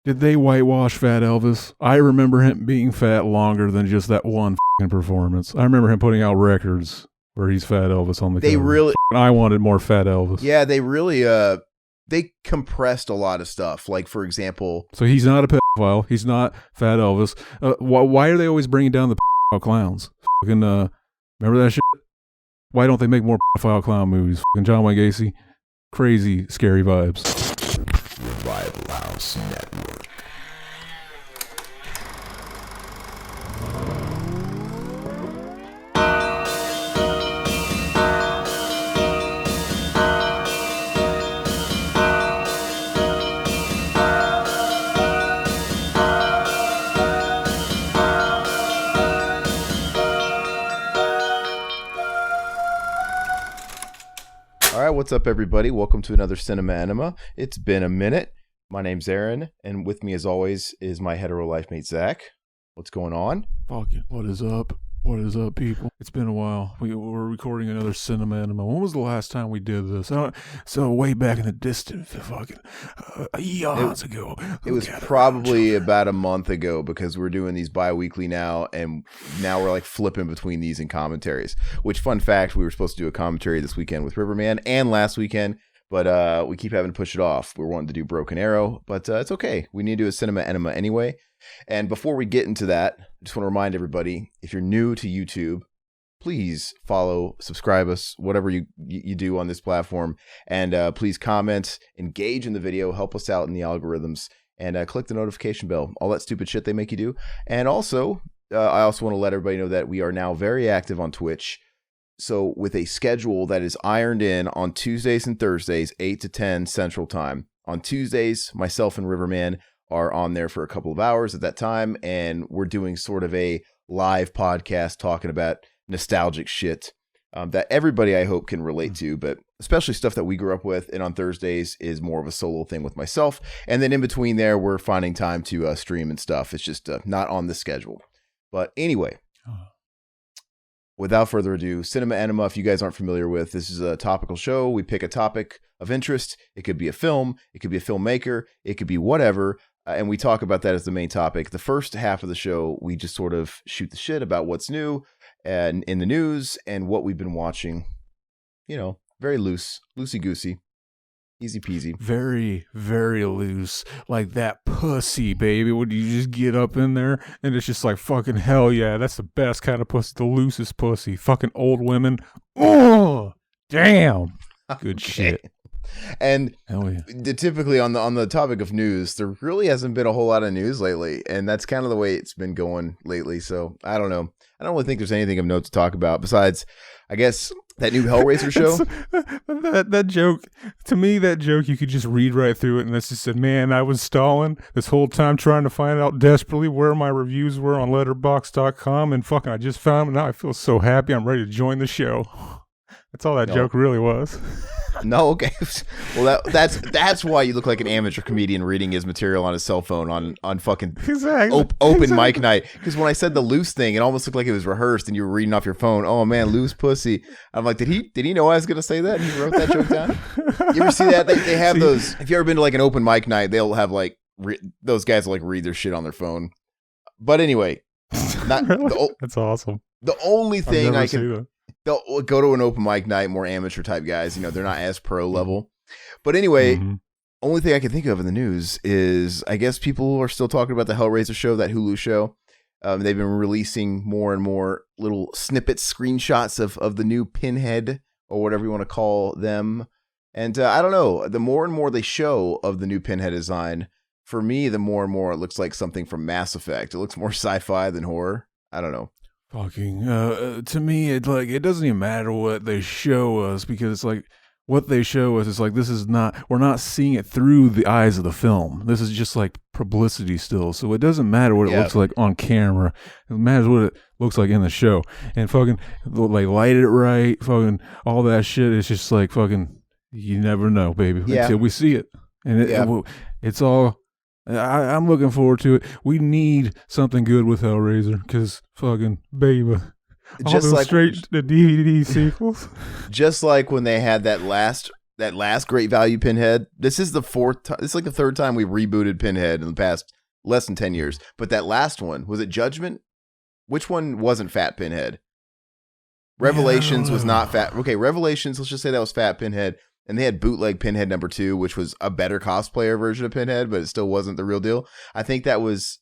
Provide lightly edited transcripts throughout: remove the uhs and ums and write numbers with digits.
Did they whitewash Fat Elvis? I remember him being fat longer than just that one fucking performance. I remember him putting out records where he's Fat Elvis on the They cover. really, I wanted more Fat Elvis. yeah, they really, they compressed a lot of stuff. Like, for example, So he's not a pedophile. He's not Fat Elvis. Why are they always bringing down the pedophile clowns? Fucking, remember that shit? Why don't they make more pedophile clown movies? Fucking John Wayne Gacy. Crazy, scary vibes. Revival House Network. All right, what's up, everybody? Welcome to another Cinema Enema. It's been a minute. My name's Aaron, and with me, as always, is my hetero life mate, Zach. What's going on? Fucking, what is up? What is up, people? It's been a while. We're recording another Cinema Enema. When was the last time we did this? So way back in the distant fucking eons ago. It was probably about a month ago because we're doing these bi-weekly now, and now we're like flipping between these and commentaries. Which, fun fact, we were supposed to do a commentary this weekend with Riverman and last weekend, but we keep having to push it off. We're wanting to do Broken Arrow, but it's okay. We need to do a Cinema Enema anyway. And before we get into that, I just want to remind everybody, if you're new to YouTube, please follow, subscribe us, whatever you do on this platform. And please comment, engage in the video, help us out in the algorithms, and click the notification bell. All that stupid shit they make you do. And also, I also want to let everybody know that we are now very active on Twitch. So with a schedule that is ironed in on Tuesdays and Thursdays, 8 to 10 Central Time. On Tuesdays, myself and Riverman are on there for a couple of hours at that time, and we're doing sort of a live podcast talking about nostalgic shit that everybody, I hope, can relate to, but especially stuff that we grew up with. And on Thursdays is more of a solo thing with myself, and then in between there, we're finding time to stream and stuff. It's just not on the schedule. But anyway, without further ado, Cinema Enema, if you guys aren't familiar with, this is a topical show. We pick a topic of interest. It could be a film, it could be a filmmaker, it could be whatever. And we talk about that as the main topic. The first half of the show, we just sort of shoot the shit about what's new and in the news and what we've been watching. You know, very loosey-goosey, easy peasy. Very, very loose. Like that pussy, baby. Would you just get up in there and it's just like, fucking hell yeah, that's the best kind of pussy, the loosest pussy. Fucking old women. Oh, damn. Good Okay. shit. And Hell yeah. typically on the topic of news, there really hasn't been a whole lot of news lately, and that's kind of the way it's been going lately. So I don't know. I don't really think there's anything of note to talk about besides, I guess, that new Hellraiser show. that joke, to me, that joke, you could just read right through it, and that's just said, man, I was stalling this whole time trying to find out desperately where my reviews were on letterboxd.com, and fucking I just found them. Now I feel so happy. I'm ready to join the show. That's all that joke really was. No, okay. Well, that's why you look like an amateur comedian reading his material on his cell phone on fucking Exactly. open mic night. Because when I said the loose thing, it almost looked like it was rehearsed and you were reading off your phone. Oh man, loose pussy. I'm like, did he know I was gonna say that? And he wrote that joke down. You ever see that? They have those. If you ever been to like an open mic night, they'll have like those guys will like read their shit on their phone. But anyway, That's awesome. The only thing I can. That. They'll go to an open mic night, more amateur type guys. You know, they're not as pro level. But anyway, only thing I can think of in the news is I guess people are still talking about the Hellraiser show, that Hulu show. They've been releasing more and more little snippets, screenshots of the new Pinhead or whatever you want to call them. And I don't know, the more and more they show of the new Pinhead design, for me, the more and more it looks like something from Mass Effect. It looks more sci-fi than horror. I don't know. Fucking, to me, it doesn't even matter what they show us, because it's like, what they show us is like, we're not seeing it through the eyes of the film. This is just like publicity still. So it doesn't matter what it looks like on camera. It matters what it looks like in the show. And fucking, like, light it right, fucking, all that shit. It's just like, fucking, you never know, baby, until we see it. And it's all... I'm looking forward to it. We need something good with Hellraiser, because fucking baby, just like straight to DVD sequels. Just like when they had that last that last Great Value Pinhead. This is the fourth time. It's like the third time we rebooted Pinhead in the past less than 10 years. But that last one, was it Judgment? Which one wasn't Fat Pinhead? Revelations was not Fat. Okay, Revelations, let's just say that was Fat Pinhead. And they had bootleg Pinhead #2, which was a better cosplayer version of Pinhead, but it still wasn't the real deal. I think that was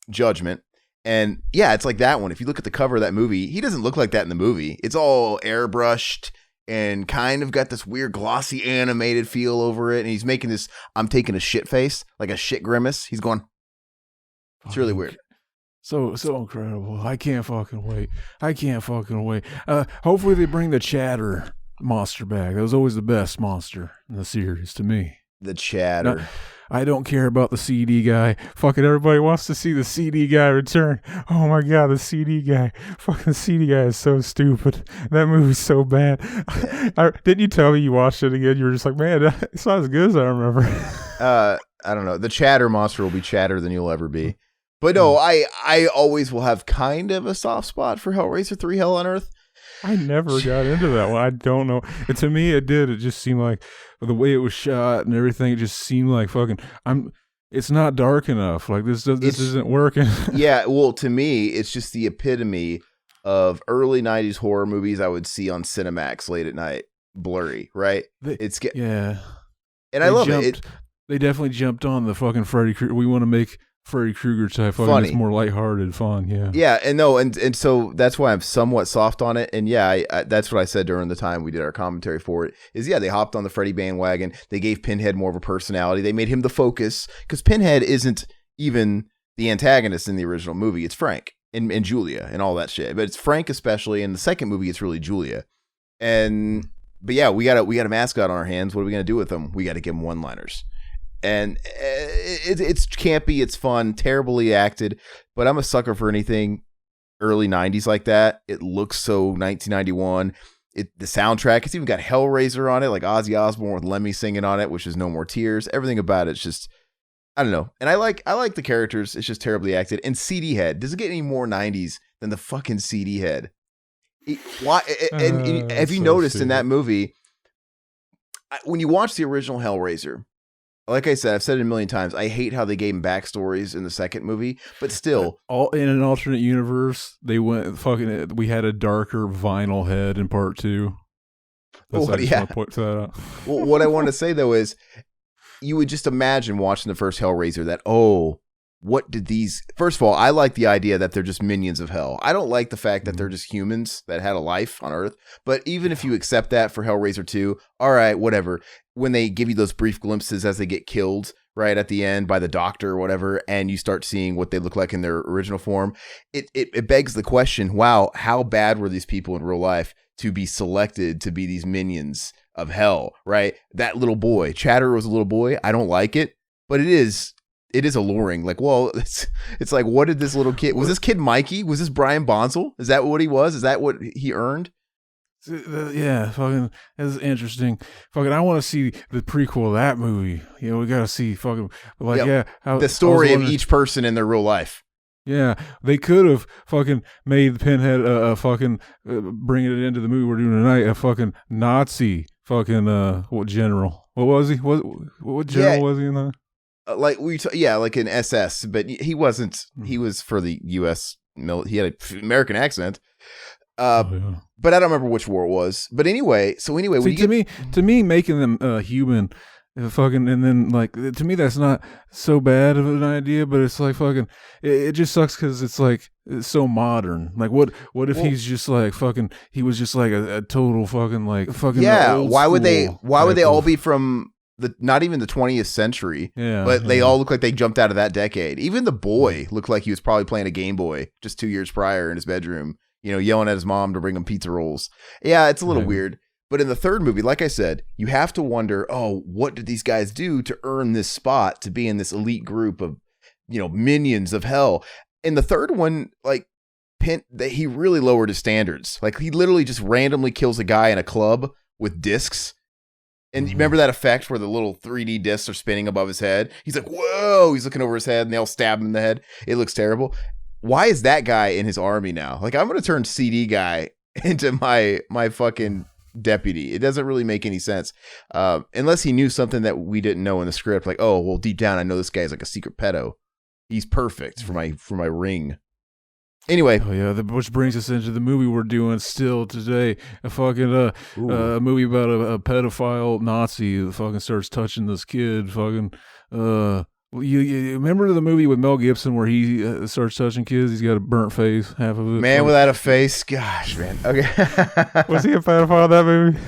Judgment. And yeah, it's like that one. If you look at the cover of that movie, he doesn't look like that in the movie. It's all airbrushed and kind of got this weird glossy animated feel over it. And he's making this, I'm taking a shit face, like a shit grimace. He's going, it's really weird. So incredible. I can't fucking wait. Hopefully they bring the Chatter monster back. That was always the best monster in the series to me. The Chatter. Now, I don't care about the CD guy. Fucking everybody wants to see the CD guy return. Oh my God, the CD guy. Fucking CD guy is so stupid. That movie's so bad. Didn't you tell me you watched it again? You were just like, man, it's not as good as I remember. I don't know. The Chatter monster will be chatter than you'll ever be. But no, I always will have kind of a soft spot for Hellraiser 3 Hell on Earth. I never got into that one. I don't know. And to me, it did. It just seemed like the way it was shot and everything. It just seemed like fucking. It's not dark enough. Like this isn't working. Yeah. Well, to me, it's just the epitome of early '90s horror movies I would see on Cinemax late at night. Blurry, right? Yeah. And I love it. They definitely jumped on the fucking Freddy Krueger. We want to make Freddy Krueger type fucking. It's more lighthearted, fun. Yeah. Yeah, and so that's why I'm somewhat soft on it. And yeah, I that's what I said during the time we did our commentary for it. Is they hopped on the Freddy bandwagon. They gave Pinhead more of a personality. They made him the focus because Pinhead isn't even the antagonist in the original movie. It's Frank and Julia and all that shit. But it's Frank especially. In the second movie, it's really Julia. But yeah, we got a mascot on our hands. What are we gonna do with him? We got to give him one-liners. And it's campy, it's fun, terribly acted, but I'm a sucker for anything early 90s like that. It looks so 1991. The soundtrack, it's even got Hellraiser on it, like Ozzy Osbourne with Lemmy singing on it, which is No More Tears. Everything about it's just, I don't know. And I like the characters. It's just terribly acted. And CD Head, does it get any more 90s than the fucking CD Head? Why? And have you noticed in that movie, when you watch the original Hellraiser, like I said, I've said it a million times, I hate how they gave him backstories in the second movie, but still. In an alternate universe, they went fucking, we had a darker vinyl head in part 2. Well, yeah. Point that out. Well, what I want to say, though, is you would just imagine watching the first Hellraiser that, what did these... First of all, I like the idea that they're just minions of hell. I don't like the fact that they're just humans that had a life on Earth. But even if you accept that for Hellraiser 2, all right, whatever. When they give you those brief glimpses as they get killed, right, at the end by the doctor or whatever, and you start seeing what they look like in their original form, it begs the question, wow, how bad were these people in real life to be selected to be these minions of hell, right? That little boy, Chatter was a little boy. I don't like it, but it is alluring. Like, well, it's like, what did this little kid, was this kid Mikey? Was this Brian Bonsall? Is that what he was? Is that what he earned? Yeah, fucking, that's interesting. Fucking, I want to see the prequel of that movie. You know, we got to see fucking, like, the story of each person in their real life. Yeah, they could have fucking made Pinhead fucking bringing it into the movie we're doing tonight, a fucking Nazi fucking what general? What was he? What general was he in that? Like an SS, but he wasn't. He was for the U.S. He had an American accent. But I don't remember which war it was. But anyway, see, to me, making them human, fucking, and then like to me that's not so bad of an idea. But it's like fucking, it just sucks because it's like it's so modern. Like what if he's just like fucking, he was just like a total fucking like fucking Why would they all be from not even the 20th century? Yeah, but they all look like they jumped out of that decade. Even the boy looked like he was probably playing a Game Boy just 2 years prior in his bedroom. You know, yelling at his mom to bring him pizza rolls. Yeah, it's a little weird. But in the third movie, like I said, you have to wonder, what did these guys do to earn this spot to be in this elite group of, minions of hell? In the third one, like, he really lowered his standards. Like, he literally just randomly kills a guy in a club with discs. And you remember that effect where the little 3D discs are spinning above his head? He's like, whoa! He's looking over his head and they all stab him in the head. It looks terrible. Why is that guy in his army now? Like, I'm going to turn CD guy into my fucking deputy. It doesn't really make any sense unless he knew something that we didn't know in the script. Like, oh, well, deep down, I know this guy's like a secret pedo. He's perfect for my ring. Anyway, oh yeah, which brings us into the movie we're doing still today. A fucking movie about a pedophile Nazi who fucking starts touching this kid. Fucking you remember the movie with Mel Gibson where he starts touching kids? He's got a burnt face, half of it. Man Without a Face. Gosh, man. Okay. Was he a pedophile in that movie?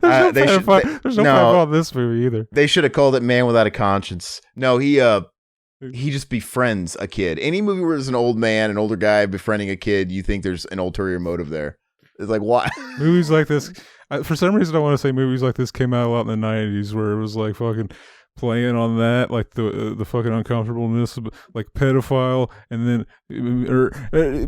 There's no pedophile in this movie either. They should have called it Man Without a Conscience. No, he just befriends a kid. Any movie where there's an old man, an older guy befriending a kid, you think there's an ulterior motive there. It's like, why? Movies like this, for some reason I want to say movies like this came out a lot in the 90s where it was like fucking playing on that, like the fucking uncomfortableness of like pedophile, and then or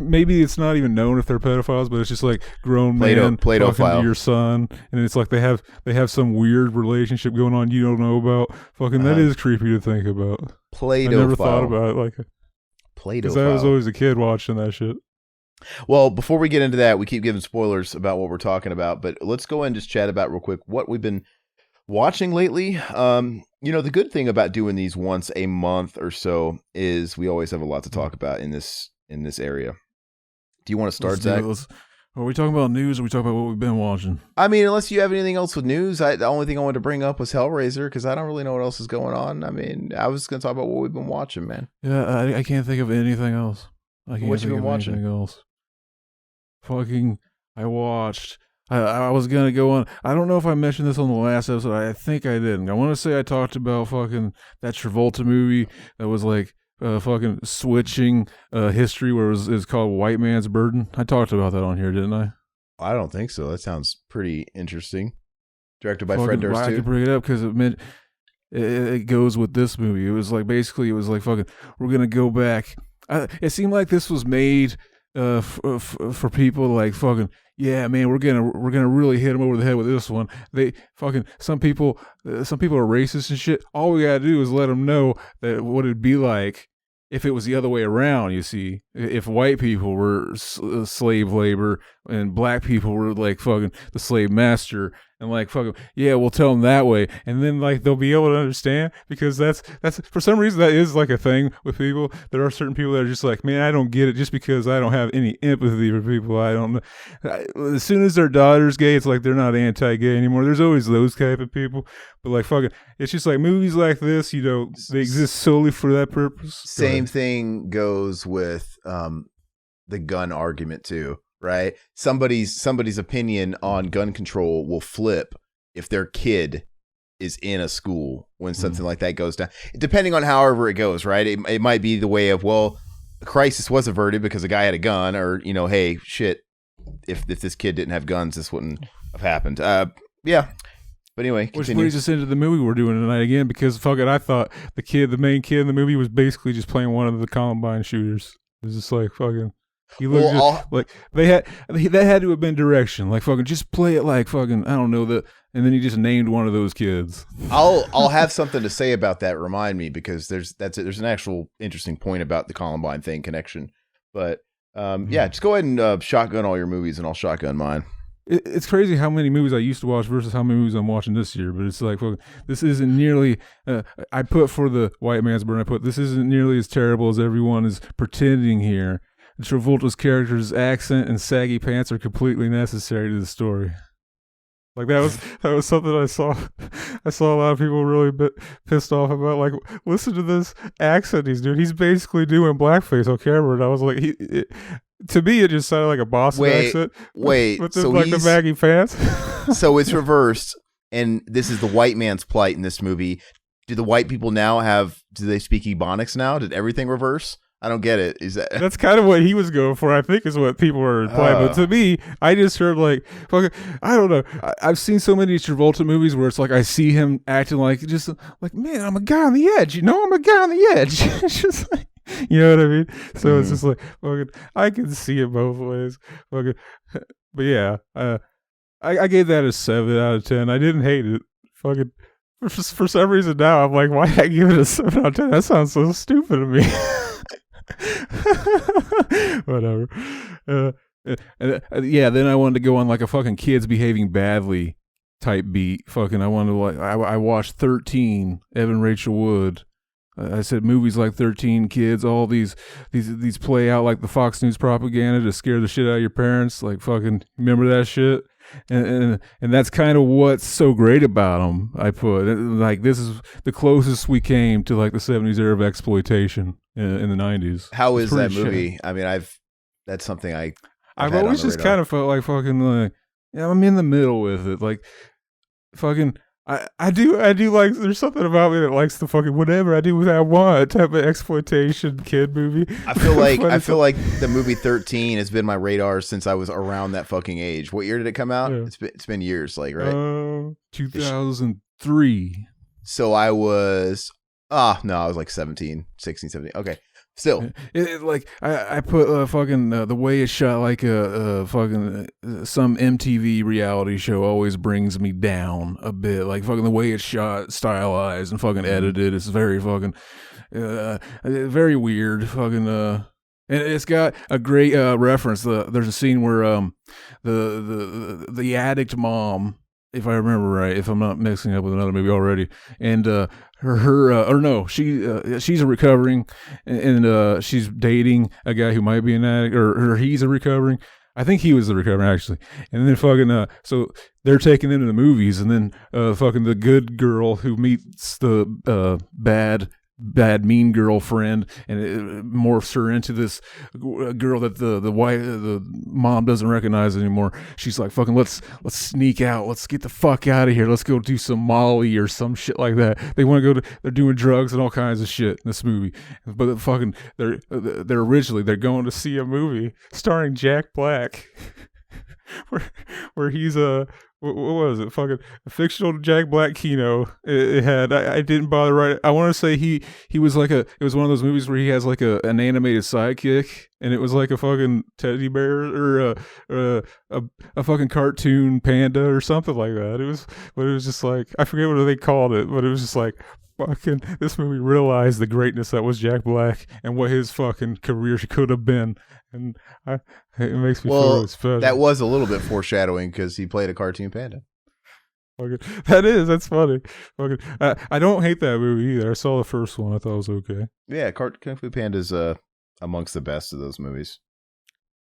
maybe it's not even known if they're pedophiles, but it's just like grown man talking to your son, and it's like they have some weird relationship going on you don't know about. Fucking that is creepy to think about. Play-Doh. I never thought about it like Play-Doh. Because I was always a kid watching that shit. Well, before we get into that, we keep giving spoilers about what we're talking about, but let's go and just chat about real quick what we've been watching lately. The good thing about doing these once a month or so is we always have a lot to talk about in this area. Do you want to start, Zach? Are we talking about news or are we talking about what we've been watching? I mean, unless you have anything else with news, the only thing I wanted to bring up was Hellraiser because I don't really know what else is going on. I mean, I was going to talk about what we've been watching, man. Yeah, I can't think of anything else. What you been watching? Anything else. Fucking, I watched. I was going to go on. I don't know if I mentioned this on the last episode. I think I didn't. I want to say I talked about fucking that Travolta movie that was like fucking switching history where it was called White Man's Burden. I talked about that on here, didn't I? I don't think so. That sounds pretty interesting. Directed by Fred Durst, too. I could bring it up because it meant it goes with this movie. It was like basically fucking we're going to go back. It seemed like this was made for people like fucking, yeah, man, we're gonna really hit them over the head with this one. They fucking some people are racist and shit. All we gotta do is let them know that what it'd be like if it was the other way around. You see, if white people were slave labor and black people were like fucking the slave master, and like fucking yeah, we'll tell them that way, and then like they'll be able to understand because that's for some reason that is like a thing with people. There are certain people that are just like, man, I don't get it just because I don't have any empathy for people. I don't know. As soon as their daughter's gay, it's like they're not anti-gay anymore. There's always those type of people, but like fucking, it's just like movies like this, they exist solely for that purpose. Same thing goes with the gun argument too. Right? Somebody's opinion on gun control will flip if their kid is in a school when something like that goes down. Depending on however it goes, right? It might be the way of, well, a crisis was averted because a guy had a gun, or, hey, shit, if this kid didn't have guns, this wouldn't have happened. Yeah. But anyway, continue. Which brings us into the movie we're doing tonight again, because fuck it, I thought the main kid in the movie was basically just playing one of the Columbine shooters. It was just like fucking... He looked like that had to have been direction. Like fucking just play it like fucking I don't know and then he just named one of those kids. I'll have something to say about that. Remind me, because there's an actual interesting point about the Columbine thing connection. But yeah, just go ahead and shotgun all your movies and I'll shotgun mine. It's crazy how many movies I used to watch versus how many movies I'm watching this year. But it's like fucking, this isn't nearly. I put for the White Man's Burden. This isn't nearly as terrible as everyone is pretending here. Travolta's character's accent and saggy pants are completely necessary to the story. Like that was something I saw. I saw a lot of people really pissed off about. Like, listen to this accent he's doing. He's basically doing blackface on camera, and I was like, to me, it just sounded like a Boston accent. With so like the baggy pants. So it's reversed, and this is the white man's plight in this movie. Do the white people now do they speak Ebonics now? Did everything reverse? I don't get it. That's kind of what he was going for, I think, is what people were implying. But to me, I just heard like, fucking, I don't know. I've seen so many Travolta movies where it's like I see him acting like, just like, man, I'm a guy on the edge. I'm a guy on the edge. It's just like, you know what I mean? So it's just like, fucking, I can see it both ways. Fucking, but yeah, I gave that a 7 out of 10. I didn't hate it. Fucking, for some reason now, I'm like, why did I give it a 7 out of 10? That sounds so stupid to me. Whatever. Yeah, then I wanted to go on like a fucking kids behaving badly type beat. Fucking, I wanted to like, I watched 13, Evan Rachel Wood. I said movies like 13 Kids, all these play out like the Fox News propaganda to scare the shit out of your parents. Like fucking, remember that shit? And that's kind of what's so great about them. I put like this is the closest we came to like the 70s era of exploitation in the 90s. How is that movie? Shit. I mean, that's something I've always just kind of felt like fucking like, yeah, I'm in the middle with it. Like fucking, I do like, there's something about me that likes the fucking whatever I do what I want type of exploitation kid movie. I feel like the movie 13 has been my radar since I was around that fucking age. What year did it come out? Yeah. It's been years, like, right? 2003. So I was I was like 16, 17. Okay. Still, like I put fucking the way it's shot, like a fucking some MTV reality show always brings me down a bit. Like fucking the way it's shot, stylized, and fucking edited. It's very fucking very weird. Fucking and it's got a great reference. There's a scene where the addict mom, if I remember right, if I'm not mixing up with another movie already, and she's a recovering, and she's dating a guy who might be an addict, or he's a recovering. I think he was the recovering actually. And then fucking so they're taken into the movies, and then fucking the good girl who meets the bad mean girlfriend, and it morphs her into this girl that the mom doesn't recognize anymore. She's like, fucking let's sneak out, let's get the fuck out of here, let's go do some Molly or some shit like that. They want to go they're doing drugs and all kinds of shit in this movie, but fucking they're going to see a movie starring Jack Black where he's what was it? Fucking a fictional Jack Black Kino. It had. I didn't bother writing. I want to say he was like it was one of those movies where he has like an animated sidekick, and it was like a fucking teddy bear or a fucking cartoon panda or something like that. But it was just like, I forget what they called it, but it was just like, fucking, this movie realized the greatness that was Jack Black and what his fucking career could have been. And it makes me feel really special. That was a little bit foreshadowing because he played a cartoon panda. Okay. That's funny. Okay. I don't hate that movie either. I saw the first one. I thought it was okay. Yeah, Kung Fu Panda's amongst the best of those movies.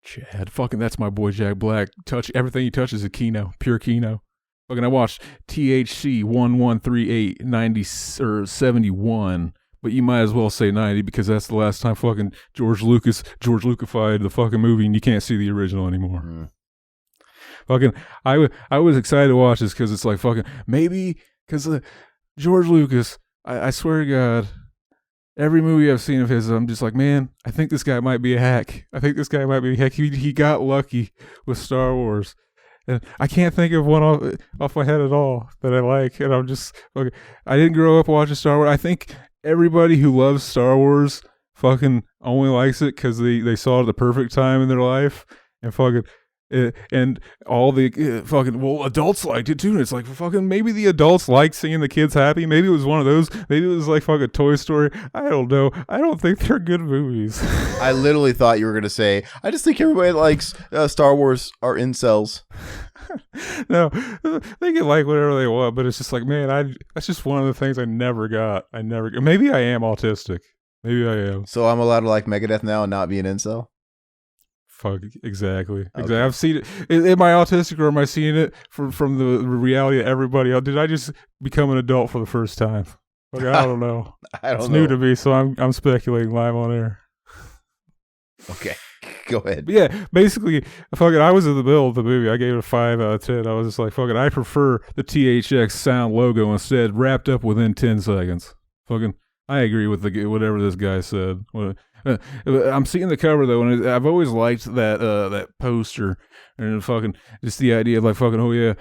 Chad, fucking, that's my boy Jack Black. Everything he touches is Kino, pure Kino. Fucking, I watched THC 1138 90 or 71. But you might as well say 90 because that's the last time fucking George Lucasified the fucking movie, and you can't see the original anymore. Mm. Fucking, I was excited to watch this because it's like fucking, maybe because George Lucas, I swear to God, every movie I've seen of his, I'm just like, man, I think this guy might be a hack. He got lucky with Star Wars. And I can't think of one off my head at all that I like. And I'm just, okay, I didn't grow up watching Star Wars. I think everybody who loves Star Wars fucking only likes it because they saw it at the perfect time in their life, and fucking and all the fucking, well, adults liked it too. And it's like, fucking, maybe the adults like seeing the kids happy. Maybe it was one of those. Maybe it was like fucking Toy Story. I don't know. I don't think they're good movies. I literally thought you were gonna say, I just think everybody that likes Star Wars are incels. No, they can like whatever they want, but it's just like, man, that's just one of the things I never got. Maybe I am autistic. Maybe I am. So I'm allowed to like Megadeth now and not be an incel? Fuck, exactly. I've seen it. Am I autistic, or am I seeing it from the reality of everybody else? Did I just become an adult for the first time? Like, I don't know. It's new to me, so I'm speculating live on air. Okay. Go ahead. But yeah, basically, fucking, I was in the middle of the movie. I gave it a 5 out of 10. I was just like, fucking, I prefer the THX sound logo instead, wrapped up within 10 seconds. Fucking, I agree with whatever this guy said. I'm seeing the cover though, and I've always liked that poster, and fucking just the idea of like, fucking, oh yeah.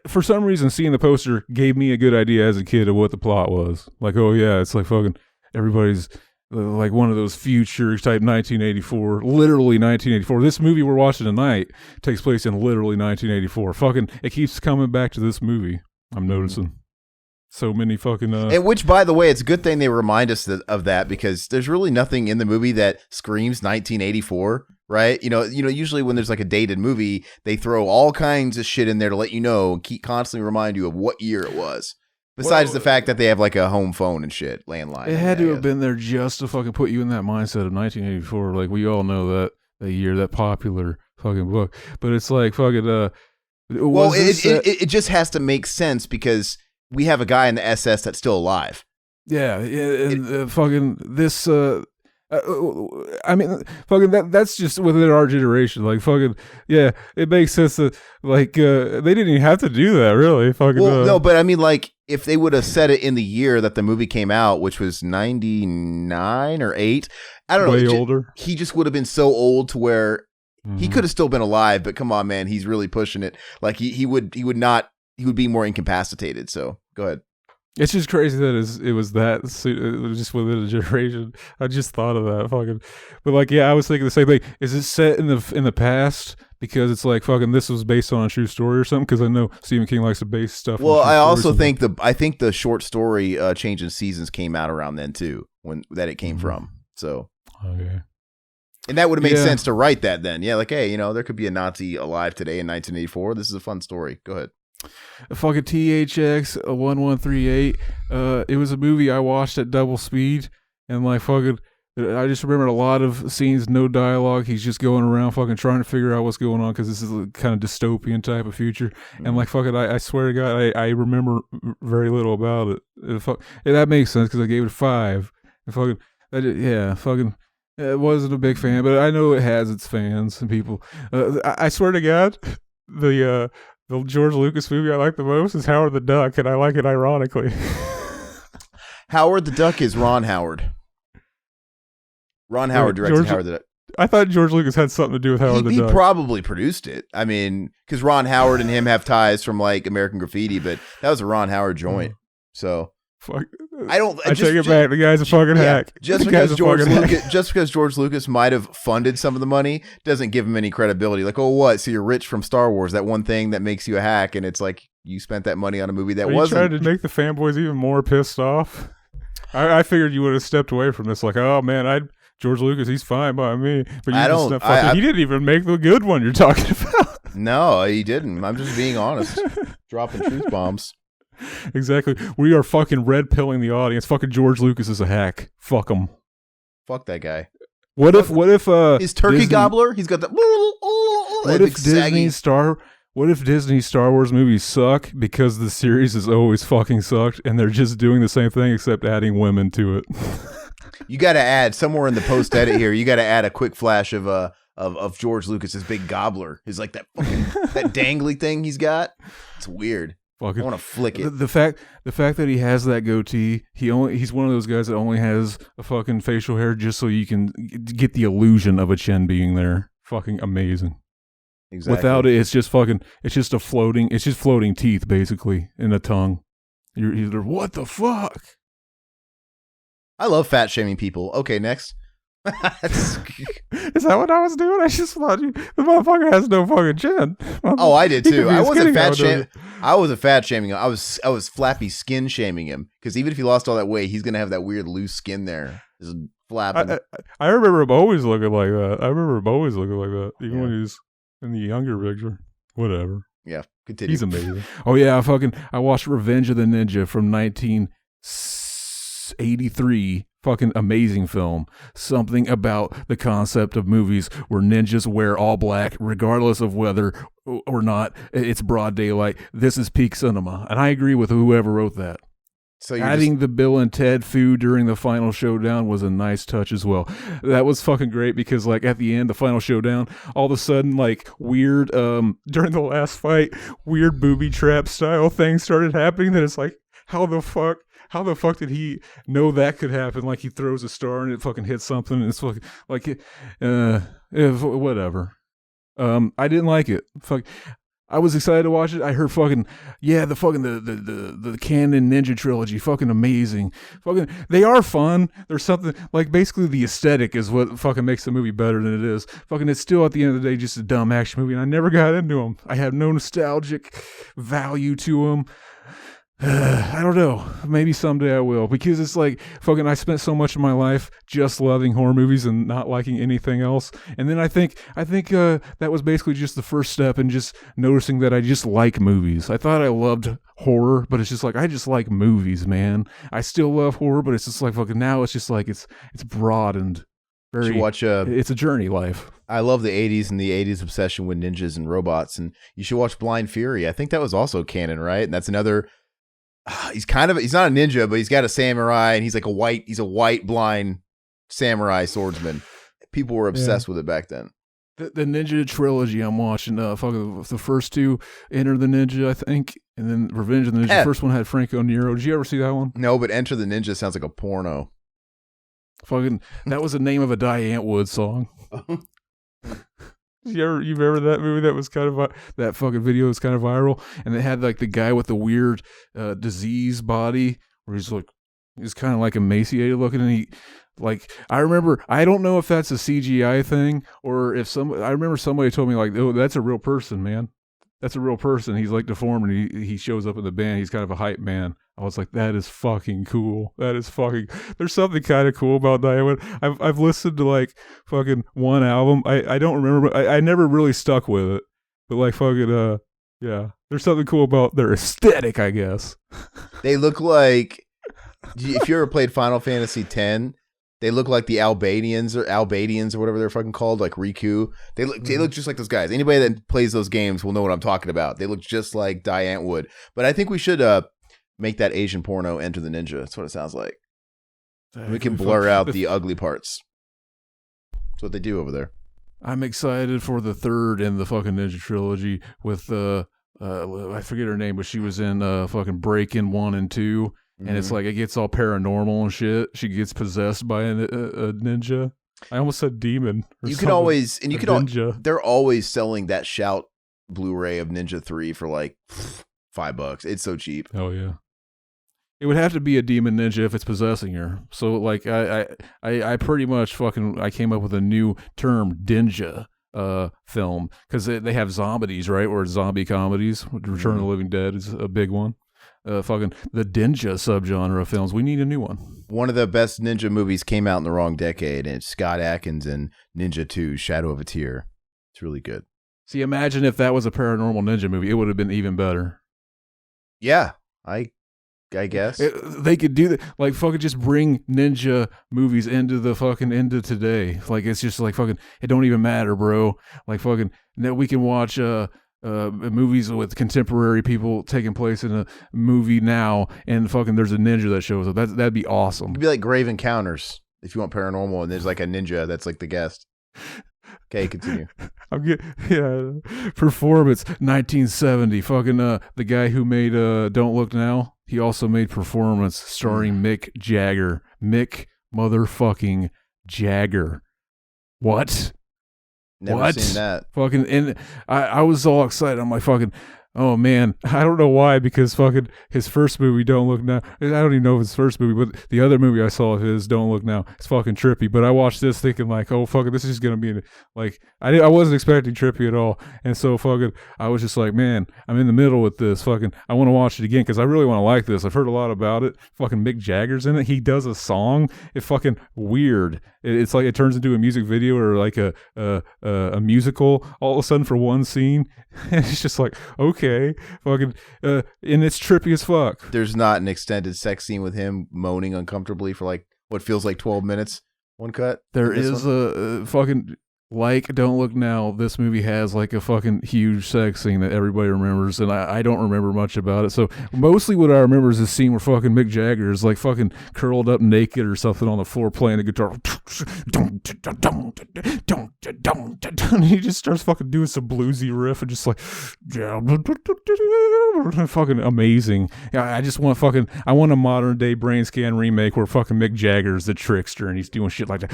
For some reason, seeing the poster gave me a good idea as a kid of what the plot was. Like, oh yeah, it's like fucking everybody's like one of those future type 1984, literally 1984. This movie we're watching tonight takes place in literally 1984. Fucking, it keeps coming back to this movie. I'm noticing so many fucking. And which, by the way, it's a good thing they remind us of that, because there's really nothing in the movie that screams 1984. right? Usually when there's like a dated movie, they throw all kinds of shit in there to let you know, constantly remind you of what year it was. Besides the fact that they have like a home phone and shit, landline. It had to have been there just to fucking put you in that mindset of 1984. Like, we all know that year, that popular fucking book. But it's like fucking it just has to make sense because we have a guy in the SS that's still alive. Yeah, and fucking this. I mean, fucking that's just within our generation. Like, fucking, yeah, it makes sense that, like, they didn't even have to do that, really. Fucking, no, but I mean, like, if they would have said it in the year that the movie came out, which was 99 or 8, I don't know. Way older. He just would have been so old to where he could have still been alive, but come on, man, he's really pushing it. Like, he would be more incapacitated. So go ahead. It's just crazy that it was just within a generation. I just thought of that fucking, but like, yeah, I was thinking the same thing. Is it set in the past because it's like fucking this was based on a true story or something? Because I know Stephen King likes to base stuff. Well, I also think the short story Change in Seasons came out around then too, when that it came from. So okay, and that would have made sense to write that then. Yeah, like, hey, there could be a Nazi alive today in 1984. This is a fun story. Go ahead. Fucking THX 1138. It was a movie I watched at double speed, and like fucking, I just remember a lot of scenes, no dialogue. He's just going around fucking trying to figure out what's going on because this is a kind of dystopian type of future. And like fucking, I swear to God, I remember very little about it. That makes sense because I gave it a 5. And fucking, I wasn't a big fan, but I know it has its fans and people. I swear to God, the George Lucas movie I like the most is Howard the Duck, and I like it ironically. Howard the Duck is Ron Howard. Ron Howard directed Howard the Duck. I thought George Lucas had something to do with Howard the Duck. He probably produced it. I mean, because Ron Howard and him have ties from like American Graffiti, but that was a Ron Howard joint. So fuck. I take it back. The guy's a fucking hack. Just because George Lucas might have funded some of the money doesn't give him any credibility. Like, oh, what? So you're rich from Star Wars, that one thing that makes you a hack, and it's like you spent that money on a movie that wasn't. Are you trying to make the fanboys even more pissed off? I figured you would have stepped away from this. Like, oh man, George Lucas, he's fine by me. But he didn't even make the good one you're talking about. No, he didn't. I'm just being honest, dropping truth bombs. Exactly. We are fucking red pilling the audience. Fucking George Lucas is a hack. Fuck him. Fuck that guy. What if his turkey Disney, gobbler? He's got the. What if Disney Star Wars movies suck because the series has always fucking sucked and they're just doing the same thing except adding women to it? You got to add somewhere in the post edit here. You got to add a quick flash of George Lucas's big gobbler. He's like that fucking that dangly thing he's got. It's weird. Fucking, I want to flick it. The fact that he has that goatee, he's one of those guys that only has a fucking facial hair just so you can get the illusion of a chin being there. Fucking amazing. Exactly. Without it, it's just floating teeth basically in a tongue. You're either what the fuck. I love fat shaming people. Okay, next. Is that what I was doing? I just thought the motherfucker has no fucking chin. Oh, I did too. I wasn't fat shaming. I was a fat shaming him. I was flappy skin shaming him because even if he lost all that weight, he's gonna have that weird loose skin there, just flapping. I remember him always looking like that. Even when he's in the younger picture. Whatever. Yeah, continue. He's amazing. Oh yeah, I watched Revenge of the Ninja from 1983. Fucking amazing film. Something about the concept of movies where ninjas wear all black regardless of whether or not it's broad daylight. This is peak cinema, and I agree with whoever wrote that. So adding the Bill and Ted food during the final showdown was a nice touch as well. That was fucking great because like at the end, the final showdown, all of a sudden like weird during the last fight, weird booby trap style things started happening. That it's like, how the fuck did he know that could happen? Like he throws a star and it fucking hits something and it's fucking like, whatever. I didn't like it. Fuck. I was excited to watch it. I heard the canon Ninja trilogy, fucking amazing. Fucking, they are fun. There's something like basically the aesthetic is what fucking makes the movie better than it is. Fucking, it's still at the end of the day just a dumb action movie, and I never got into them. I had no nostalgic value to them. I don't know. Maybe someday I will, because it's like fucking I spent so much of my life just loving horror movies and not liking anything else. And then I think that was basically just the first step in just noticing that I just like movies. I thought I loved horror, but it's just like I just like movies, man. I still love horror, but it's just like fucking now it's just like it's broadened. Very, it's a journey life. I love the 80s and the 80s obsession with ninjas and robots, and you should watch Blind Fury. I think that was also canon, right? And that's another he's not a ninja, but he's got a samurai, and he's a white blind samurai swordsman. People were obsessed with it back then. The Ninja trilogy I'm watching, fucking the first two, Enter the Ninja, I think, and then Revenge of the Ninja. The first one had Franco Nero. Did you ever see that one? No, but Enter the Ninja sounds like a porno. Fucking, that was the name of a Diane Wood song. You remember that movie that was kind of that fucking video was kind of viral, and they had like the guy with the weird disease body where he's kind of like emaciated looking, and he like I remember, I don't know if that's a CGI thing or if I remember somebody told me like, oh, that's a real person, man. That's a real person. He's like deformed, and he shows up in the band. He's kind of a hype man. I was like, that is fucking cool. There's something kind of cool about Diane. I've listened to like fucking one album. I don't remember. I never really stuck with it. But like fucking yeah. There's something cool about their aesthetic, I guess. They look like, if you ever played Final Fantasy X, they look like the Albanians or whatever they're fucking called, like Riku. They look just like those guys. Anybody that plays those games will know what I'm talking about. They look just like Diane Wood. But I think we should make that Asian porno Enter the Ninja. That's what it sounds like. We can blur out the ugly parts. That's what they do over there. I'm excited for the third in the fucking Ninja trilogy with I forget her name, but she was in fucking Break-In 1 and 2. And it's like it gets all paranormal and shit. She gets possessed by a ninja. I almost said demon. They're always selling that Shout Blu-ray of Ninja 3 for like $5. It's so cheap. Oh yeah. It would have to be a demon ninja if it's possessing her. So like I pretty much fucking I came up with a new term, Dinja film, because they have zombies, right? Or zombie comedies. Return of the Living Dead is a big one. Fucking the Dinja subgenre of films. We need a new one. One of the best ninja movies came out in the wrong decade, and it's Scott Adkins and Ninja 2, Shadow of a Tear. It's really good. See, imagine if that was a paranormal ninja movie. It would have been even better. Yeah, I guess. They could do that. Like, fucking just bring ninja movies into today. Like, it's just like fucking, it don't even matter, bro. Like, fucking, we can watch movies with contemporary people taking place in a movie now, and fucking there's a ninja that shows up. That'd be awesome. It'd be like Grave Encounters if you want paranormal, and there's like a ninja that's like the guest. Okay, continue. Performance 1970. Fucking the guy who made Don't Look Now, he also made Performance, starring Mick Jagger. Mick motherfucking Jagger. What? Never seen that. Fucking, and I was all excited. I'm like, fucking, oh man, I don't know why, because fucking his first movie, Don't Look Now, I don't even know if it's his first movie, but the other movie I saw of his, Don't Look Now, it's fucking trippy. But I watched this thinking like, oh fucking, this is gonna be like, I wasn't expecting trippy at all, and so fucking, I was just like, man, I'm in the middle with this. Fucking, I want to watch it again because I really want to like this. I've heard a lot about it. Fucking Mick Jagger's in it. He does a song. It's fucking weird. It's like it turns into a music video or like a musical all of a sudden for one scene. And it's just like, okay, fucking, and it's trippy as fuck. There's not an extended sex scene with him moaning uncomfortably for like what feels like 12 minutes. One cut. There is a fucking, like Don't Look Now, this movie has like a fucking huge sex scene that everybody remembers, and I don't remember much about it. So mostly what I remember is this scene where fucking Mick Jagger is like fucking curled up naked or something on the floor playing the guitar. And he just starts fucking doing some bluesy riff and just like, fucking amazing. I just want I want a modern day brain scan remake where fucking Mick Jagger's the trickster and he's doing shit like that.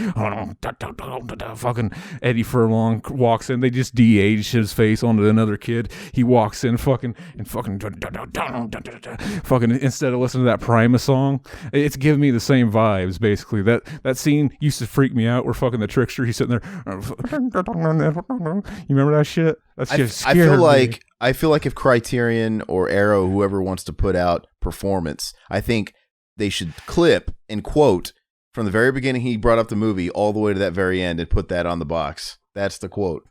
Fucking, Eddie Furlong walks in. They just de-aged his face onto another kid. He walks in fucking instead of listening to that Primus song, it's giving me the same vibes. Basically, that scene used to freak me out. Where fucking the trickster, he's sitting there. You remember that shit? That's just scared me. I feel like if Criterion or Arrow, whoever wants to put out Performance, I think they should clip and quote from the very beginning he brought up the movie all the way to that very end and put that on the box. That's the quote.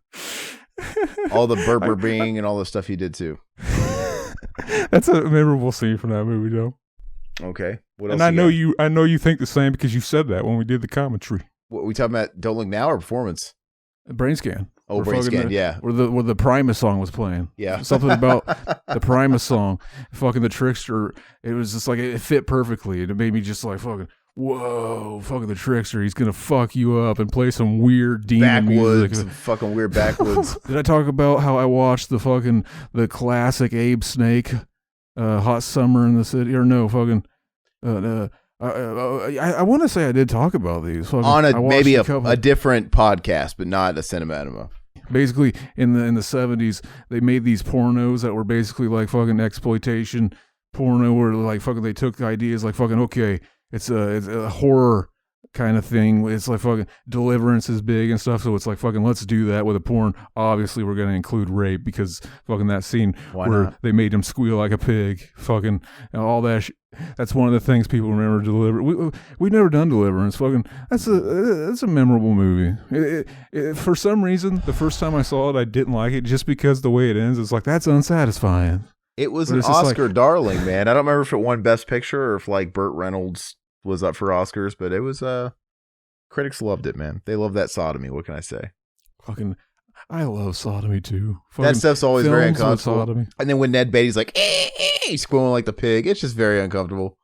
All the being and all the stuff he did too. That's a memorable scene from that movie, though. Okay. What else? And I know you think the same because you said that when we did the commentary. What are we talking about? Don't Look Now or Performance? Brain Scan. Oh, Brain Scan, yeah. Where the Primus song was playing. Yeah. Something about the Primus song. Fucking the trickster. It was just like, it fit perfectly. And it made me just like, fucking, whoa, fucking the trickster. He's going to fuck you up and play some weird demon backwoods, music. Fucking weird backwoods. Did I talk about how I watched the classic Abe Snake, Hot Summer in the City? Or no, fucking, I want to say I did talk about these. Fucking, on maybe a different podcast, but not a Cinema Enema. Basically, in the 70s, they made these pornos that were basically like fucking exploitation porno, where like fucking they took ideas like fucking, okay, it's a horror kind of thing. It's like fucking Deliverance is big and stuff, so it's like fucking let's do that with a porn. Obviously, we're gonna include rape because fucking that scene where they made him squeal like a pig, fucking all that. That's one of the things people remember. We never done Deliverance. Fucking that's a memorable movie. For some reason, the first time I saw it, I didn't like it just because the way it ends. It's like that's unsatisfying. It was an Oscar darling, man. I don't remember if it won Best Picture or if like Burt Reynolds was up for Oscars, but it was critics loved it, man. They love that sodomy. What can I say? Fucking, I love sodomy too. Fucking that stuff's always very uncomfortable. And then when Ned Beatty's like, he's squealing like the pig, it's just very uncomfortable.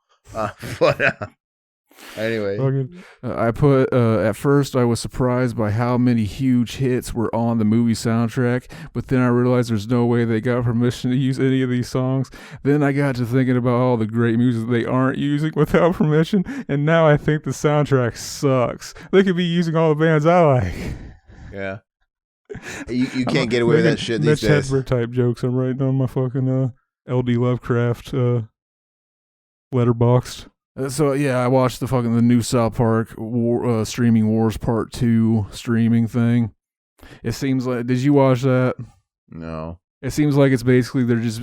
Anyway, I put at first I was surprised by how many huge hits were on the movie soundtrack, but then I realized there's no way they got permission to use any of these songs. Then I got to thinking about all the great music they aren't using without permission, and now I think the soundtrack sucks. They could be using all the bands I like. Yeah, you can't get away with that shit these days. Mitch Hedberg type jokes I'm writing on my fucking LD Lovecraft Letterboxd. So yeah, I watched the new South Park Streaming Wars Part 2 streaming thing. It seems like, did you watch that? No. It seems like it's basically they're just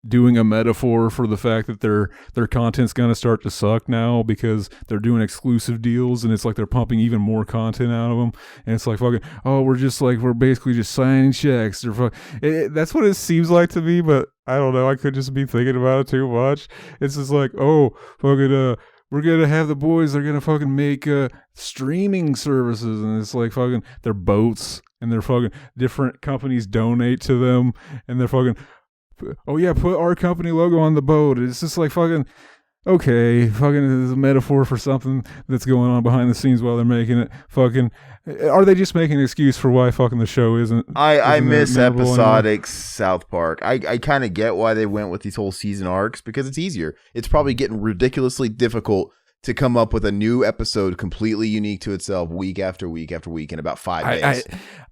doing a metaphor for the fact that their content's gonna start to suck now because they're doing exclusive deals, and it's like they're pumping even more content out of them, and it's like fucking, oh, we're basically just signing checks. That's what it seems like to me, but I don't know. I could just be thinking about it too much. It's just like, oh, fucking, we're gonna have the boys. They're gonna fucking make streaming services, and it's like fucking their boats, and they're fucking different companies donate to them, and they're fucking, oh yeah, put our company logo on the boat. It's just like fucking, okay, fucking is a metaphor for something that's going on behind the scenes while they're making it. Fucking, are they just making an excuse for why fucking the show isn't? I miss episodic South Park. I kind of get why they went with these whole season arcs because it's easier. It's probably getting ridiculously difficult to come up with a new episode completely unique to itself week after week after week in about 5 days.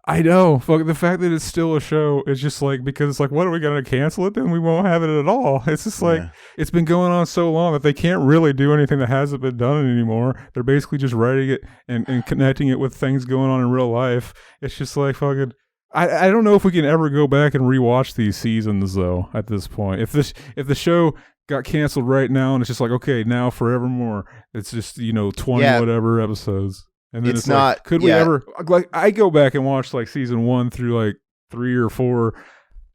I know. Fuck, the fact that it's still a show is just like, because it's like, what, are we going to cancel it? Then we won't have it at all. It's just like, It's been going on so long that they can't really do anything that hasn't been done anymore. They're basically just writing it and connecting it with things going on in real life. It's just like fucking, I don't know if we can ever go back and rewatch these seasons though at this point. If the show got canceled right now and it's just like, okay, now forevermore, it's just, 20 whatever episodes. And then it's not, like, could we ever, like, I go back and watch like season 1 through like 3 or 4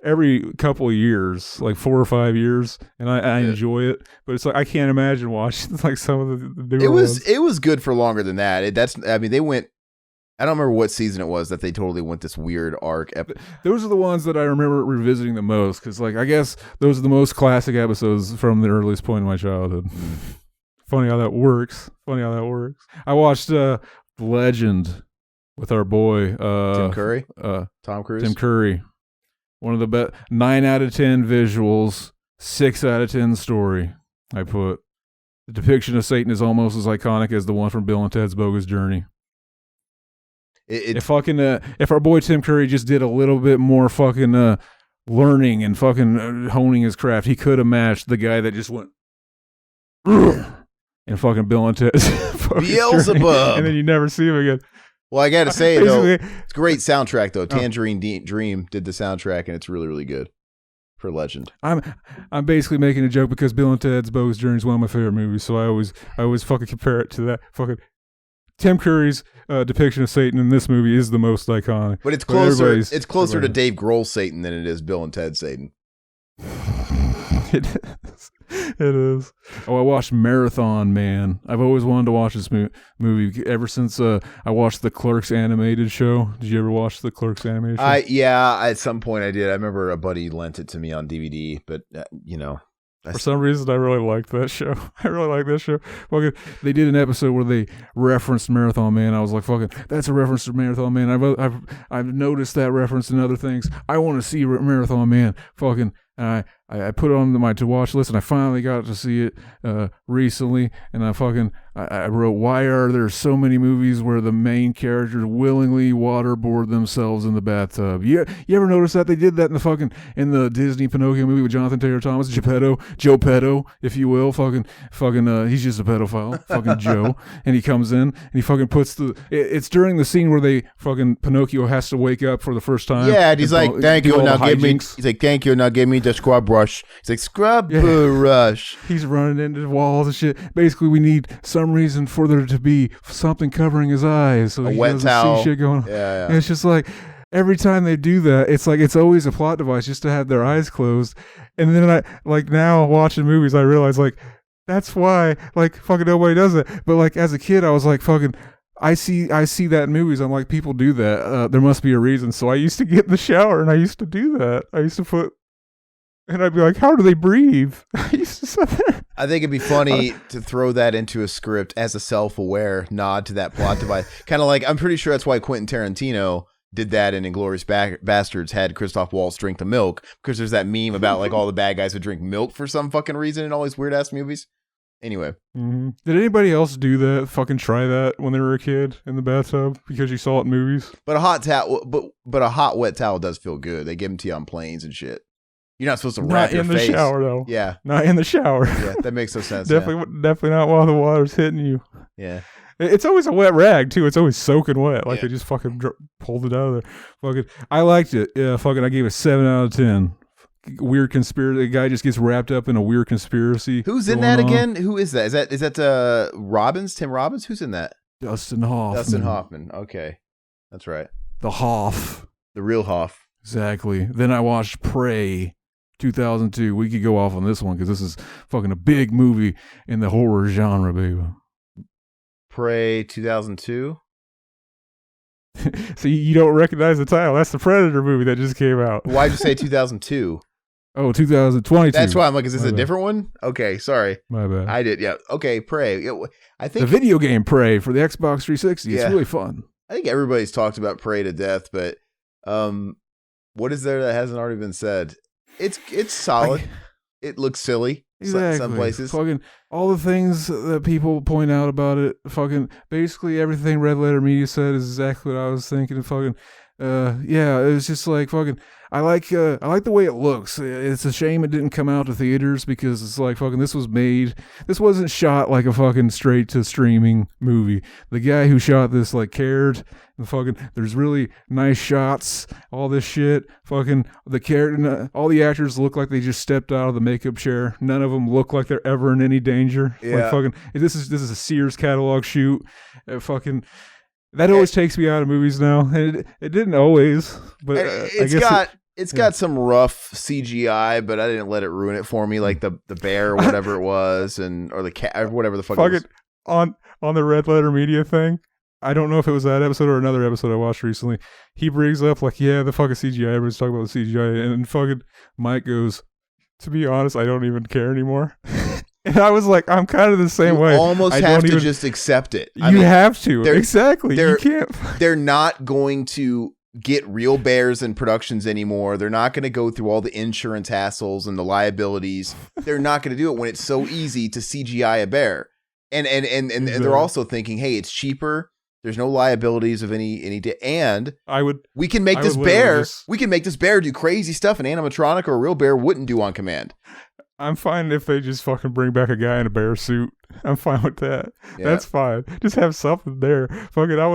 every couple of years, like 4 or 5 years, and I enjoy it. But it's like, I can't imagine watching like some of the newer ones. It was good for longer than that. They went, I don't remember what season it was that they totally went this weird arc. Those are the ones that I remember revisiting the most, because like, I guess those are the most classic episodes from the earliest point in my childhood. Funny how that works. I watched Legend with our boy Tim Curry, Tom Cruise. Tim Curry. One of the best. 9 out of 10 visuals, 6 out of 10 story. I put the depiction of Satan is almost as iconic as the one from Bill and Ted's Bogus Journey. If our boy Tim Curry just did a little bit more fucking learning and fucking honing his craft, he could have matched the guy that just went and fucking Bill and Ted's Beelzebub, and then you never see him again. Well, I gotta say though, it's a great soundtrack though. Tangerine Dream did the soundtrack, and it's really, really good for Legend. I'm basically making a joke because Bill and Ted's Bogus Journey is one of my favorite movies, so I always fucking compare it to that. Fucking Tim Curry's depiction of Satan in this movie is the most iconic. But it's closer. It's closer to Dave Grohl's Satan than it is Bill and Ted's Satan. It is. It is. Oh, I watched Marathon Man. I've always wanted to watch this movie ever since I watched the Clerks animated show. Did you ever watch the Clerks animated show? Yeah, at some point I did. I remember a buddy lent it to me on DVD, but for some reason I really liked that show. I really like that show. Fucking, they did an episode where they referenced Marathon Man. I was like, fucking, that's a reference to Marathon Man. I've noticed that reference in other things. I want to see Marathon Man. Fucking, and I put it on my to watch list, and I finally got to see it recently. And I wrote, why are there so many movies where the main characters willingly waterboard themselves in the bathtub? You ever notice that they did that in the Disney Pinocchio movie with Jonathan Taylor Thomas, Joe Petto, if you will. He's just a pedophile, fucking Joe. And he comes in and he fucking puts it's during the scene where Pinocchio has to wake up for the first time. Yeah, and he's like, thank you, now give me. He's like, thank you, now give me the scrub brush. He's like, scrub brush. He's running into walls and shit. Basically, we need some reason for there to be something covering his eyes so a he wet doesn't towel. see shit going on. Yeah. And it's just like every time they do that, it's like it's always a plot device just to have their eyes closed. And then now watching movies, I realize that's why fucking nobody does it. But as a kid, I was like fucking. I see that in movies. I'm like, people do that. There must be a reason. So I used to get in the shower and I used to do that. I used to put. And I'd be like, how do they breathe? I used to sit there. I think it'd be funny to throw that into a script as a self-aware nod to that plot device. Kind of like, I'm pretty sure that's why Quentin Tarantino did that in Inglourious Bastards, had Christoph Waltz drink the milk, because there's that meme about all the bad guys would drink milk for some fucking reason in all these weird-ass movies. Anyway. Mm-hmm. Did anybody else do that? Fucking try that when they were a kid in the bathtub because you saw it in movies? But a hot towel, but a hot, wet towel does feel good. They give them to you on planes and shit. You're not supposed to wrap your face. Not in the shower, though. Yeah. Not in the shower. Yeah, that makes no sense. Definitely not while the water's hitting you. Yeah. It's always a wet rag, too. It's always soaking wet. They just fucking pulled it out of there. Fucking, I liked it. Yeah, fucking, I gave it a 7 out of 10. Weird conspiracy. The guy just gets wrapped up in a weird conspiracy. Who's in that again? Who is that? Is that Robbins? Tim Robbins? Who's in that? Dustin Hoffman. Okay. That's right. The Hoff. The real Hoff. Exactly. Then I watched Prey. 2002. We could go off on this one because this is fucking a big movie in the horror genre, baby. Prey 2002. So you don't recognize the title? That's the Predator movie that just came out. Why'd you say 2002? Oh, 2022. That's why I'm like, is this a different one? Okay, sorry. My bad. I did. Yeah. Okay, Prey. I think the video game Prey for the Xbox 360. It's really fun. I think everybody's talked about Prey to death, but what is there that hasn't already been said? It's solid. It looks silly. Exactly. Some places. Fucking all the things that people point out about it. Fucking basically everything Red Letter Media said is exactly what I was thinking. Fucking yeah, it was just like fucking. I like the way it looks. It's a shame it didn't come out to theaters because it's like fucking this wasn't shot like a fucking straight to streaming movie. The guy who shot this cared and fucking there's really nice shots, all this shit. Fucking the character, all the actors look like they just stepped out of the makeup chair. None of them look like they're ever in any danger. Yeah. Fucking this is a Sears catalog shoot. Fucking that always takes me out of movies now. And it didn't always, but It's got some rough CGI, but I didn't let it ruin it for me, like the bear or whatever it was, or the cat or whatever the fuck it was. On the Red Letter Media thing, I don't know if it was that episode or another episode I watched recently. He brings up the fucking CGI. Everybody's talking about the CGI, and fucking Mike goes, "To be honest, I don't even care anymore." And I was like, I'm kind of the same way. You almost have to just accept it. You have to. Exactly. You can't. They're not going to get real bears in productions anymore. They're not going to go through all the insurance hassles and the liabilities. They're not going to do it when it's so easy to CGI a bear. And they're also thinking, hey, it's cheaper There's no liabilities of any and we can make this bear do crazy stuff an animatronic or a real bear wouldn't do on command. I'm fine if they just fucking bring back a guy in a bear suit. I'm fine with that. Yeah. That's fine. Just have something there. Fucking, I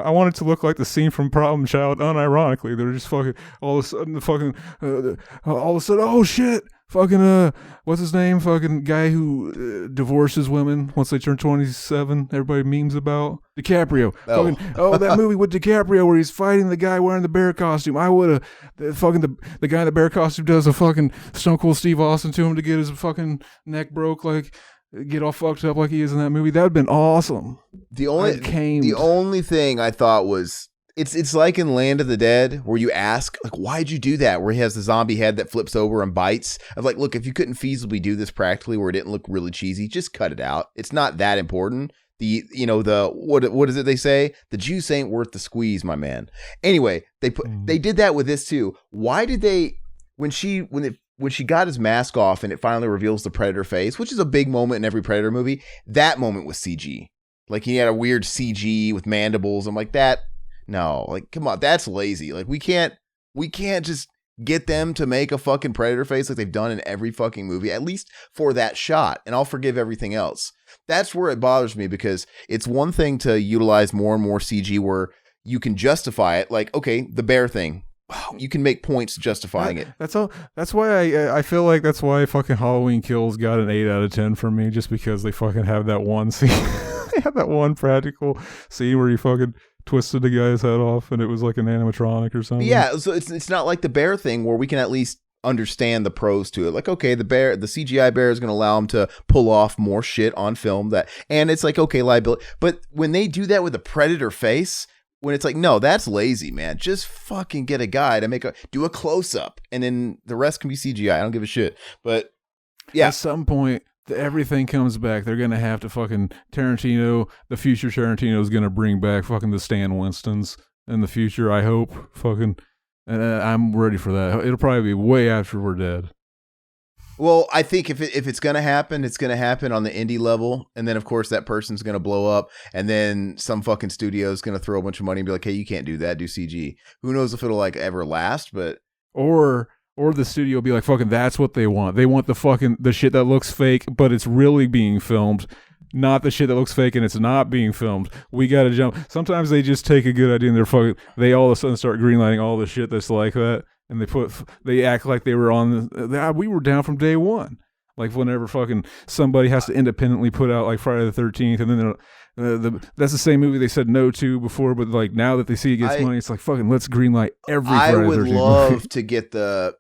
want it to look like the scene from Problem Child. Unironically, they're just fucking all of a sudden, oh shit, fucking what's his name? Fucking guy who divorces women once they turn 27. Everybody memes about DiCaprio. That movie with DiCaprio where he's fighting the guy wearing the bear costume. I would have fucking the guy in the bear costume does a fucking Stone Cold Steve Austin to him to get his fucking neck broke, like get all fucked up like he is in that movie. That would have been awesome. The only thing I thought was it's like in Land of the Dead where you ask, like, why'd you do that? Where he has the zombie head that flips over and bites. I'm like, look, if you couldn't feasibly do this practically where it didn't look really cheesy, just cut it out. It's not that important. What is it they say? The juice ain't worth the squeeze, my man. Anyway, they did that with this too. Why did they, when she got his mask off and it finally reveals the Predator face, which is a big moment in every Predator movie, that moment was CG. Like he had a weird CG with mandibles. I'm like, that, no, like, come on, that's lazy. Like we can't just get them to make a fucking Predator face like they've done in every fucking movie, at least for that shot. And I'll forgive everything else. That's where it bothers me, because it's one thing to utilize more and more CG where you can justify it. Like, okay, the bear thing, you can make points justifying it. That's all. That's why I feel like that's why fucking Halloween Kills got an 8 out of 10 for me, just because they fucking have that one scene. They have that one practical scene where you fucking twisted the guy's head off and it was like an animatronic or something. Yeah, so it's not like the bear thing where we can at least understand the pros to it. Like, okay, the CGI bear is going to allow him to pull off more shit on film, and it's like, okay, liability. But when they do that with a Predator face, when it's like, no, that's lazy, man. Just fucking get a guy to do a close up, and then the rest can be CGI. I don't give a shit. But yeah, at some point, everything comes back. They're gonna have to fucking Tarantino. The future Tarantino is gonna bring back fucking the Stan Winstons in the future. I hope. Fucking, and I'm ready for that. It'll probably be way after we're dead. Well, I think if it's gonna happen, it's gonna happen on the indie level, and then of course that person's gonna blow up, and then some fucking studio is gonna throw a bunch of money and be like, "Hey, you can't do that. Do CG." Who knows if it'll like ever last? But or the studio will be like, fucking, that's what they want. They want the shit that looks fake, but it's really being filmed. Not the shit that looks fake and it's not being filmed. We gotta jump. Sometimes they just take a good idea and they all of a sudden start greenlighting all the shit that's like that. And they act like they were we were down from day one. Like whenever fucking somebody has to independently put out like Friday the 13th, and then that's the same movie they said no to before, but like now that they see it gets money, it's like, fucking, let's greenlight every Friday the 13th. I would love to get the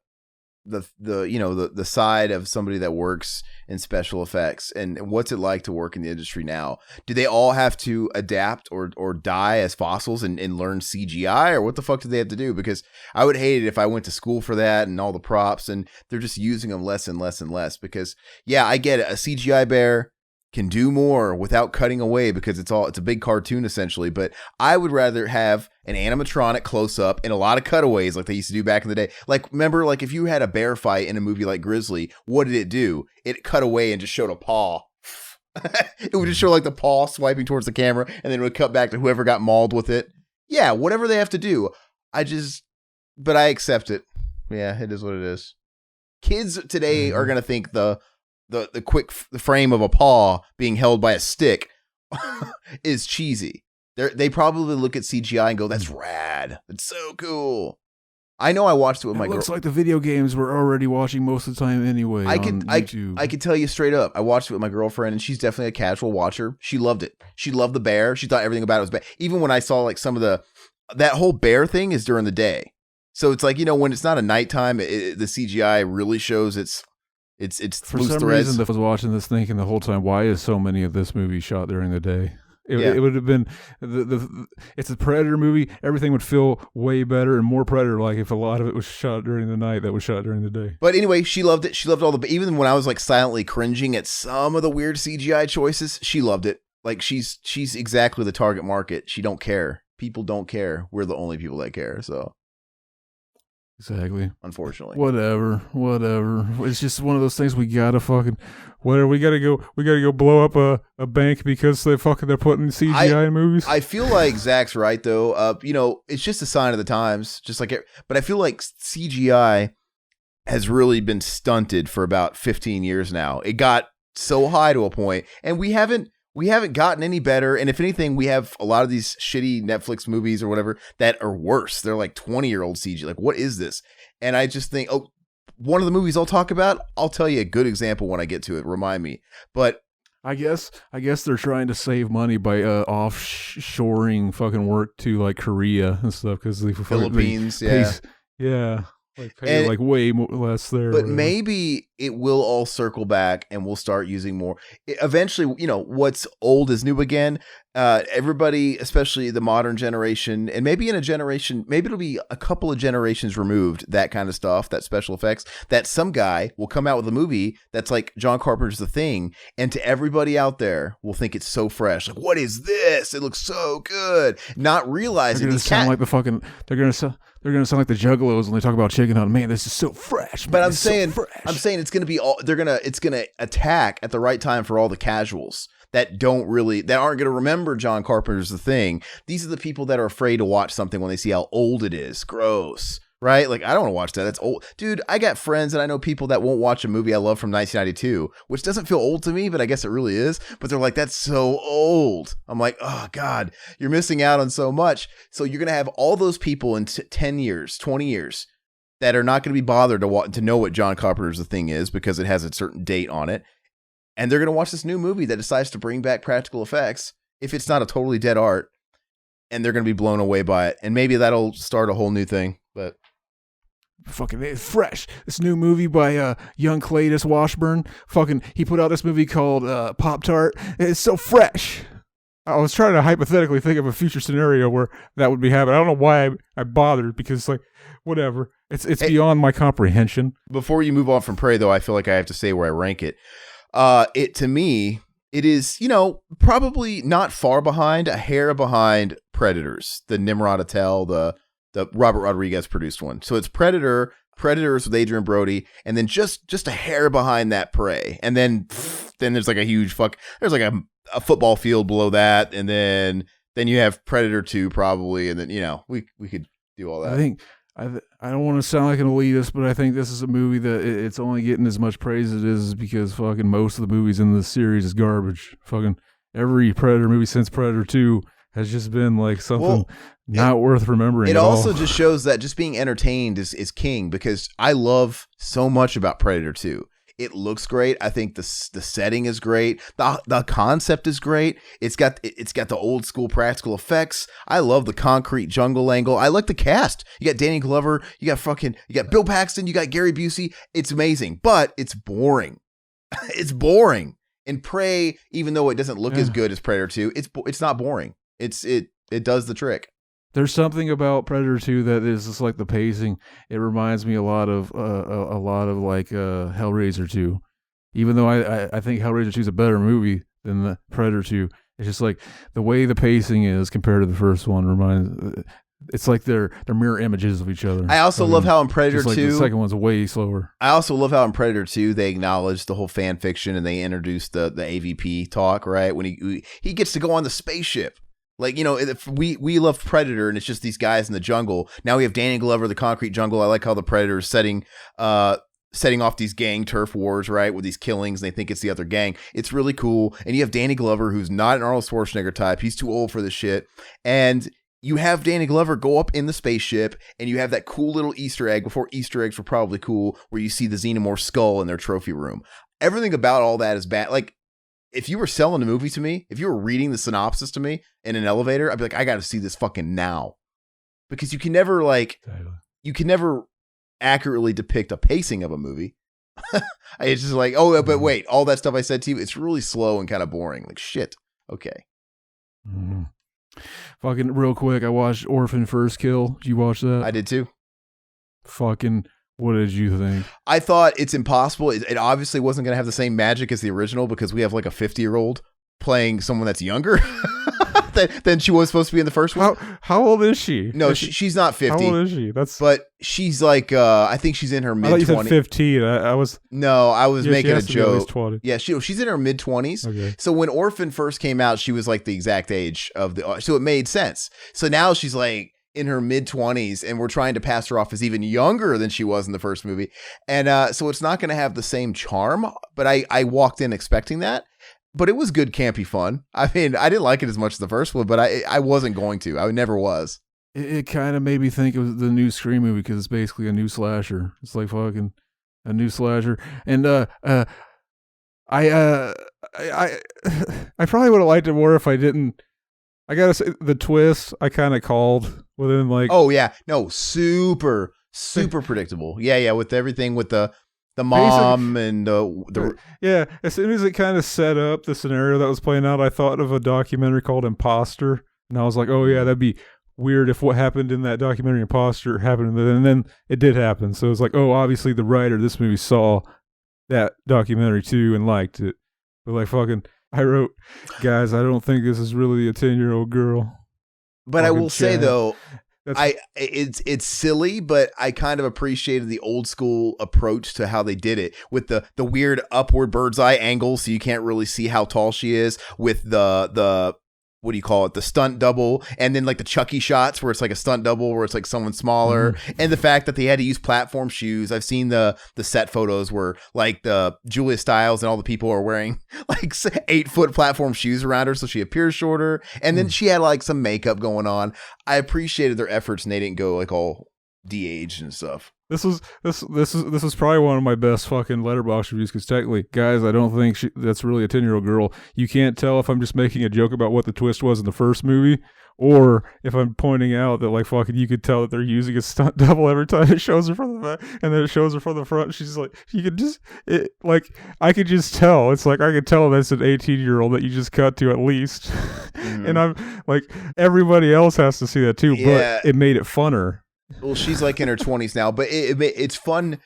side of somebody that works in special effects and what's it like to work in the industry now. Do they all have to adapt or die as fossils and learn CGI, or what the fuck do they have to do? Because I would hate it if I went to school for that and all the props and they're just using them less and less and less. Because yeah, I get it, a CGI bear can do more without cutting away because it's a big cartoon essentially, but I would rather have an animatronic close up and a lot of cutaways like they used to do back in the day. Like, remember, like if you had a bear fight in a movie like Grizzly, what did it do? It cut away and just showed a paw. It would just show like the paw swiping towards the camera, and then it would cut back to whoever got mauled with it. Yeah, whatever they have to do. But I accept it. Yeah, it is what it is. Kids today are going to think the quick frame of a paw being held by a stick is cheesy. They probably look at CGI and go, "That's rad. It's so cool." I know I watched it with my girl. It looks like the video games we're already watching most of the time anyway. I could tell you straight up. I watched it with my girlfriend, and she's definitely a casual watcher. She loved it. She loved the bear. She thought everything about it was bad. Even when I saw like some of that whole bear thing is during the day. So it's like, when it's not a nighttime, the CGI really shows it's for some reason I was watching this thinking the whole time, why is so many of this movie shot during the day? It would have been it's a Predator movie. Everything would feel way better and more Predator like if a lot of it was shot during the night that was shot during the day. But anyway, she loved it. She loved even when I was like silently cringing at some of the weird CGI choices, she loved it. Like she's exactly the target market. She don't care. People don't care. We're the only people that care. So Exactly. Unfortunately. Whatever. It's just one of those things we gotta fucking. Whatever. We gotta go blow up a bank because they're putting CGI in movies. I feel like Zach's right though. It's just a sign of the times. Just like it, but I feel like CGI has really been stunted for about 15 years now. It got so high to a point, and we haven't gotten any better. And if anything, we have a lot of these shitty Netflix movies or whatever that are worse. They're like 20-year-old CG. Like, what is this? And I just think, one of the movies I'll talk about, I'll tell you a good example when I get to it. Remind me. But I guess they're trying to save money by offshoring fucking work to like Korea and stuff because the Philippines, yeah. Like pay like way less there. But maybe it will all circle back and we'll start using more. Eventually, what's old is new again. Everybody, especially the modern generation, and maybe in a generation, maybe it'll be a couple of generations removed, that kind of stuff, that special effects, that some guy will come out with a movie that's like John Carpenter's The Thing, and to everybody out there will think it's so fresh. Like, what is this? It looks so good. Not realizing these sound like the fucking they're gonna sound like the Juggalos when they talk about chicken on. Man, this is so fresh. Man, but I'm saying it's gonna be all. It's gonna attack at the right time for all the casuals that aren't gonna remember John Carpenter's The Thing. These are the people that are afraid to watch something when they see how old it is. Gross, right? Like, I don't want to watch that. That's old, dude. I got friends and I know people that won't watch a movie I love from 1992, which doesn't feel old to me, but I guess it really is. But they're like, that's so old. I'm like, oh God, you're missing out on so much. So you're gonna have all those people in 10 years, 20 years that are not going to be bothered to know what John Carpenter's The Thing is because it has a certain date on it. And they're going to watch this new movie that decides to bring back practical effects if it's not a totally dead art. And they're going to be blown away by it. And maybe that'll start a whole new thing. But fucking it's fresh. This new movie by young Cletus Washburn. Fucking, he put out this movie called Pop-Tart. It's so fresh. I was trying to hypothetically think of a future scenario where that would be happening. I don't know why I bothered because like, whatever. It's beyond my comprehension. Before you move on from Prey, though, I feel like I have to say where I rank it. To me, it is, probably not far behind, a hair behind Predators, the Nimrod Attell, the Robert Rodriguez produced one. So it's Predators with Adrian Brody, and then just a hair behind that Prey. And then there's like a huge there's like a football field below that, and then you have Predator 2 probably, and then, we could do all that. I think I don't want to sound like an elitist, but I think this is a movie that it's only getting as much praise as it is because fucking most of the movies in this series is garbage. Fucking every Predator movie since Predator 2 has just been like something not worth remembering. It also just shows that just being entertained is king, because I love so much about Predator 2. It looks great. I think the setting is great. The concept is great. It's got the old school practical effects. I love the concrete jungle angle. I like the cast. You got Danny Glover. You got Bill Paxton. You got Gary Busey. It's amazing, but it's boring. It's boring. And Prey, even though it doesn't look as good as Predator 2, it's not boring. It does the trick. There's something about Predator 2 that is just like the pacing. It reminds me a lot of like Hellraiser 2. Even though I think Hellraiser 2 is a better movie than the Predator 2, it's just like the way the pacing is compared to the first one it's like they're mirror images of each other. I also love how in Predator 2, the second one's way slower. I also love how in Predator 2 they acknowledge the whole fan fiction and they introduce the AVP talk, right? When he gets to go on the spaceship. Like, if we love Predator and it's just these guys in the jungle. Now we have Danny Glover, the concrete jungle. I like how the Predator is setting off these gang turf wars, right? With these killings. And they think it's the other gang. It's really cool. And you have Danny Glover, who's not an Arnold Schwarzenegger type. He's too old for this shit. And you have Danny Glover go up in the spaceship, and you have that cool little Easter egg, before Easter eggs were probably cool, where you see the Xenomorph skull in their trophy room. Everything about all that is bad. Like, if you were selling a movie to me, if you were reading the synopsis to me in an elevator, I'd be like, I got to see this fucking now. Because you can never accurately depict a pacing of a movie. It's just like, but wait, all that stuff I said to you, it's really slow and kind of boring. Like, shit. Okay. Mm-hmm. Fucking real quick, I watched Orphan First Kill. Did you watch that? I did too. Fucking, what did you think? I thought it's impossible. It obviously wasn't going to have the same magic as the original, because we have like a 50-year-old playing someone that's younger. than she was supposed to be in the first one. How old is she? No, she's not 50. How old is she? But she's like, I think she's in her mid 20s. I thought you said 15. I was making a joke. 20. Yeah, she's in her mid 20s. Okay. So when Orphan first came out, she was like the exact age of so it made sense. So now she's like in her mid 20s, and we're trying to pass her off as even younger than she was in the first movie. And so it's not going to have the same charm, but I walked in expecting that. But it was good, campy fun. I mean, I didn't like it as much as the first one, but I wasn't going to. I never was. It kind of made me think of the new Scream movie because it's basically a new slasher. It's like fucking a new slasher. And I probably would have liked it more if I didn't. I gotta say, the twist I kind of called within like. Oh yeah, no, super predictable. Yeah, with everything with the mom and the yeah. As soon as it kind of set up the scenario that was playing out, I thought of a documentary called Imposter, and I was like, oh yeah, that'd be weird if what happened in that documentary Imposter happened, and then it did happen. So it's like, oh, obviously the writer of this movie saw that documentary too and liked it. But like fucking, I wrote, guys, I don't think this is really a 10-year-old girl. But I will say though, it's silly, but I kind of appreciated the old school approach to how they did it with the weird upward bird's eye angle, so you can't really see how tall she is, with the what do you call it, the stunt double, and then like the Chucky shots where it's like a stunt double where it's like someone smaller, and the fact that they had to use platform shoes. I've seen the set photos where like the Julia Stiles and all the people are wearing like 8-foot platform shoes around her, so she appears shorter, and then she had like some makeup going on. I appreciated their efforts, and they didn't go like all de-aged and stuff. This was probably one of my best fucking Letterboxd reviews, because technically, guys, I don't think that's really a 10-year-old girl. You can't tell if I'm just making a joke about what the twist was in the first movie, or if I'm pointing out that like fucking you could tell that they're using a stunt double every time it shows her from the back, and then it shows her from the front. She's like, you could just I could just tell. It's like I could tell that's an 18-year-old that you just cut to at least, and I'm like, everybody else has to see that too, but it made it funner. Well, she's like in her 20s now, but it's fun.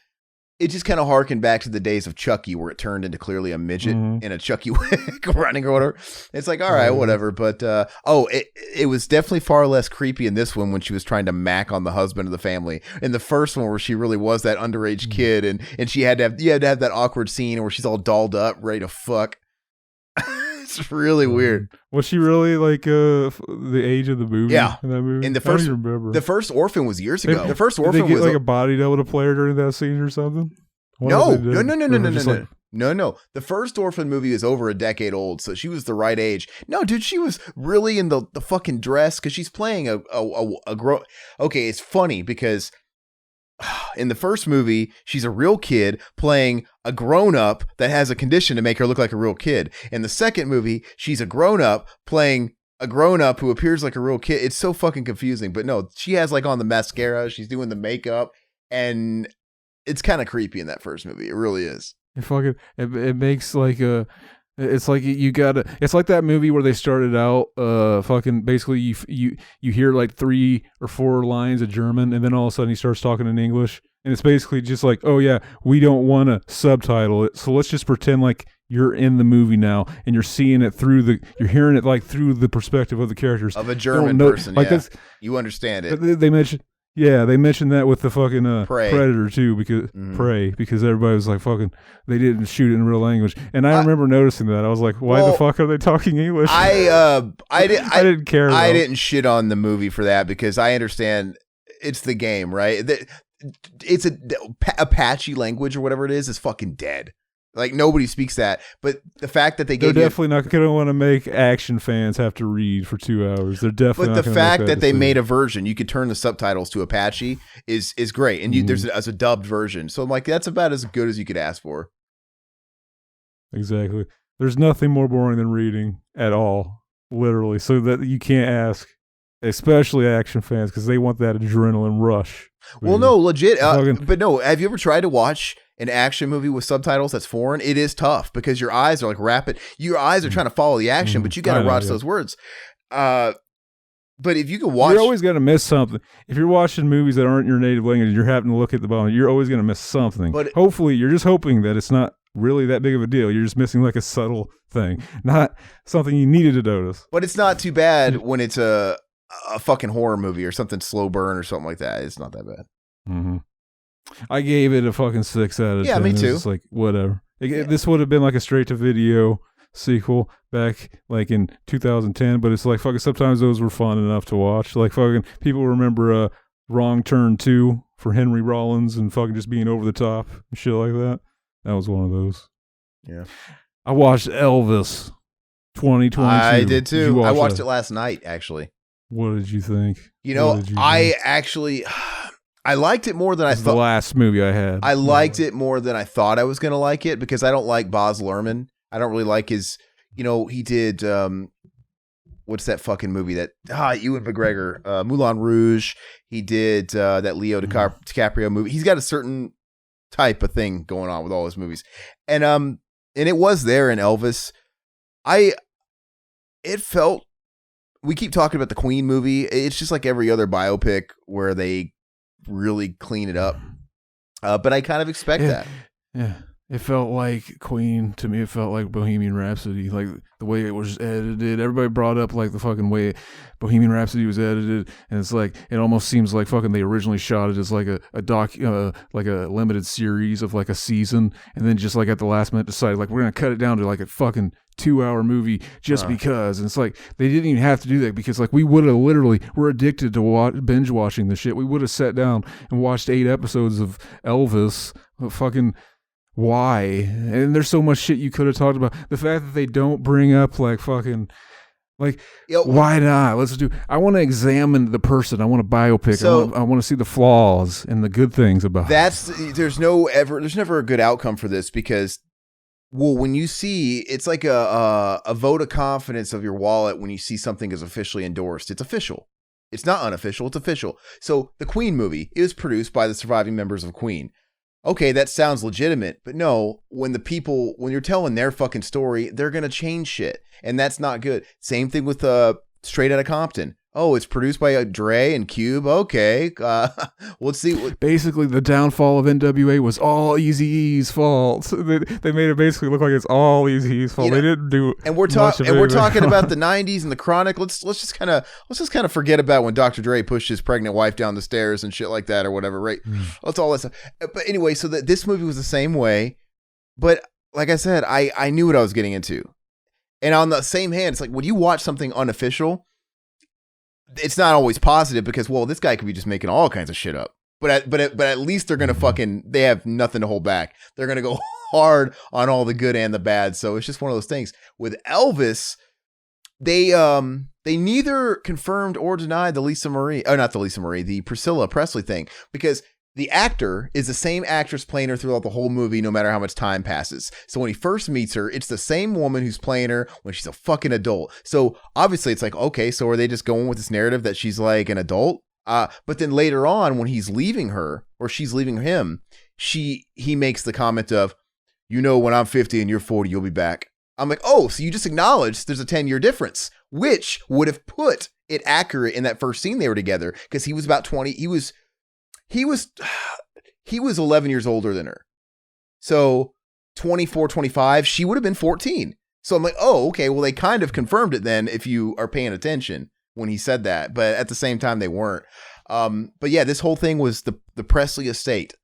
It just kind of harkened back to the days of Chucky, where it turned into clearly a midget in a Chucky wig running or whatever. It's like, all right, whatever. But it was definitely far less creepy in this one when she was trying to mac on the husband of the family. In the first one, where she really was that underage kid, and you had to have that awkward scene where she's all dolled up, ready to fuck. It's really weird. Was she really like the age of the movie? Yeah, in that movie. In the first Orphan was years ago. The first Orphan was get like a body double to play her during that scene or something. No. The first Orphan movie is over a decade old, so she was the right age. No, dude, she was really in the fucking dress, because she's playing a grown. Okay, it's funny because in the first movie, she's a real kid playing a grown-up that has a condition to make her look like a real kid. In the second movie, she's a grown-up playing a grown-up who appears like a real kid. It's so fucking confusing. But no, she has like on the mascara, she's doing the makeup, and it's kind of creepy in that first movie. It really is. It makes like a... It's like it's like that movie where they started out fucking basically you hear like 3 or 4 lines of German, and then all of a sudden he starts talking in English, and it's basically just like, oh yeah, we don't want to subtitle it, so let's just pretend like you're in the movie now and you're seeing it you're hearing it like through the perspective of the characters of a German person. Like you understand it. They mentioned that with the fucking Predator too, because Prey, because everybody was like fucking, they didn't shoot it in real language, and I remember noticing that. I was like, why the fuck are they talking English? I didn't care. I didn't shit on the movie for that, because I understand it's the game, right? It's a Apache language or whatever it is fucking dead. Like, nobody speaks that, but the fact that they're definitely not going to want to make action fans have to read for 2 hours. They're definitely. But the fact that they made a version, you could turn the subtitles to Apache is great, and there's a dubbed version. So I'm like, that's about as good as you could ask for. Exactly. There's nothing more boring than reading at all, literally. So that you can't ask, especially action fans, because they want that adrenaline rush. Well, no, legit. But no, have you ever tried to watch an action movie with subtitles that's foreign? It is tough, because your eyes are like rapid. Your eyes are trying to follow the action, but you got to watch those words. But if you can watch, you're always going to miss something. If you're watching movies that aren't your native language, you're having to look at the bottom, you're always going to miss something. But hopefully, you're just hoping that it's not really that big of a deal. You're just missing like a subtle thing, not something you needed to notice. But it's not too bad when it's a fucking horror movie or something slow burn or something like that. It's not that bad. Mm-hmm. I gave it a fucking 6 out of 10. Yeah, me too. It's like, whatever. This would have been like a straight to video sequel back like in 2010, but it's like fucking sometimes those were fun enough to watch. Like fucking people remember Wrong Turn 2 for Henry Rollins and fucking just being over the top and shit like that. That was one of those. Yeah. I watched Elvis 2022. I did too. I watched it last night, actually. What did you think? I liked it more than I thought. The last movie I had. I liked it more than I thought I was going to like it because I don't like Baz Luhrmann. I don't really like his, he did, what's that fucking movie that, Ewan McGregor, Moulin Rouge. He did that Leo DiCaprio movie. He's got a certain type of thing going on with all his movies. And it was there in Elvis. It felt, we keep talking about the Queen movie. It's just like every other biopic where they really clean it up. But I kind of expect that. Yeah. It felt like Queen to me. It felt like Bohemian Rhapsody, like the way it was edited. Everybody brought up like the fucking way Bohemian Rhapsody was edited, and it's like it almost seems like fucking they originally shot it as like a like a limited series of like a season, and then just like at the last minute decided like we're gonna cut it down to like a fucking 2-hour movie just because. And it's like they didn't even have to do that because like we would have literally we're addicted to binge watching the shit. We would have sat down and watched 8 episodes of Elvis. Fucking. Why? And there's so much shit you could have talked about. The fact that they don't bring up like fucking like why not? I want to examine the person. I want a biopic. So, I want to see the flaws and the good things about there's never a good outcome for this because when you see it's like a vote of confidence of your wallet when you see something is officially endorsed. It's official. It's not unofficial, it's official. So the Queen movie is produced by the surviving members of Queen. Okay, that sounds legitimate, but no, when you're telling their fucking story, they're going to change shit, and that's not good. Same thing with Straight Outta Compton. Oh, it's produced by Dre and Cube. Okay, let's see. Basically, the downfall of NWA was all Eazy-E's fault. They made it basically look like it's all Eazy-E's fault. They didn't do. And we're talking about the '90s and the Chronic. Let's just kind of forget about when Dr. Dre pushed his pregnant wife down the stairs and shit like that or whatever. Right? That's all that stuff. But anyway, so this movie was the same way. But like I said, I knew what I was getting into. And on the same hand, it's like when you watch something unofficial. It's not always positive because, well, this guy could be just making all kinds of shit up. But at least they're going to they have nothing to hold back. They're going to go hard on all the good and the bad. So it's just one of those things. With Elvis, they neither confirmed or denied the Priscilla Presley thing because the actor is the same actress playing her throughout the whole movie, no matter how much time passes. So when he first meets her, it's the same woman who's playing her when she's a fucking adult. So obviously it's like, okay, so are they just going with this narrative that she's like an adult? But then later on, when he's leaving her or she's leaving him, he makes the comment of, when I'm 50 and you're 40, you'll be back. I'm like, oh, so you just acknowledged there's a 10-year difference, which would have put it accurate in that first scene they were together because he was about 20. He was 11 years older than her. So 24, 25, she would have been 14. So I'm like, oh, okay. Well, they kind of confirmed it then if you are paying attention when he said that. But at the same time, they weren't. But yeah, this whole thing was the Presley estate.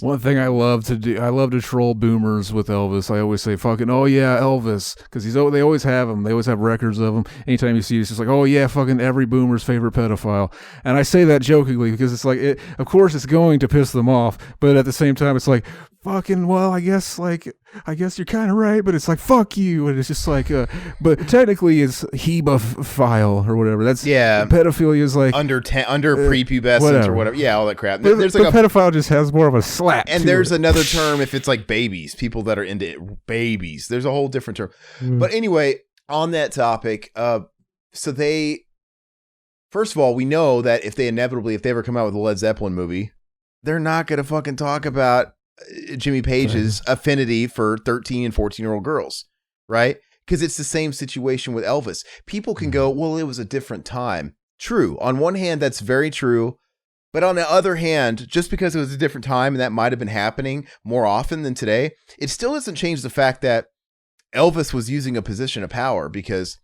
One thing I love to do, I love to troll boomers with Elvis. I always say, fucking, oh yeah, Elvis. Because they always have him. They always have records of him. Anytime you see it, it's just like, oh yeah, fucking every boomer's favorite pedophile. And I say that jokingly because it's like, of course it's going to piss them off. But at the same time, it's like, fucking, well, I guess you're kind of right, but it's like, fuck you. And it's just like, but technically it's hebephile or whatever. That's, pedophilia is like under prepubescent or whatever. Yeah, all that crap. But pedophile just has more of a slap. And there's another term if it's like babies, people that are into babies. There's a whole different term. But anyway, on that topic, so first of all, we know that if they ever come out with a Led Zeppelin movie, they're not going to fucking talk about Jimmy Page's affinity for 13 and 14-year-old girls, right? Because it's the same situation with Elvis. People can go, well, it was a different time. True. On one hand, that's very true. But on the other hand, just because it was a different time and that might have been happening more often than today, it still doesn't change the fact that Elvis was using a position of power. Because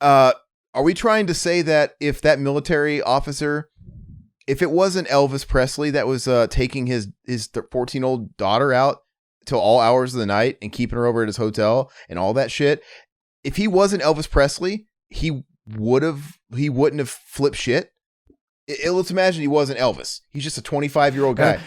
are we trying to say that if that military officer, if it wasn't Elvis Presley that was taking his 14-year-old daughter out till all hours of the night and keeping her over at his hotel and all that shit, if he wasn't Elvis Presley, he wouldn't have flipped shit. Let's imagine he wasn't Elvis. He's just a 25-year-old guy.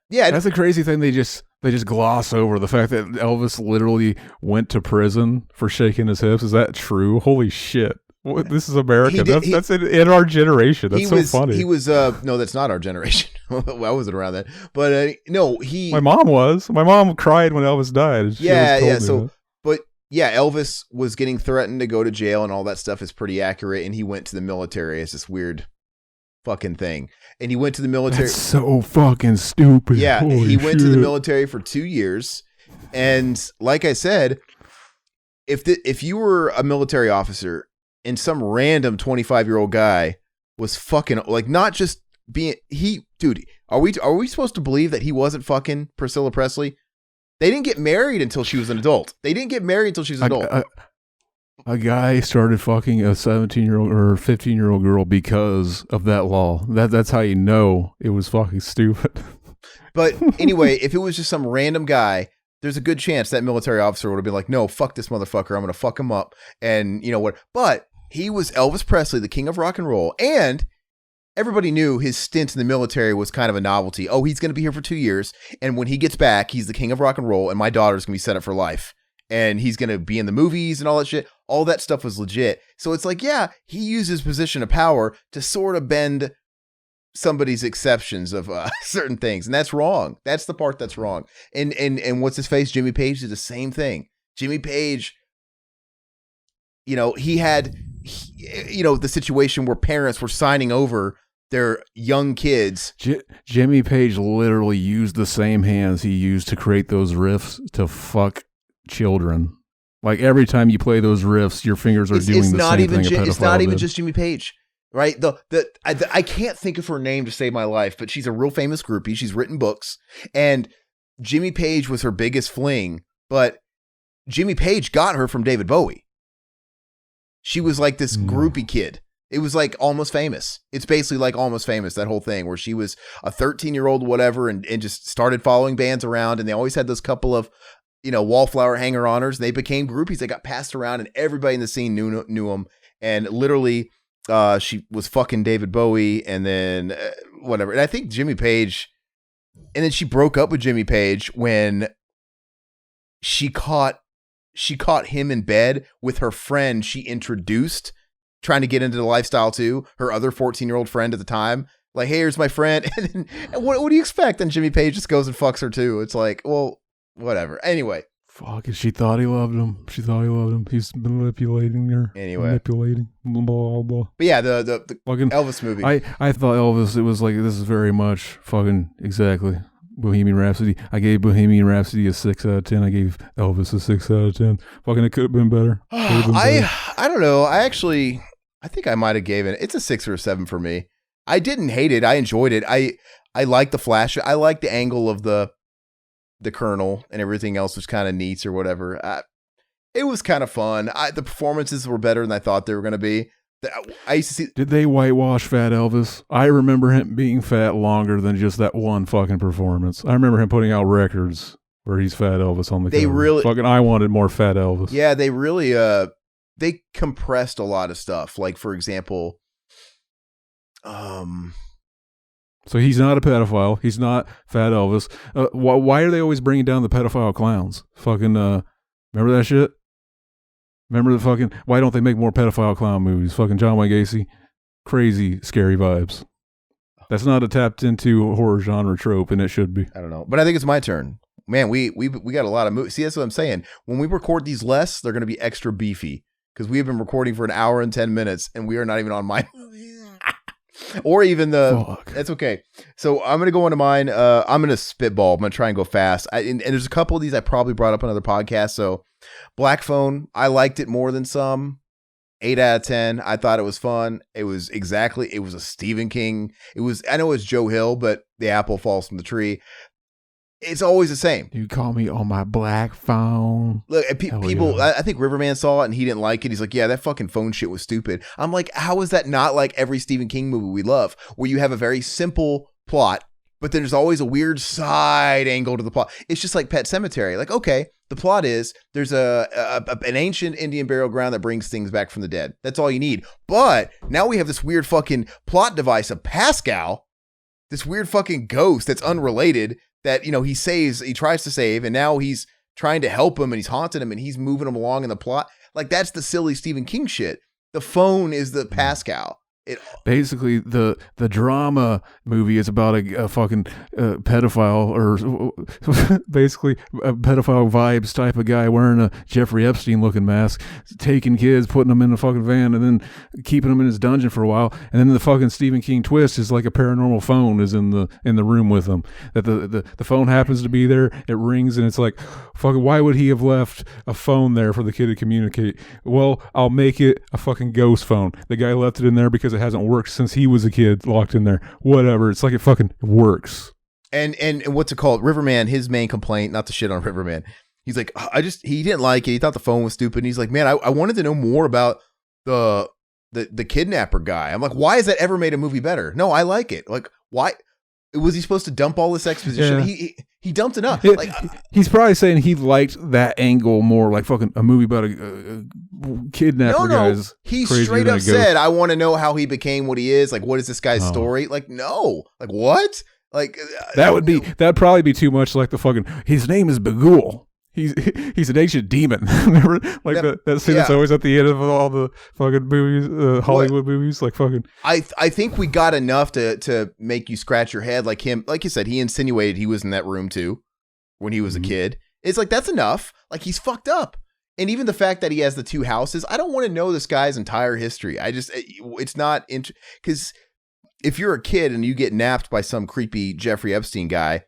Yeah, that's the crazy thing. They just gloss over the fact that Elvis literally went to prison for shaking his hips. Is that true? Holy shit! This is America. That's in our generation. That's so funny. He was no, that's not our generation. I wasn't around that. But no, My mom was. My mom cried when Elvis died. Yeah. So, but yeah, Elvis was getting threatened to go to jail, and all that stuff is pretty accurate. And he went to the military as this weird fucking thing, and he went to the military. That's so fucking stupid. Yeah, Holy he went shit. to the military for 2 years, and like I said, if you were a military officer and some random 25-year-old guy was fucking, like, not just being dude, are we supposed to believe that he wasn't fucking Priscilla Presley? They didn't get married until she was an adult. A guy started fucking a 17-year-old or 15-year-old girl because of that law. That's how you know it was fucking stupid. But anyway, if it was just some random guy, there's a good chance that military officer would have been like, no, fuck this motherfucker. I'm going to fuck him up. And you know what? But he was Elvis Presley, the king of rock and roll. And everybody knew his stint in the military was kind of a novelty. Oh, he's going to be here for 2 years. And when he gets back, he's the king of rock and roll. And my daughter's going to be set up for life. And he's going to be in the movies and all that shit. All that stuff was legit. So it's like, yeah, he used his position of power to sort of bend somebody's exceptions of certain things. And that's wrong. That's the part that's wrong. And what's his face? Jimmy Page did the same thing. Jimmy Page, you know, he had, the situation where parents were signing over their young kids. Jimmy Page literally used the same hands he used to create those riffs to fuck children. Like every time you play those riffs, your fingers are doing the same thing. It's not even just Jimmy Page, right? I can't think of her name to save my life, but she's a real famous groupie. She's written books, and Jimmy Page was her biggest fling. But Jimmy Page got her from David Bowie. She was like this groupie kid. It was like Almost Famous. It's basically like Almost Famous, that whole thing where she was a 13-year-old whatever and just started following bands around, and they always had those couple of wallflower hanger-oners. They became groupies. They got passed around, and everybody in the scene knew them. And literally, she was fucking David Bowie, and then whatever. And I think Jimmy Page, and then she broke up with Jimmy Page when she caught him in bed with her friend she introduced, trying to get into the lifestyle too. Her other 14-year-old friend at the time, like, hey, here's my friend. And what do you expect? And Jimmy Page just goes and fucks her too. It's like, well, whatever. Anyway. Fuck, she thought he loved him. He's manipulating her. Anyway. Manipulating. Blah, blah, blah. But yeah, the fucking Elvis movie. I thought Elvis, it was like, this is very much fucking exactly Bohemian Rhapsody. I gave Bohemian Rhapsody a 6 out of 10. I gave Elvis a 6 out of 10. Fucking, it could have been better. I don't know. I think I might have gave it. It's a 6 or a 7 for me. I didn't hate it. I enjoyed it. I like the flash. I like the angle of the Colonel, and everything else was kind of neat or whatever. It was kind of fun. The performances were better than I thought they were going to be. I used to see. Did they whitewash Fat Elvis? I remember him being fat longer than just that one fucking performance. I remember him putting out records where he's Fat Elvis on the cover. Really fucking. I wanted more Fat Elvis. Yeah, they really they compressed a lot of stuff. Like, for example, So he's not a pedophile. He's not Fat Elvis. Why are they always bringing down the pedophile clowns? Fucking, remember that shit? Remember the fucking, why don't they make more pedophile clown movies? Fucking John Wayne Gacy. Crazy, scary vibes. That's not a tapped into horror genre trope, and it should be. I don't know. But I think it's my turn. Man, we got a lot of movies. See, that's what I'm saying. When we record these less, they're going to be extra beefy. Because we have been recording for an hour and 10 minutes, and we are not even on my or even that's okay. So I'm going to go into mine. I'm going to spitball. I'm going to try and go fast. And there's a couple of these I probably brought up on other podcasts. So Black Phone, I liked it more than some. 8 out of 10. I thought it was fun. It was a Stephen King. I know it's Joe Hill, but the apple falls from the tree. It's always the same. You call me on my black phone. Look, people, yeah. I think Riverman saw it and he didn't like it. He's like, yeah, that fucking phone shit was stupid. I'm like, how is that not like every Stephen King movie we love, where you have a very simple plot, but then there's always a weird side angle to the plot. It's just like Pet Sematary. Like, okay, the plot is there's an ancient Indian burial ground that brings things back from the dead. That's all you need. But now we have this weird fucking plot device of Pascal, this weird fucking ghost that's unrelated that, you know, he tries to save, and now he's trying to help him and he's haunting him and he's moving him along in the plot. Like, that's the silly Stephen King shit. The phone is the Pascal. Basically, the drama movie is about a fucking pedophile, or basically a pedophile vibes type of guy wearing a Jeffrey Epstein looking mask, taking kids, putting them in a fucking van, and then keeping them in his dungeon for a while. And then the fucking Stephen King twist is like a paranormal phone is in the room with him. That the phone happens to be there, it rings, and it's like, fucking, why would he have left a phone there for the kid to communicate? Well, I'll make it a fucking ghost phone. The guy left it in there because it hasn't worked since he was a kid, locked in there. Whatever. It's like it fucking works. And what's it called? Riverman, his main complaint, not to shit on Riverman, he's like, he didn't like it. He thought the phone was stupid. And he's like, man, I wanted to know more about the kidnapper guy. I'm like, why has that ever made a movie better? No, I like it. Like, why was he supposed to dump all this exposition? Yeah. He dumped enough. He's probably saying he liked that angle more, like fucking a movie about a kidnapper guy's. He straight up said, I want to know how he became what he is. Like, what is this guy's story? Like, no. Like, what? Like, that'd probably be too much like the fucking, his name is Bagul. He's an ancient demon. Remember, like that scene that's always at the end of all the fucking movies, Hollywood movies. Like fucking. I think we got enough to make you scratch your head. Like him, like you said, he insinuated he was in that room too when he was a kid. It's like, that's enough. Like, he's fucked up. And even the fact that he has the two houses, I don't want to know this guy's entire history. It's not because if you're a kid and you get napped by some creepy Jeffrey Epstein guy,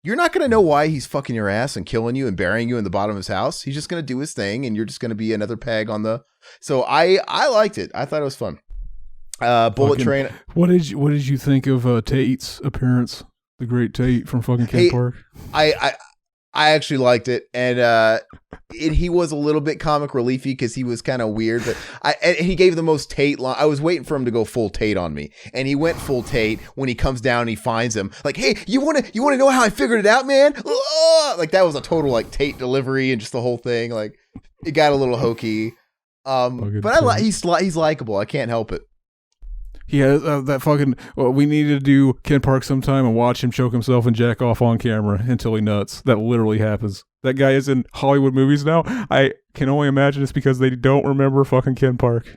you're not going to know why he's fucking your ass and killing you and burying you in the bottom of his house. He's just going to do his thing, and you're just going to be another peg on the. So I liked it. I thought it was fun. Bullet Train. What did you think of Tate's appearance? The great Tate from fucking Kent Park. I actually liked it, and he was a little bit comic reliefy because he was kind of weird, but and he gave the most Tate line. I was waiting for him to go full Tate on me, and he went full Tate when he comes down and he finds him. Like, hey, you want to know how I figured it out, man? Like, that was a total like Tate delivery and just the whole thing. Like, it got a little hokey, but he's likable. I can't help it. Yeah, that fucking. Well, we need to do Ken Park sometime and watch him choke himself and jack off on camera until he nuts. That literally happens. That guy is in Hollywood movies now. I can only imagine it's because they don't remember fucking Ken Park.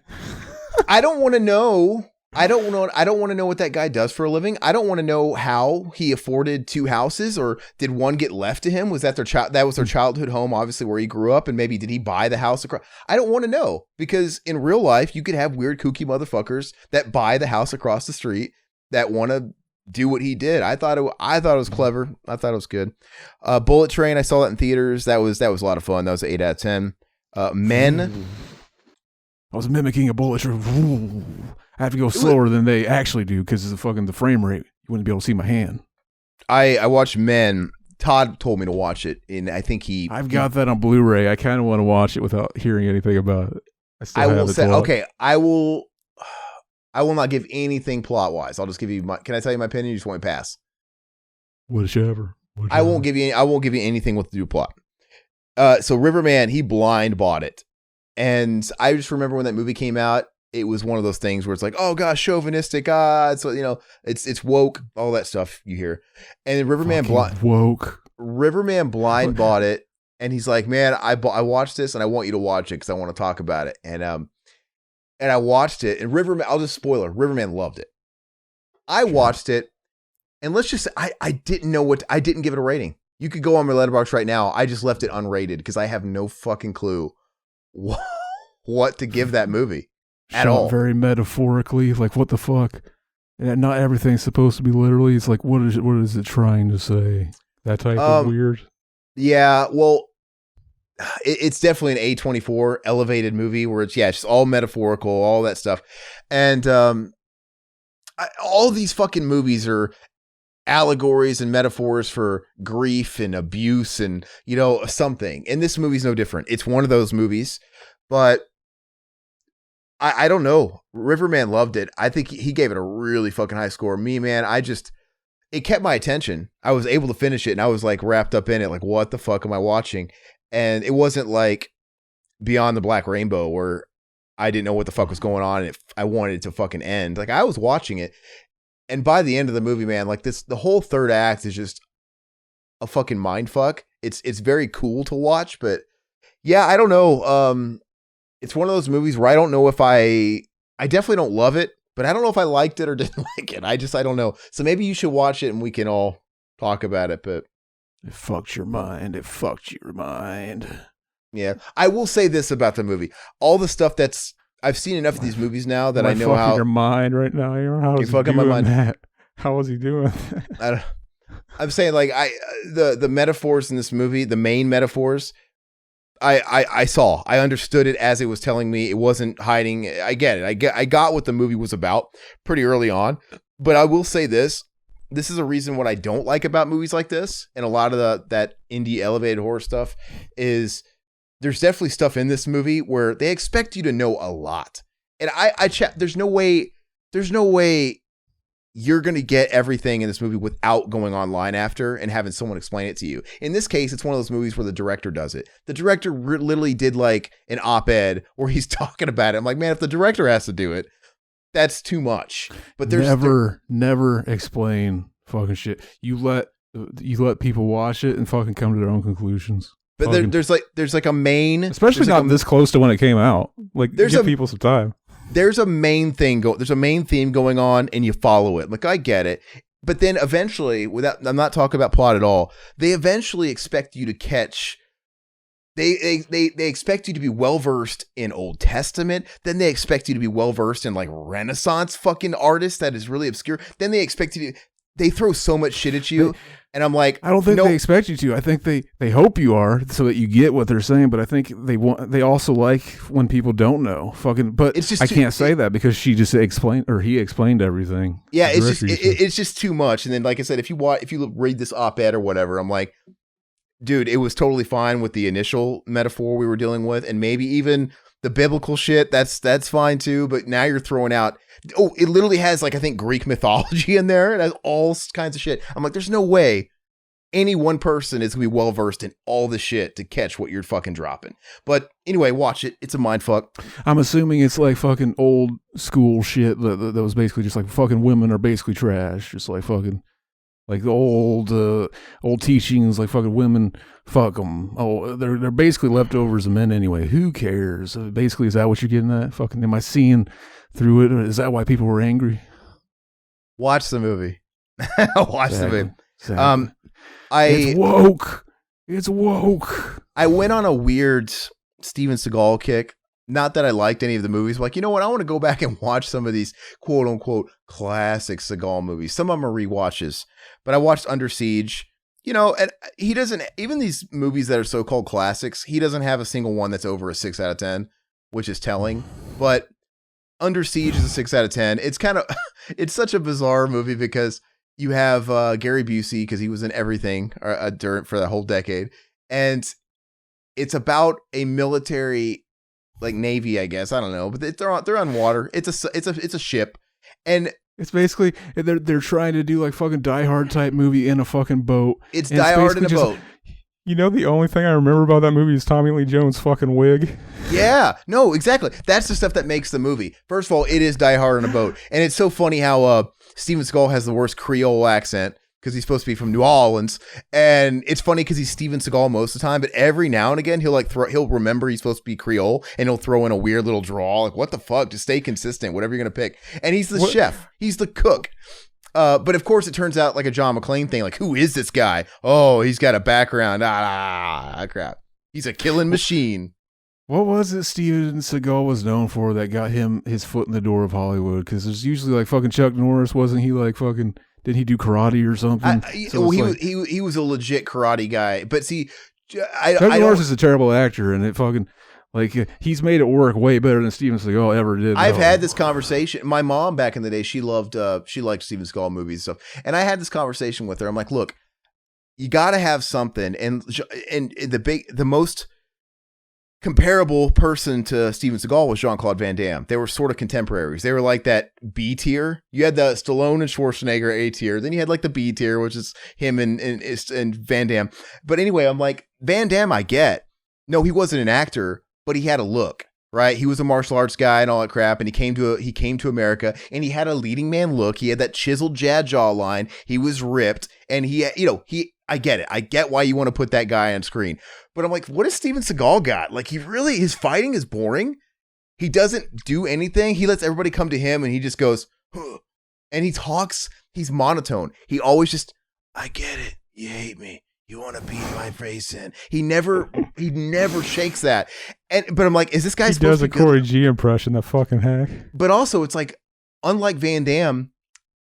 I don't want to know. I don't want to know what that guy does for a living. I don't want to know how he afforded two houses, or did one get left to him? Was that that was their childhood home, obviously, where he grew up, and maybe did he buy the house across? I don't want to know, because in real life, you could have weird, kooky motherfuckers that buy the house across the street that want to do what he did. I thought it was clever. I thought it was good. Bullet Train. I saw that in theaters. That was a lot of fun. That was an 8 out of 10. Men. I was mimicking a bullet train. I have to go slower than they actually do because of the frame rate. You wouldn't be able to see my hand. I watched Men. Todd told me to watch it, and I think I've got that on Blu-ray. I kind of want to watch it without hearing anything about it. I will not give anything plot-wise. I'll just give you can I tell you my opinion? You just want me to pass. Whichever. I won't give you anything with the do plot. So Riverman, he blind bought it. And I just remember when that movie came out, it was one of those things where it's like, oh gosh, chauvinistic, so it's woke, all that stuff you hear. And Riverman blind bought it, and he's like, man, I watched this, and I want you to watch it because I want to talk about it. And I watched it, and Riverman, I'll just spoiler, Riverman loved it. I watched it, and let's just say I didn't give it a rating. You could go on my Letterboxd right now. I just left it unrated because I have no fucking clue what to give that movie at all. Very metaphorically, like, what the fuck? And not everything's supposed to be literally. It's like, what is it trying to say? That type of weird. Yeah, well, it's definitely an A24 elevated movie where it's just all metaphorical, all that stuff. And all these fucking movies are allegories and metaphors for grief and abuse and, something. And this movie's no different. It's one of those movies, but I don't know. Riverman loved it. I think he gave it a really fucking high score. Me, man, it kept my attention. I was able to finish it and I was like wrapped up in it. Like, what the fuck am I watching? And it wasn't like Beyond the Black Rainbow where I didn't know what the fuck was going on and I wanted it to fucking end. Like, I was watching it. And by the end of the movie, man, like the whole third act is just a fucking mind fuck. It's very cool to watch, but yeah, I don't know. It's one of those movies where I don't know if I definitely don't love it, but I don't know if I liked it or didn't like it. I don't know. So maybe you should watch it and we can all talk about it, but it fucked your mind. It fucked your mind. Yeah. I will say this about the movie. All the stuff I've seen enough of these movies now that I know how your mind right now. How is he fucking my mind. That? How was he doing? I'm saying like the metaphors in this movie, the main metaphors, I saw. I understood it as it was telling me. It wasn't hiding. I get it. I got what the movie was about pretty early on. But I will say this. This is a reason what I don't like about movies like this and a lot of that indie elevated horror stuff is there's definitely stuff in this movie where they expect you to know a lot. And there's no way you're going to get everything in this movie without going online after and having someone explain it to you. In this case, it's one of those movies where the director does it. The director literally did like an op-ed where he's talking about it. I'm like, man, if the director has to do it, that's too much. But there's never explain fucking shit. You let people watch it and fucking come to their own conclusions. But there's like a main, especially not this close to when it came out. Like, give people some time. There's a main thing there's a main theme going on, and you follow it. Like, I get it, but then eventually, I'm not talking about plot at all. They eventually expect you to catch. They expect you to be well versed in Old Testament. Then they expect you to be well versed in like Renaissance fucking artists that is really obscure. Then they expect you to. They throw so much shit at you. And I'm like, I don't think they expect you to. I think they hope you are so that you get what they're saying. But I think they also like when people don't know. Fucking, but it's just I can't say that because she just explained or he explained everything. Yeah, it's just too much. And then, like I said, if you read this op-ed or whatever, I'm like, dude, it was totally fine with the initial metaphor we were dealing with, and maybe even the biblical shit. That's fine too. But now you're throwing out. Oh, it literally has like I think Greek mythology in there. It has all kinds of shit. I'm like, there's no way any one person is gonna be well versed in all the shit to catch what you're fucking dropping. But anyway, watch it. It's a mind fuck. I'm assuming it's like fucking old school shit that was basically just like fucking women are basically trash. Just like fucking like the old teachings, like fucking women, fuck them. Oh, they're basically leftovers of men anyway. Who cares? Basically, is that what you're getting at? Fucking, am I seeing through it? Or is that why people were angry? Watch the movie. Watch the movie. Exactly. It's woke. It's woke. I went on a weird Steven Seagal kick. Not that I liked any of the movies. But like, you know what? I want to go back and watch some of these quote unquote classic Seagal movies. Some of them are rewatches. But I watched Under Siege. You know, and he doesn't, even these movies that are so-called classics, he doesn't have a single one that's over a 6 out of 10, which is telling. But Under Siege is a 6 out of 10. It's kind of, it's such a bizarre movie because you have Gary Busey, because he was in everything for that whole decade. And it's about a military, like Navy, I guess. I don't know. But they're on water. It's a ship. And it's basically, they're trying to do like fucking Die Hard type movie in a fucking boat. It's Die Hard in a boat. You know, the only thing I remember about that movie is Tommy Lee Jones' fucking wig. Yeah, no, exactly. That's the stuff that makes the movie. First of all, it is Die Hard in a boat. And it's so funny how Steven Seagal has the worst Creole accent because he's supposed to be from New Orleans. And it's funny because he's Steven Seagal most of the time, but every now and again, he'll remember he's supposed to be Creole and he'll throw in a weird little drawl. Like, what the fuck? Just stay consistent, whatever you're going to pick. And he's the chef. He's the cook. But of course, it turns out like a John McClane thing. Like, who is this guy? Oh, he's got a background. Crap. He's a killing machine. What was it Steven Seagal was known for that got him his foot in the door of Hollywood? Because there's usually like fucking Chuck Norris. Wasn't he like fucking... Did he do karate or something? He was a legit karate guy. But see, Chuck Norris is a terrible actor, and it fucking he's made it work way better than Steven Seagal ever did. I've had this conversation. My mom back in the day, she liked Steven Seagal movies and stuff, and I had this conversation with her. I'm like, look, you got to have something, and the most comparable person to Steven Seagal was Jean-Claude Van Damme. They were sort of contemporaries. They were like that B tier. You had the Stallone and Schwarzenegger A tier. Then you had like the B tier, which is him and Van Damme. But anyway, I'm like, Van Damme, I get. No, he wasn't an actor, but he had a look, right? He was a martial arts guy and all that crap. And he came to America, and he had a leading man look. He had that chiseled jawline. He was ripped, and I get it. I get why you want to put that guy on screen. But I'm like, what has Steven Seagal got? Like, his fighting is boring. He doesn't do anything. He lets everybody come to him, and he just goes, huh. And he talks. He's monotone. He always just, I get it. You hate me. You want to beat my face in. He never shakes that. But I'm like, is this guy supposed to be good? He does a Corey G impression, the fucking hack. But also, it's like, unlike Van Damme,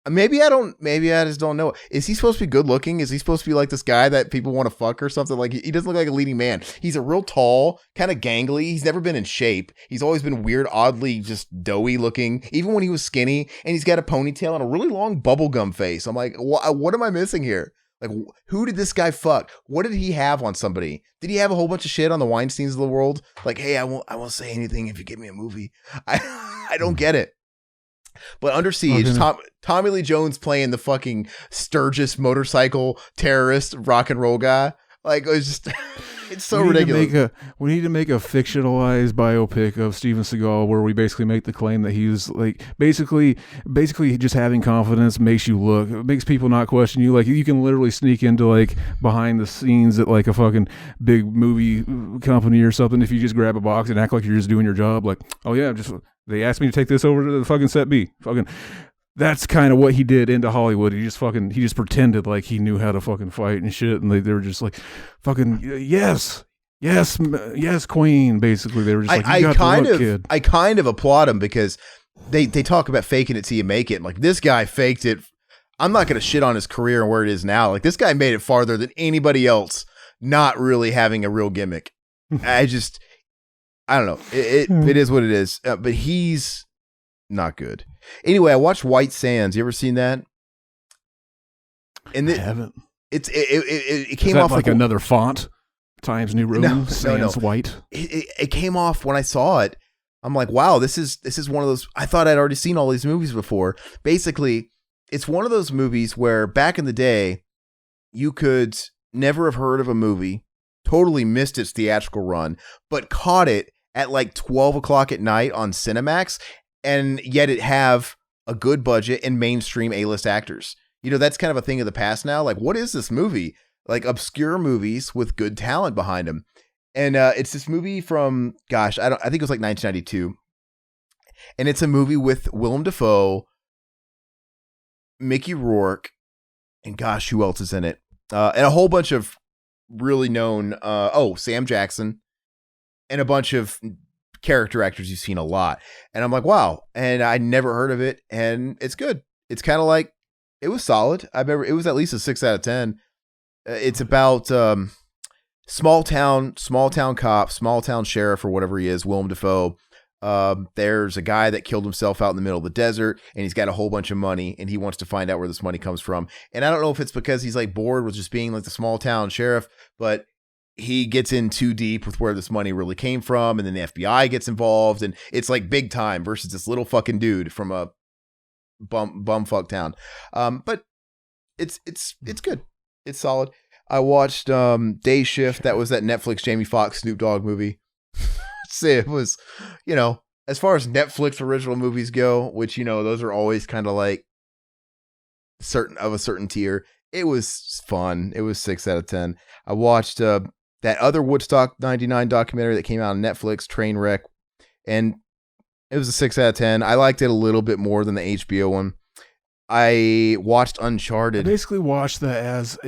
maybe I just don't know. Is he supposed to be good looking? Is he supposed to be like this guy that people want to fuck or something? Like, he doesn't look like a leading man. He's a real tall, kind of gangly. He's never been in shape. He's always been weird, oddly just doughy looking, even when he was skinny. And he's got a ponytail and a really long bubblegum face. I'm like, what am I missing here? Like, who did this guy fuck? What did he have on somebody? Did he have a whole bunch of shit on the Weinsteins of the world? Like, hey, I won't say anything if you give me a movie. I don't get it. But Under Siege, Tommy Lee Jones playing the fucking Sturgis motorcycle terrorist rock and roll guy. Like, it was just, it's so ridiculous. We need to make a fictionalized biopic of Steven Seagal where we basically make the claim that he's like, basically just having confidence makes you look, it makes people not question you. Like, you can literally sneak into like behind the scenes at like a fucking big movie company or something if you just grab a box and act like you're just doing your job. Like, oh yeah, they asked me to take this over to the fucking set B. Fucking, that's kind of what he did into Hollywood. He just pretended like he knew how to fucking fight and shit. And they were just like, fucking, yes, queen. Basically, they were just like, you got the look, kid. I kind of applaud him because they talk about faking it till you make it. Like, this guy faked it. I'm not going to shit on his career and where it is now. Like, this guy made it farther than anybody else, not really having a real gimmick. I don't know. It is what it is. But he's not good. Anyway, I watched White Sands. You ever seen that? And I haven't. It came off like another font. Times New Roman. Sands no. White. It came off when I saw it. I'm like, wow, this is one of those. I thought I'd already seen all these movies before. Basically, it's one of those movies where back in the day, you could never have heard of a movie, totally missed its theatrical run, but caught it at like 12 o'clock at night on Cinemax, and yet it have a good budget and mainstream A-list actors. You know, that's kind of a thing of the past now. Like, what is this movie? Like, obscure movies with good talent behind them. And it's this movie from, I think it was like 1992. And it's a movie with Willem Dafoe, Mickey Rourke, and gosh, who else is in it? And a whole bunch of really known, Sam Jackson, and a bunch of character actors you've seen a lot. And I'm like, wow. And I never heard of it. And it's good. It's kind of like, it was solid. It was at least a 6 out of 10. It's about small town cop, small town sheriff, or whatever he is, Willem Dafoe. There's a guy that killed himself out in the middle of the desert, and he's got a whole bunch of money, and he wants to find out where this money comes from. And I don't know if it's because he's like bored with just being like the small town sheriff, but he gets in too deep with where this money really came from, and then the FBI gets involved, and it's like big time versus this little fucking dude from a bumfuck town. But it's good. It's solid. I watched Day Shift. That was that Netflix Jamie Foxx Snoop Dogg movie. It was, as far as Netflix original movies go, which, those are always kind of like a certain tier. It was fun. It was 6 out of 10. I watched that other Woodstock 99 documentary that came out on Netflix, Trainwreck, and it was a 6 out of 10. I liked it a little bit more than the HBO one. I watched Uncharted. I basically watched it as a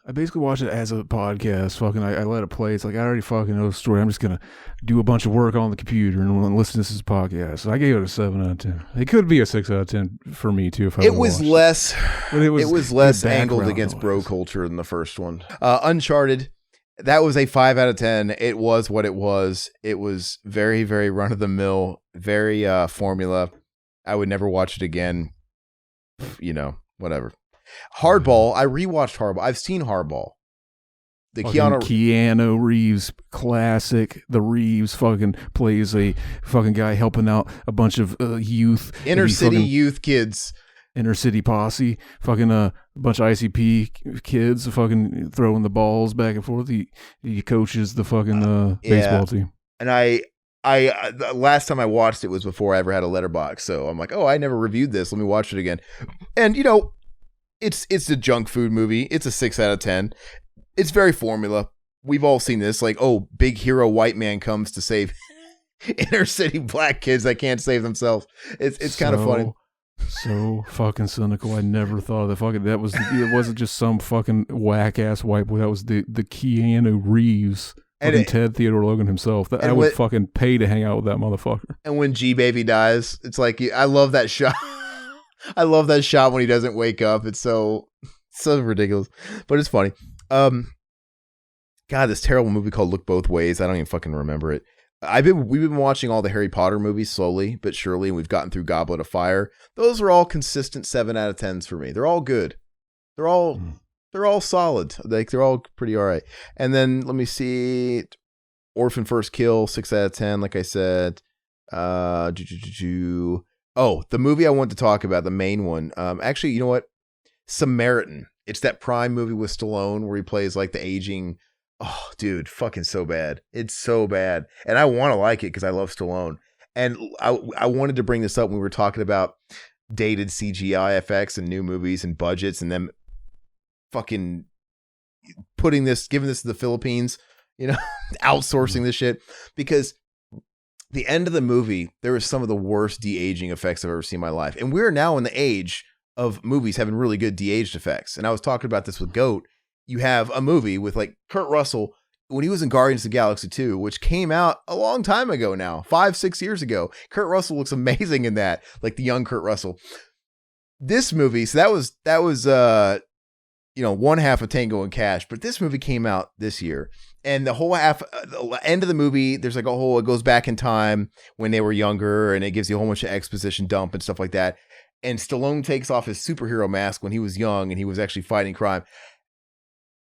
podcast. Fucking, I let it play. It's like, I already fucking know the story. I'm just gonna do a bunch of work on the computer and listen to this podcast. So I gave it a 7 out of 10. It could be a 6 out of 10 for me too. If I it was less, but it was less angled against bro culture than the first one. Uncharted. That was a 5 out of 10. It was what it was. It was very, very run of the mill, very formula. I would never watch it again. You know, whatever. Hardball. I rewatched Hardball. I've seen Hardball. The Keanu Reeves classic. The Reeves fucking plays a fucking guy helping out a bunch of youth, inner city youth kids. Inner city posse, fucking a bunch of ICP kids, fucking throwing the balls back and forth. He coaches the fucking baseball team. And I the last time I watched it was before I ever had a letterbox, so I'm like, oh, I never reviewed this. Let me watch it again. And you know, it's a junk food movie. It's a 6 out of 10. It's very formula. We've all seen this. Like, oh, big hero white man comes to save inner city black kids that can't save themselves. It's kind of funny. So fucking cynical. I never thought of that. It wasn't just some fucking whack ass white boy. That was the Keanu Reeves and Ted Theodore Logan himself. I would fucking pay to hang out with that motherfucker. And when G Baby dies, it's like, I love that shot. I love that shot when he doesn't wake up. It's so ridiculous, but it's funny. God, this terrible movie called Look Both Ways. I don't even fucking remember it. We've been watching all the Harry Potter movies slowly but surely, and we've gotten through Goblet of Fire. Those are all consistent 7 out of 10s for me. They're all good. They're all solid. Like, they're all pretty all right. And then let me see, Orphan First Kill, 6 out of 10. Like I said, oh, the movie I want to talk about, the main one. Actually, you know what? Samaritan. It's that Prime movie with Stallone where he plays like the aging. Oh, dude, fucking so bad. It's so bad. And I want to like it because I love Stallone. And I wanted to bring this up when we were talking about dated CGI effects and new movies and budgets and them fucking giving this to the Philippines, you know, outsourcing this shit. Because the end of the movie, there was some of the worst de-aging effects I've ever seen in my life. And we're now in the age of movies having really good de-aged effects. And I was talking about this with Goat. You have a movie with like Kurt Russell when he was in Guardians of the Galaxy 2, which came out a long time ago now, 5-6 years ago. Kurt Russell looks amazing in that, like the young Kurt Russell. This movie, so that was one half of Tango and Cash, but this movie came out this year. And the whole the end of the movie, there's like it goes back in time when they were younger, and it gives you a whole bunch of exposition dump and stuff like that. And Stallone takes off his superhero mask when he was young and he was actually fighting crime.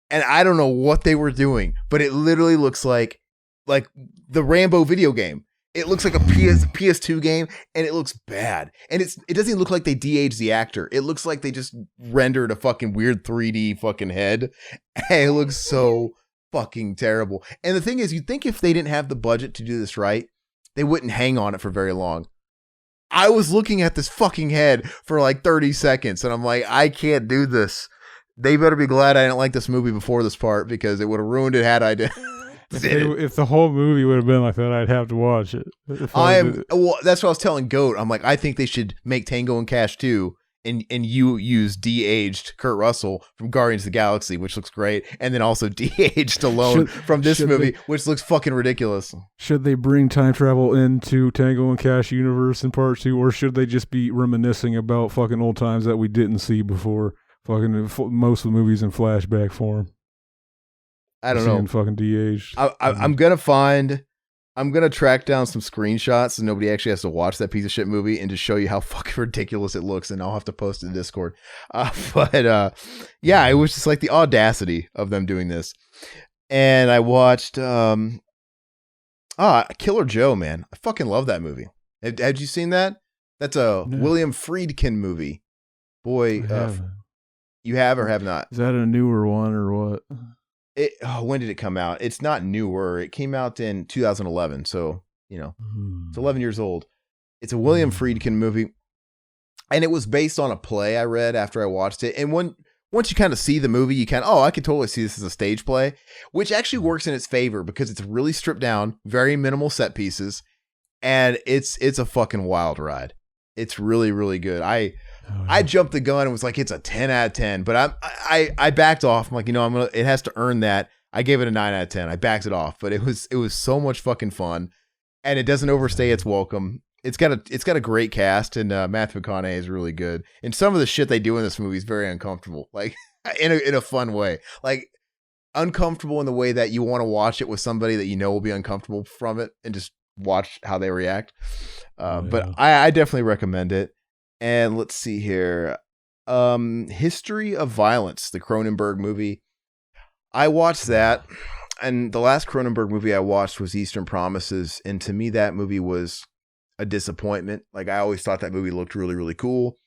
And I don't know what they were doing, but it literally looks like the Rambo video game. It looks like a PS2 game, and it looks bad. And it doesn't even look like they de-aged the actor. It looks like they just rendered a fucking weird 3D fucking head. And it looks so fucking terrible. And the thing is, you'd think if they didn't have the budget to do this right, they wouldn't hang on it for very long. I was looking at this fucking head for like 30 seconds, and I'm like, I can't do this. They better be glad I didn't like this movie before this part, because it would have ruined it had I did. If the whole movie would have been like that, I'd have to watch it. That's what I was telling Goat. I'm like, I think they should make Tango and Cash 2 and you use de-aged Kurt Russell from Guardians of the Galaxy, which looks great, and then also de-aged Stallone from this movie, which looks fucking ridiculous. Should they bring time travel into Tango and Cash universe in part 2, or should they just be reminiscing about fucking old times that we didn't see before? Fucking most of the movies in flashback form. I don't know. Fucking de-aged. I'm gonna track down some screenshots so nobody actually has to watch that piece of shit movie and just show you how fucking ridiculous it looks, and I'll have to post it in Discord. Yeah, it was just like the audacity of them doing this. And I watched Killer Joe, man. I fucking love that movie. Had you seen that? That's a William Friedkin movie. Boy, you have or have not? Is that a newer one or what? When did it come out? It's not newer. It came out in 2011. So, it's 11 years old. It's a William Friedkin movie. And it was based on a play I read after I watched it. And once you kind of see the movie, you I could totally see this as a stage play, which actually works in its favor because it's really stripped down, very minimal set pieces. And it's a fucking wild ride. It's really, really good. I jumped the gun and was like, it's a 10 out of 10, but I backed off. I'm like, it has to earn that. I gave it a 9 out of 10. I backed it off, but it was so much fucking fun, and it doesn't overstay its welcome. It's got a great cast, and Matthew McConaughey is really good. And some of the shit they do in this movie is very uncomfortable, like in a fun way. Like uncomfortable in the way that you want to watch it with somebody that you know will be uncomfortable from it and just watch how they react. But I definitely recommend it. And let's see here. History of Violence, the Cronenberg movie. I watched that, and the last Cronenberg movie I watched was Eastern Promises, and to me that movie was a disappointment. Like, I always thought that movie looked really, really cool,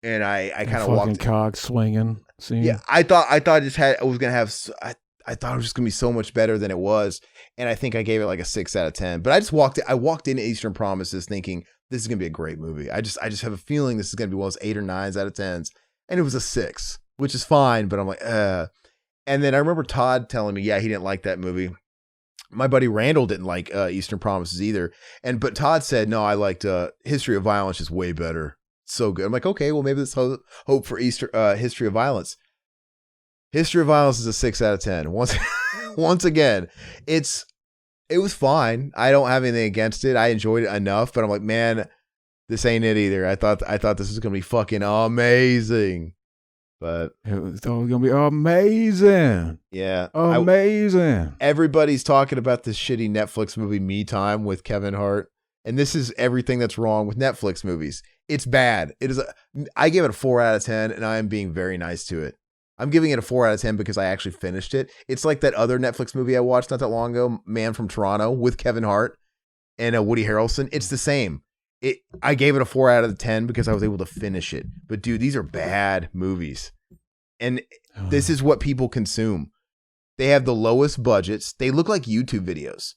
and I kind of walked cog swinging scene. Yeah, I thought I thought it was gonna have. I thought it was just gonna be so much better than it was, and I think I gave it like a 6 out of 10. But I walked into Eastern Promises thinking this is gonna be a great movie. I just have a feeling this is gonna be one of those 8 or 9s out of 10s, and it was a 6, which is fine. But I'm like, And then I remember Todd telling me, yeah, he didn't like that movie. My buddy Randall didn't like Eastern Promises either. But Todd said, no, I liked History of Violence is way better. So good. I'm like, okay, well, maybe there's hope for History of Violence. History of Violence is a 6 out of 10. Once again, it was fine. I don't have anything against it. I enjoyed it enough, but I'm like, man, this ain't it either. I thought this was gonna be fucking amazing. But it was gonna be amazing. Yeah, amazing. Everybody's talking about this shitty Netflix movie, Me Time, with Kevin Hart, and this is everything that's wrong with Netflix movies. It's bad. It is. I give it a 4 out of 10, and I am being very nice to it. I'm giving it a 4 out of 10 because I actually finished it. It's like that other Netflix movie I watched not that long ago, Man from Toronto, with Kevin Hart and Woody Harrelson. It's the same. I gave it a 4 out of 10 because I was able to finish it. But dude, these are bad movies. And this is what people consume. They have the lowest budgets. They look like YouTube videos.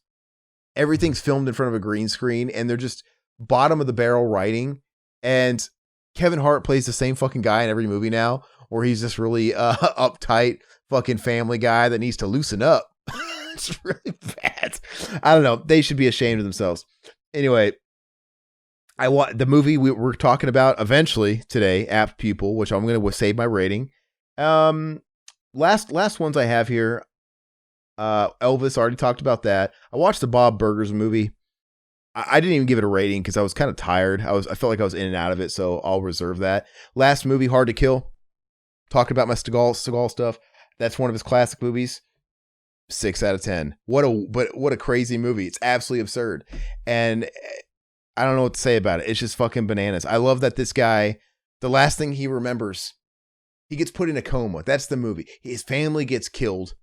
Everything's filmed in front of a green screen, and they're just bottom of the barrel writing. And Kevin Hart plays the same fucking guy in every movie now, where he's this really uptight fucking family guy that needs to loosen up. It's really bad. I don't know. They should be ashamed of themselves. Anyway, the movie we're talking about eventually today, Apt Pupil, which I'm going to save my rating. Last ones I have here. Elvis, already talked about that. I watched the Bob Burgers movie. I didn't even give it a rating because I was kind of tired. I felt like I was in and out of it, so I'll reserve that. Last movie, Hard to Kill. Talking about my Seagal stuff. That's one of his classic movies. 6 out of 10. What a crazy movie. It's absolutely absurd. And I don't know what to say about it. It's just fucking bananas. I love that this guy, the last thing he remembers, he gets put in a coma. That's the movie. His family gets killed.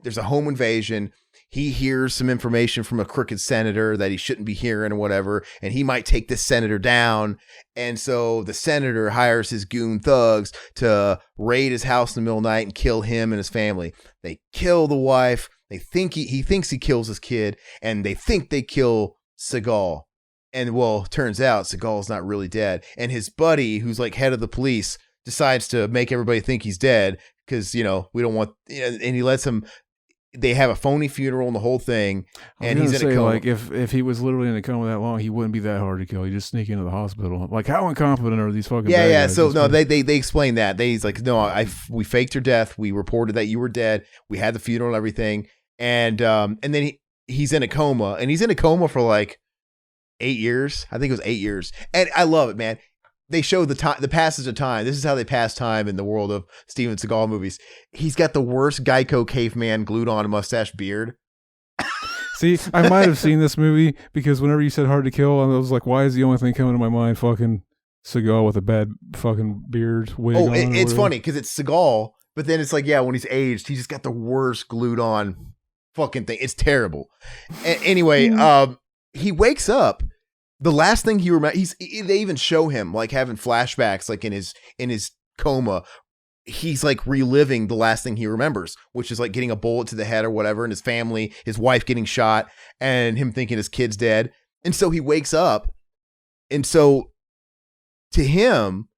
There's a home invasion. He hears some information from a crooked senator that he shouldn't be hearing or whatever, and he might take this senator down. And so the senator hires his goon thugs to raid his house in the middle of the night and kill him and his family. They kill the wife. They think he thinks he kills his kid, and they think they kill Seagal. And well, turns out Seagal's not really dead. And his buddy, who's like head of the police, decides to make everybody think he's dead because, we don't want, and he lets him. They have a phony funeral and the whole thing, and he's in a coma. Like, if he was literally in a coma that long, he wouldn't be that hard to kill. He just sneak into the hospital. Like, how incompetent are these fucking bad guys? So no, they explain that. He's like, no, we faked your death. We reported that you were dead. We had the funeral and everything, and then he's in a coma, and he's in a coma for like 8 years. I think it was 8 years, and I love it, man. They show the passage of time. This is how they pass time in the world of Steven Seagal movies. He's got the worst Geico caveman glued on mustache beard. See, I might have seen this movie because whenever you said Hard to Kill, I was like, why is the only thing coming to my mind fucking Seagal with a bad fucking beard wig on? It's funny because it's Seagal, but then it's like, yeah, when he's aged, he just got the worst glued on fucking thing. It's terrible. Anyway, he wakes up. The last thing he remembers, they even show him like having flashbacks, like in his coma. He's like reliving the last thing he remembers, which is like getting a bullet to the head or whatever, and his family, his wife getting shot, and him thinking his kid's dead. And so he wakes up, and so to him,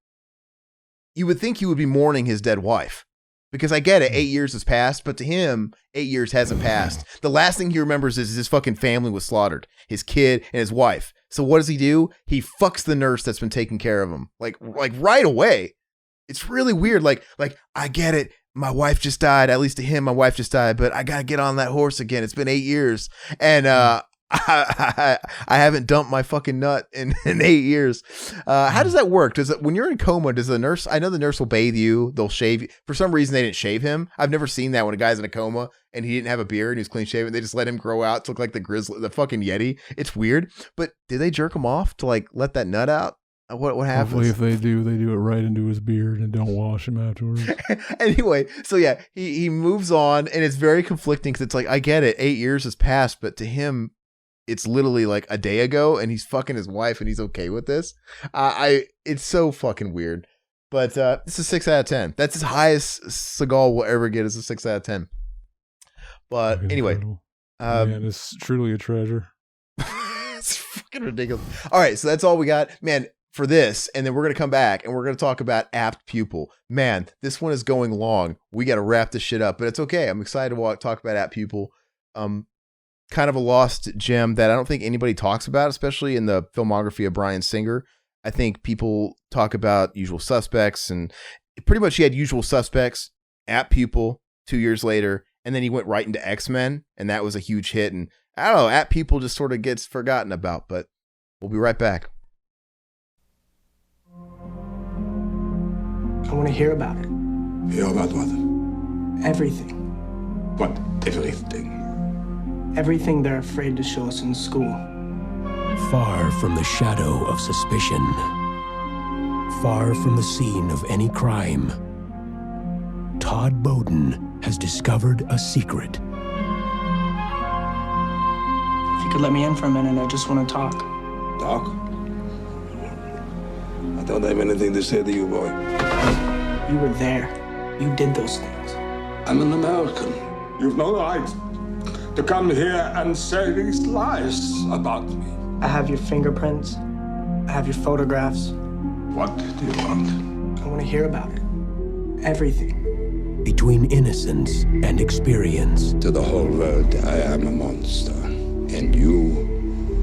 you would think he would be mourning his dead wife. Because I get it, 8 years has passed, but to him, 8 years hasn't passed. The last thing he remembers is his fucking family was slaughtered, his kid and his wife. So what does he do? He fucks the nurse that's been taking care of him, like right away. It's really weird. Like I get it. My wife just died. At least to him, my wife just died. But I gotta get on that horse again. It's been 8 years, and I I haven't dumped my fucking nut in 8 years. How does that work? When you're in coma, does the nurse, I know the nurse will bathe you, they'll shave you. For some reason, they didn't shave him. I've never seen that when a guy's in a coma and he didn't have a beard and he was clean shaven. They just let him grow out to look like the fucking Yeti. It's weird. But did they jerk him off to like let that nut out? What happens? Hopefully if they do it right into his beard and don't wash him afterwards. Anyway, so yeah, he moves on and it's very conflicting because it's like, I get it, 8 years has passed, but to him, it's literally like a day ago and he's fucking his wife and he's okay with this. It's so fucking weird. But it's a 6 out of 10. That's as high as Seagal will ever get, is a 6 out of 10. But fucking anyway. Man, it's truly a treasure. It's fucking ridiculous. All right, so that's all we got. Man, for this, and then we're going to come back and we're going to talk about Apt Pupil. Man, this one is going long. We got to wrap this shit up, but it's okay. I'm excited to talk about Apt Pupil. Kind of a lost gem that I don't think anybody talks about, especially in the filmography of Bryan Singer. I think people talk about Usual Suspects, and pretty much he had Usual Suspects, Apt Pupil 2 years later, and then he went right into X-Men, and that was a huge hit. And I don't know, Apt Pupil just sort of gets forgotten about, but we'll be right back. I want to hear about it. Hear about what? Everything. What everything? Everything they're afraid to show us in school. Far from the shadow of suspicion, far from the scene of any crime, Todd Bowden has discovered a secret. If you could let me in for a minute, I just want to talk. Talk? I don't have anything to say to you, boy. You were there. You did those things. I'm an American. You've no right to come here and say these lies about me. I have your fingerprints. I have your photographs. What do you want? I want to hear about it. Everything. Between innocence and experience, To the whole world, I am a monster. And you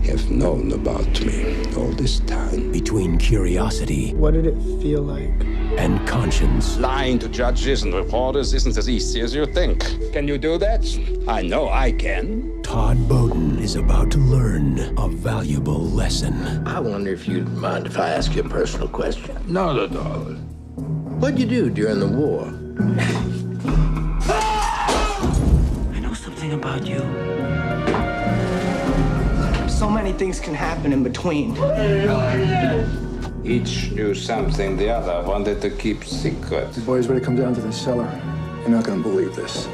have known about me all this time. between curiosity What did it feel like? and conscience. Lying to judges and reporters isn't as easy as you think. Can you do that? I know I can. Todd Bowden is about to learn a valuable lesson. I wonder if you'd mind if I ask you a personal question. Not at all. What'd you do during the war? I know something about you. So many things can happen in between. Each knew something the other wanted to keep secret. Boys, when it comes down to the cellar, you're not gonna believe this.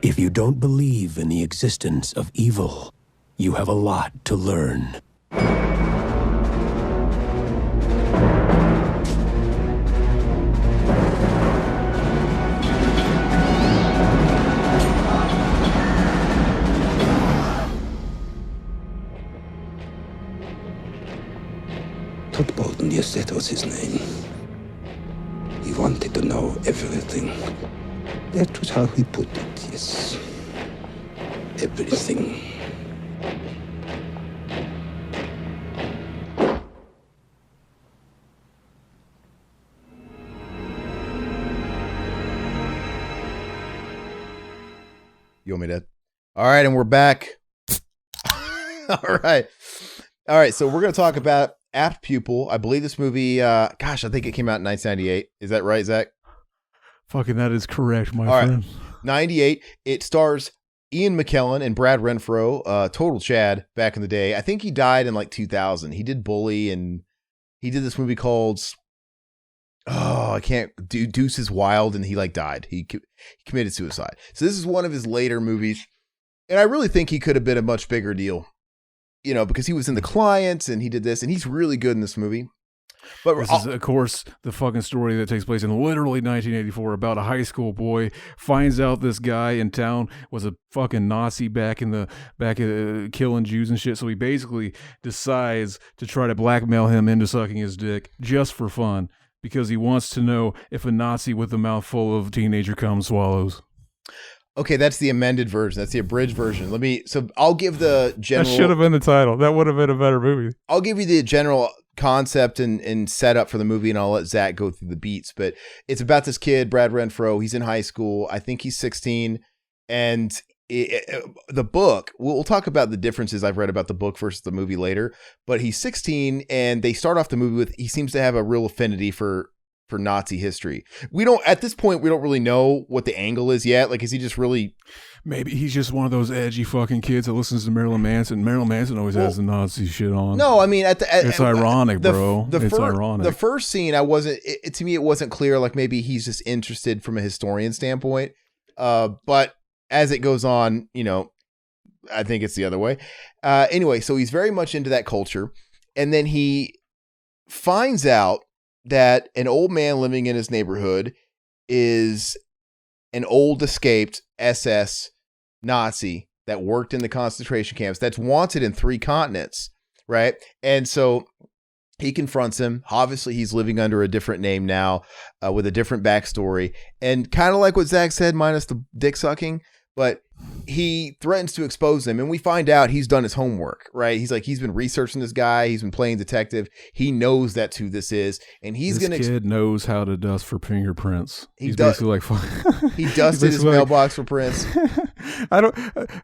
If you don't believe in the existence of evil, you have a lot to learn. Todd Bowden, yes, that was his name. He wanted to know everything. That was how he put it, yes. Everything. You want me to? All right, and we're back. All right. So we're going to talk about Apt Pupil. I believe this movie, I think it came out in 1998. Is that right, Zach? Fucking that is correct, my All right. friend. 98. It stars Ian McKellen and Brad Renfro, total Chad back in the day. I think he died in like 2000. He did Bully, and he did this movie called, Deuces Wild, and he like died. He committed suicide. So this is one of his later movies, and I really think he could have been a much bigger deal, you know, because he was in The Client and he did this, and he's really good in this movie. But This is, of course, the fucking story that takes place in literally 1984 about a high school boy finds out this guy in town was a fucking Nazi back killing Jews and shit. So he basically decides to try to blackmail him into sucking his dick just for fun because he wants to know if a Nazi with a mouthful of teenager cum swallows. Okay, that's the amended version. That's the abridged version. I'll give the general. That should have been the title. That would have been a better movie. I'll give you the general concept and setup for the movie, and I'll let Zach go through the beats. But it's about this kid, Brad Renfro. He's in high school. I think he's 16, and the book, we'll talk about the differences I've read about the book versus the movie later, but he's 16 and they start off the movie with, he seems to have a real affinity for Nazi history. At this point, we don't really know what the angle is yet. Like, is he just really... Maybe he's just one of those edgy fucking kids that listens to Marilyn Manson. Marilyn Manson always has the Nazi shit on. No, I mean, it's ironic, bro. It's ironic. The first scene, to me, it wasn't clear. Like, maybe he's just interested from a historian standpoint. But as it goes on, I think it's the other way. Anyway, so he's very much into that culture. And then he finds out that an old man living in his neighborhood is an old escaped SS Nazi that worked in the concentration camps that's wanted in 3 continents, right? And so he confronts him. Obviously, he's living under a different name now, with a different backstory. And kind of like what Zach said, minus the dick sucking, but he threatens to expose him. And we find out he's done his homework, right? He's been researching this guy. He's been playing detective. He knows that's who this is. And he's going to... This kid knows how to dust for fingerprints. He's basically like... He dusted his mailbox for prints.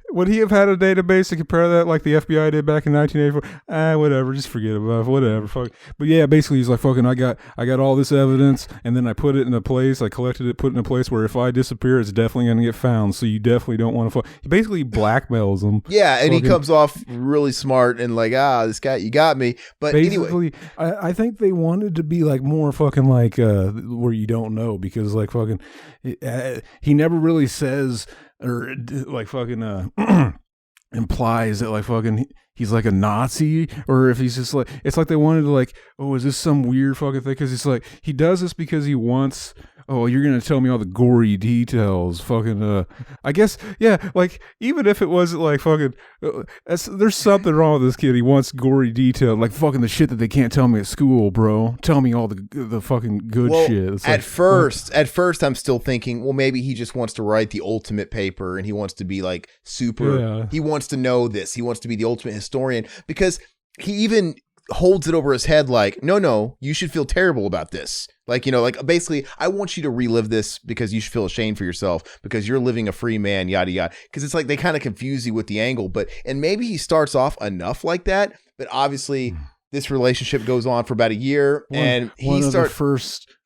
Would he have had a database to compare that like the FBI did back in 1984? Whatever. Just forget about it. Whatever. Fuck. But yeah, basically he's like, fucking, I got all this evidence and then I put it in a place. I collected it, put it in a place where if I disappear, it's definitely going to get found. So you definitely don't want to fuck. He basically blackmails him. Yeah, and he comes off really smart and like, this guy, you got me. But basically, anyway, I think they wanted to be like more fucking like where you don't know, because like fucking he never really says or like fucking implies that like fucking he's like a Nazi, or if he's just like, it's like they wanted to like, oh, is this some weird fucking thing? Because it's like he does this because he wants. Oh, you're going to tell me all the gory details. Fucking, I guess, yeah, like, even if it wasn't like fucking, there's something wrong with this kid. He wants gory detail, like fucking the shit that they can't tell me at school, bro. Tell me all the fucking good shit. It's at first, I'm still thinking, well, maybe he just wants to write the ultimate paper and he wants to be like super, he wants to know this. He wants to be the ultimate historian, because he even holds it over his head like, no, you should feel terrible about this. Like, like basically, I want you to relive this because you should feel ashamed for yourself because you're living a free man, yada, yada. Because it's like they kind of confuse you with the angle. And maybe he starts off enough like that. But this relationship goes on for about a year.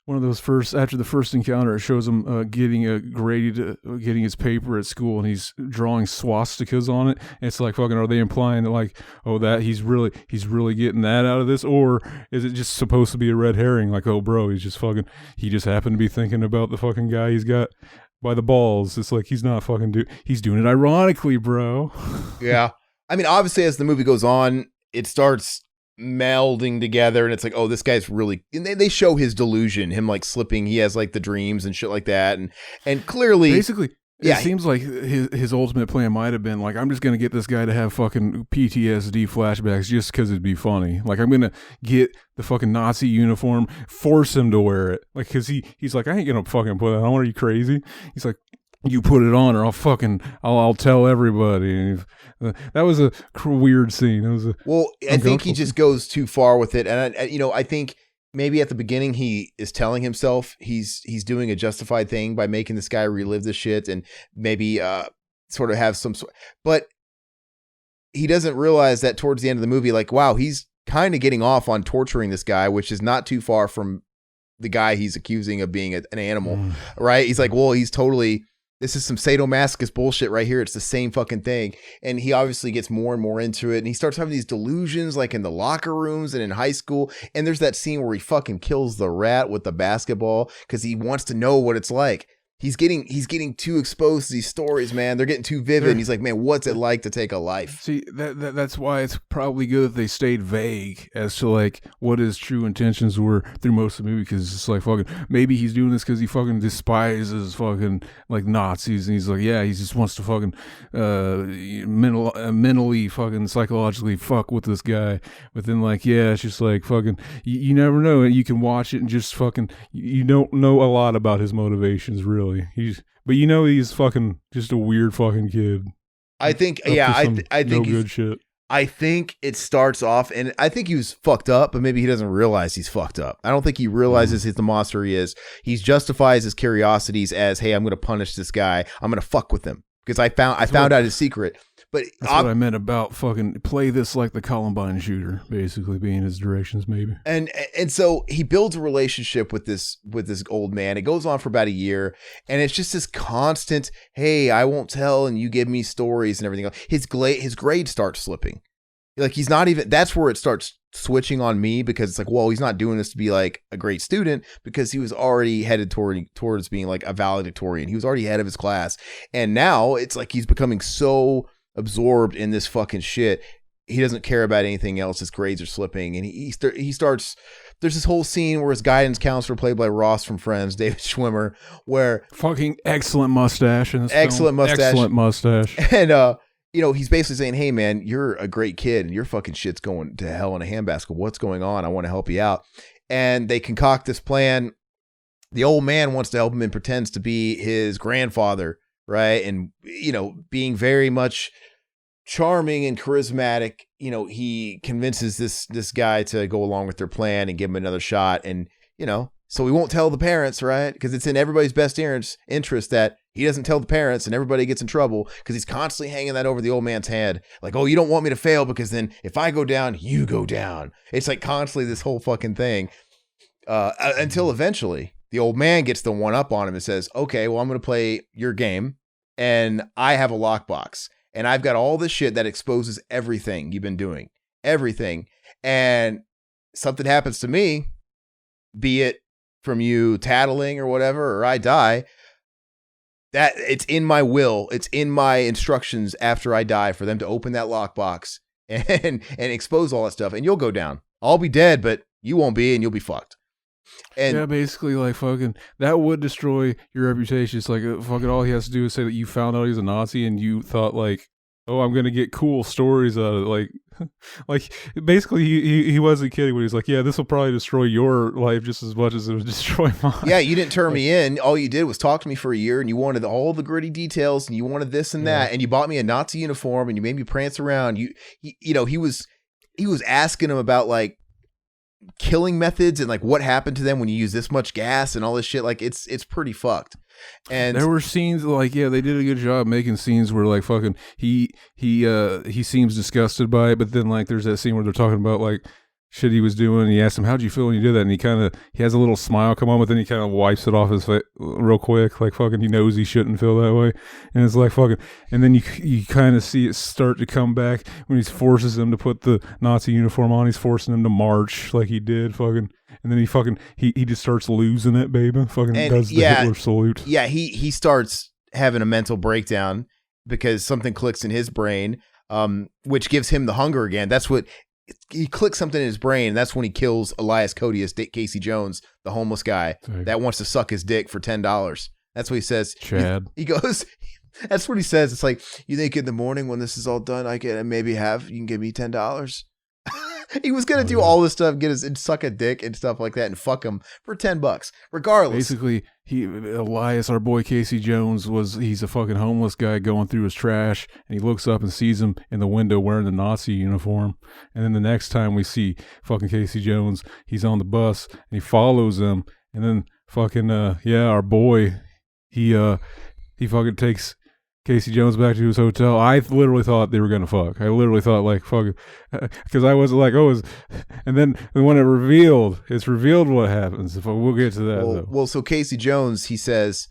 One of those first, after the first encounter, it shows him getting his paper at school, and he's drawing swastikas on it. And it's like, fucking, are they implying that like, oh, that he's really getting that out of this, or is it just supposed to be a red herring? Like, oh, bro, he just happened to be thinking about the fucking guy he's got by the balls. It's like he's not fucking he's doing it ironically, bro. Yeah, I mean, obviously, as the movie goes on, it starts melding together, and it's like, oh, this guy's really, and they show his delusion, him like slipping, he has like the dreams and shit like that, and clearly basically it seems like his ultimate plan might have been like, I'm just gonna get this guy to have fucking PTSD flashbacks just because it'd be funny. Like, I'm gonna get the fucking Nazi uniform, force him to wear it, like, because he's like, I ain't gonna fucking put it on. Are you crazy? He's like, you put it on or I'll tell everybody. And that was a weird scene. I think he just goes too far with it. And I think maybe at the beginning he is telling himself he's doing a justified thing by making this guy relive this shit and maybe sort of have some sort, but he doesn't realize that towards the end of the movie, like, wow, he's kind of getting off on torturing this guy, which is not too far from the guy he's accusing of being an animal, right? He's like, well, this is some sadomasochist bullshit right here. It's the same fucking thing. And he obviously gets more and more into it. And he starts having these delusions like in the locker rooms and in high school. And there's that scene where he fucking kills the rat with the basketball because he wants to know what it's like. He's getting too exposed to these stories, man. They're getting too vivid. And he's like, man, what's it like to take a life? See, that's why it's probably good that they stayed vague as to like what his true intentions were through most of the movie. Because it's like, fucking, maybe he's doing this because he fucking despises fucking like Nazis, and he's like, yeah, he just wants to fucking mentally fucking psychologically fuck with this guy. But then like, yeah, it's just like fucking, you never know. You can watch it and just fucking, you don't know a lot about his motivations really. He's fucking just a weird fucking kid. I think, I think no good shit. I think it starts off, and I think he was fucked up, but maybe he doesn't realize he's fucked up. I don't think he realizes he's the monster he is. He justifies his curiosities as, hey, I'm going to punish this guy. I'm going to fuck with him. because I found out his secret. But that's what I meant about fucking play this like the Columbine shooter, basically being his directions, maybe. And so he builds a relationship with this old man. It goes on for about a year, and it's just this constant, hey, I won't tell, and you give me stories and everything else. His grade starts slipping. Like he's not even. That's where it starts switching on me, because it's like, well, he's not doing this to be like a great student, because he was already headed towards being like a valedictorian. He was already head of his class, and now it's like he's becoming so absorbed in this fucking shit, he doesn't care about anything else. His grades are slipping, and he starts. There's this whole scene where his guidance counselor, played by Ross from Friends, David Schwimmer, where fucking excellent mustache in this excellent film. mustache, excellent mustache, and he's basically saying, hey man, you're a great kid, and your fucking shit's going to hell in a handbasket. What's going on? I want to help you out. And they concoct this plan. The old man wants to help him and pretends to be his grandfather. Right. And, being very much charming and charismatic, he convinces this guy to go along with their plan and give him another shot. And, so we won't tell the parents, right? Because it's in everybody's best interest that he doesn't tell the parents, and everybody gets in trouble because he's constantly hanging that over the old man's head. Like, oh, you don't want me to fail because then if I go down, you go down. It's like constantly this whole fucking thing until eventually the old man gets the one up on him and says, okay, well, I'm going to play your game, and I have a lockbox, and I've got all this shit that exposes everything you've been doing, everything. And something happens to me, be it from you tattling or whatever, or I die, that it's in my will, it's in my instructions after I die for them to open that lockbox and expose all that stuff, and you'll go down. I'll be dead, but you won't be, and you'll be fucked. And yeah, basically, like, fucking, that would destroy your reputation. It's like, fucking, all he has to do is say that you found out he's a Nazi, and you thought, like, oh, I'm gonna get cool stories out of it. Like basically, he wasn't kidding when he's like, yeah, this will probably destroy your life just as much as it would destroy mine. Yeah, you didn't turn me in. All you did was talk to me for a year, and you wanted all the gritty details, and you wanted this and that, and you bought me a Nazi uniform, and you made me prance around. He was asking him about, like, killing methods and like what happened to them when you use this much gas and all this shit. Like it's pretty fucked. And there were scenes like, yeah, they did a good job making scenes where, like, fucking he seems disgusted by it, but then, like, there's that scene where they're talking about, like, shit he was doing, and he asked him, how'd you feel when you did that? And he has a little smile come on, but then he kind of wipes it off his face real quick, like, fucking, he knows he shouldn't feel that way. And it's like, fucking, and then you kind of see it start to come back when he forces him to put the Nazi uniform on. He's forcing him to march like he did, fucking, and then he just starts losing it, baby. Fucking does the Hitler salute. Yeah, he starts having a mental breakdown because something clicks in his brain, which gives him the hunger again. That's what he clicks something in his brain, and that's when he kills Elias Codius, Casey Jones, the homeless guy that wants to suck his dick for $10. That's what he says. Chad. He goes. That's what he says. It's like, you think in the morning when this is all done, you can give me $10. He was gonna do all this stuff, and suck a dick and stuff like that, and fuck him for $10. Regardless, basically, Elias, our boy Casey Jones, he's a fucking homeless guy going through his trash, and he looks up and sees him in the window wearing the Nazi uniform. And then the next time we see fucking Casey Jones, he's on the bus and he follows him, and then fucking our boy, he fucking takes Casey Jones back to his hotel. I literally thought they were gonna fuck. I literally thought, like, fuck, because I was like, and then when it's revealed what happens. If we'll get to that. Well, so Casey Jones, he says,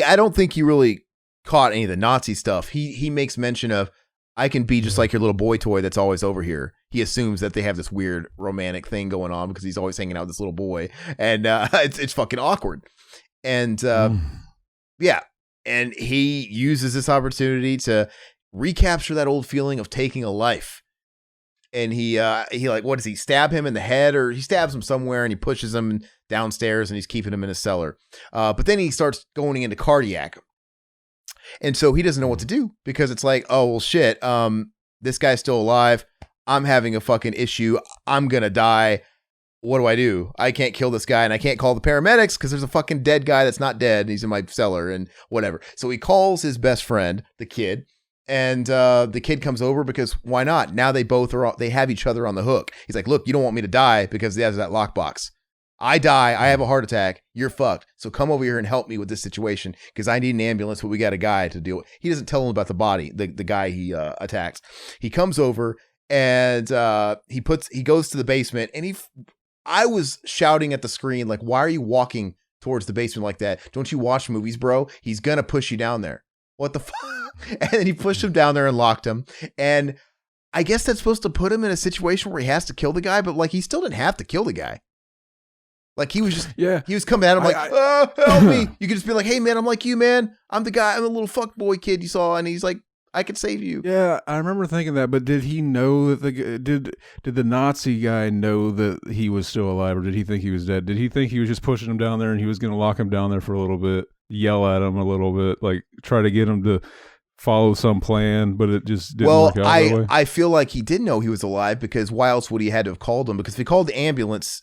I don't think he really caught any of the Nazi stuff. He makes mention of, I can be just like your little boy toy that's always over here. He assumes that they have this weird romantic thing going on because he's always hanging out with this little boy, and it's fucking awkward. And yeah. And he uses this opportunity to recapture that old feeling of taking a life. And he like, what does he stab him in the head, or he stabs him somewhere, and he pushes him downstairs, and he's keeping him in his cellar. But then he starts going into cardiac. And so he doesn't know what to do, because it's like, oh, well, shit. This guy's still alive. I'm having a fucking issue. I'm going to die. What do? I can't kill this guy, and I can't call the paramedics because there's a fucking dead guy that's not dead, and he's in my cellar and whatever. So he calls his best friend, the kid, and the kid comes over because why not? Now they have each other on the hook. He's like, look, you don't want me to die because he has that lockbox. I die, I have a heart attack, you're fucked. So come over here and help me with this situation because I need an ambulance, but we got a guy to deal with. He doesn't tell him about the body, the guy he attacks. He comes over and he goes to the basement, and I was shouting at the screen like, why are you walking towards the basement like that? Don't you watch movies, bro? He's gonna push you down there. What the fuck? And then he pushed him down there and locked him. And I guess that's supposed to put him in a situation where he has to kill the guy, but like he still didn't have to kill the guy. Like he was just, he was coming at him like, help me. You could just be like, hey man, I'm like you, man. I'm the guy, I'm the little fuck boy kid you saw. And he's like, I could save you. Yeah, I remember thinking that, but did he know that did the Nazi guy know that he was still alive, or did he think he was dead? Did he think he was just pushing him down there and he was going to lock him down there for a little bit, yell at him a little bit, like try to get him to follow some plan, but it just didn't work out that way? I feel like he did know he was alive, because why else would he had to have called him? Because if he called the ambulance,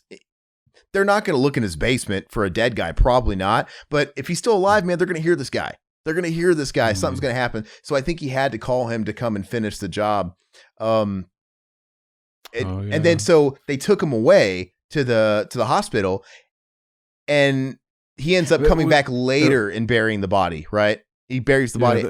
they're not going to look in his basement for a dead guy. Probably not. But if he's still alive, man, they're going to hear this guy. They're going to hear this guy. Something's going to happen. So I think he had to call him to come and finish the job. And then so they took him away to the hospital, and he ends up coming back later and burying the body, right? He buries the body.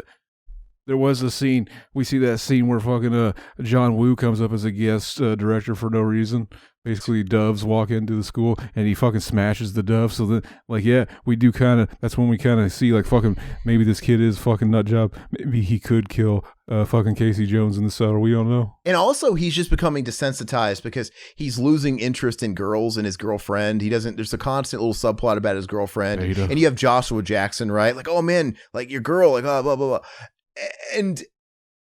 There was a scene. We see that scene where fucking John Woo comes up as a guest director for no reason. Basically, doves walk into the school and he fucking smashes the dove. So then, like, yeah, we do kind of. That's when we kind of see, like, fucking maybe this kid is fucking nut job. Maybe he could kill fucking Casey Jones in the cellar. We don't know. And also, he's just becoming desensitized because he's losing interest in girls and his girlfriend. He doesn't. There's a constant little subplot about his girlfriend, and you have Joshua Jackson, right? Like, oh man, like your girl, like blah blah blah. And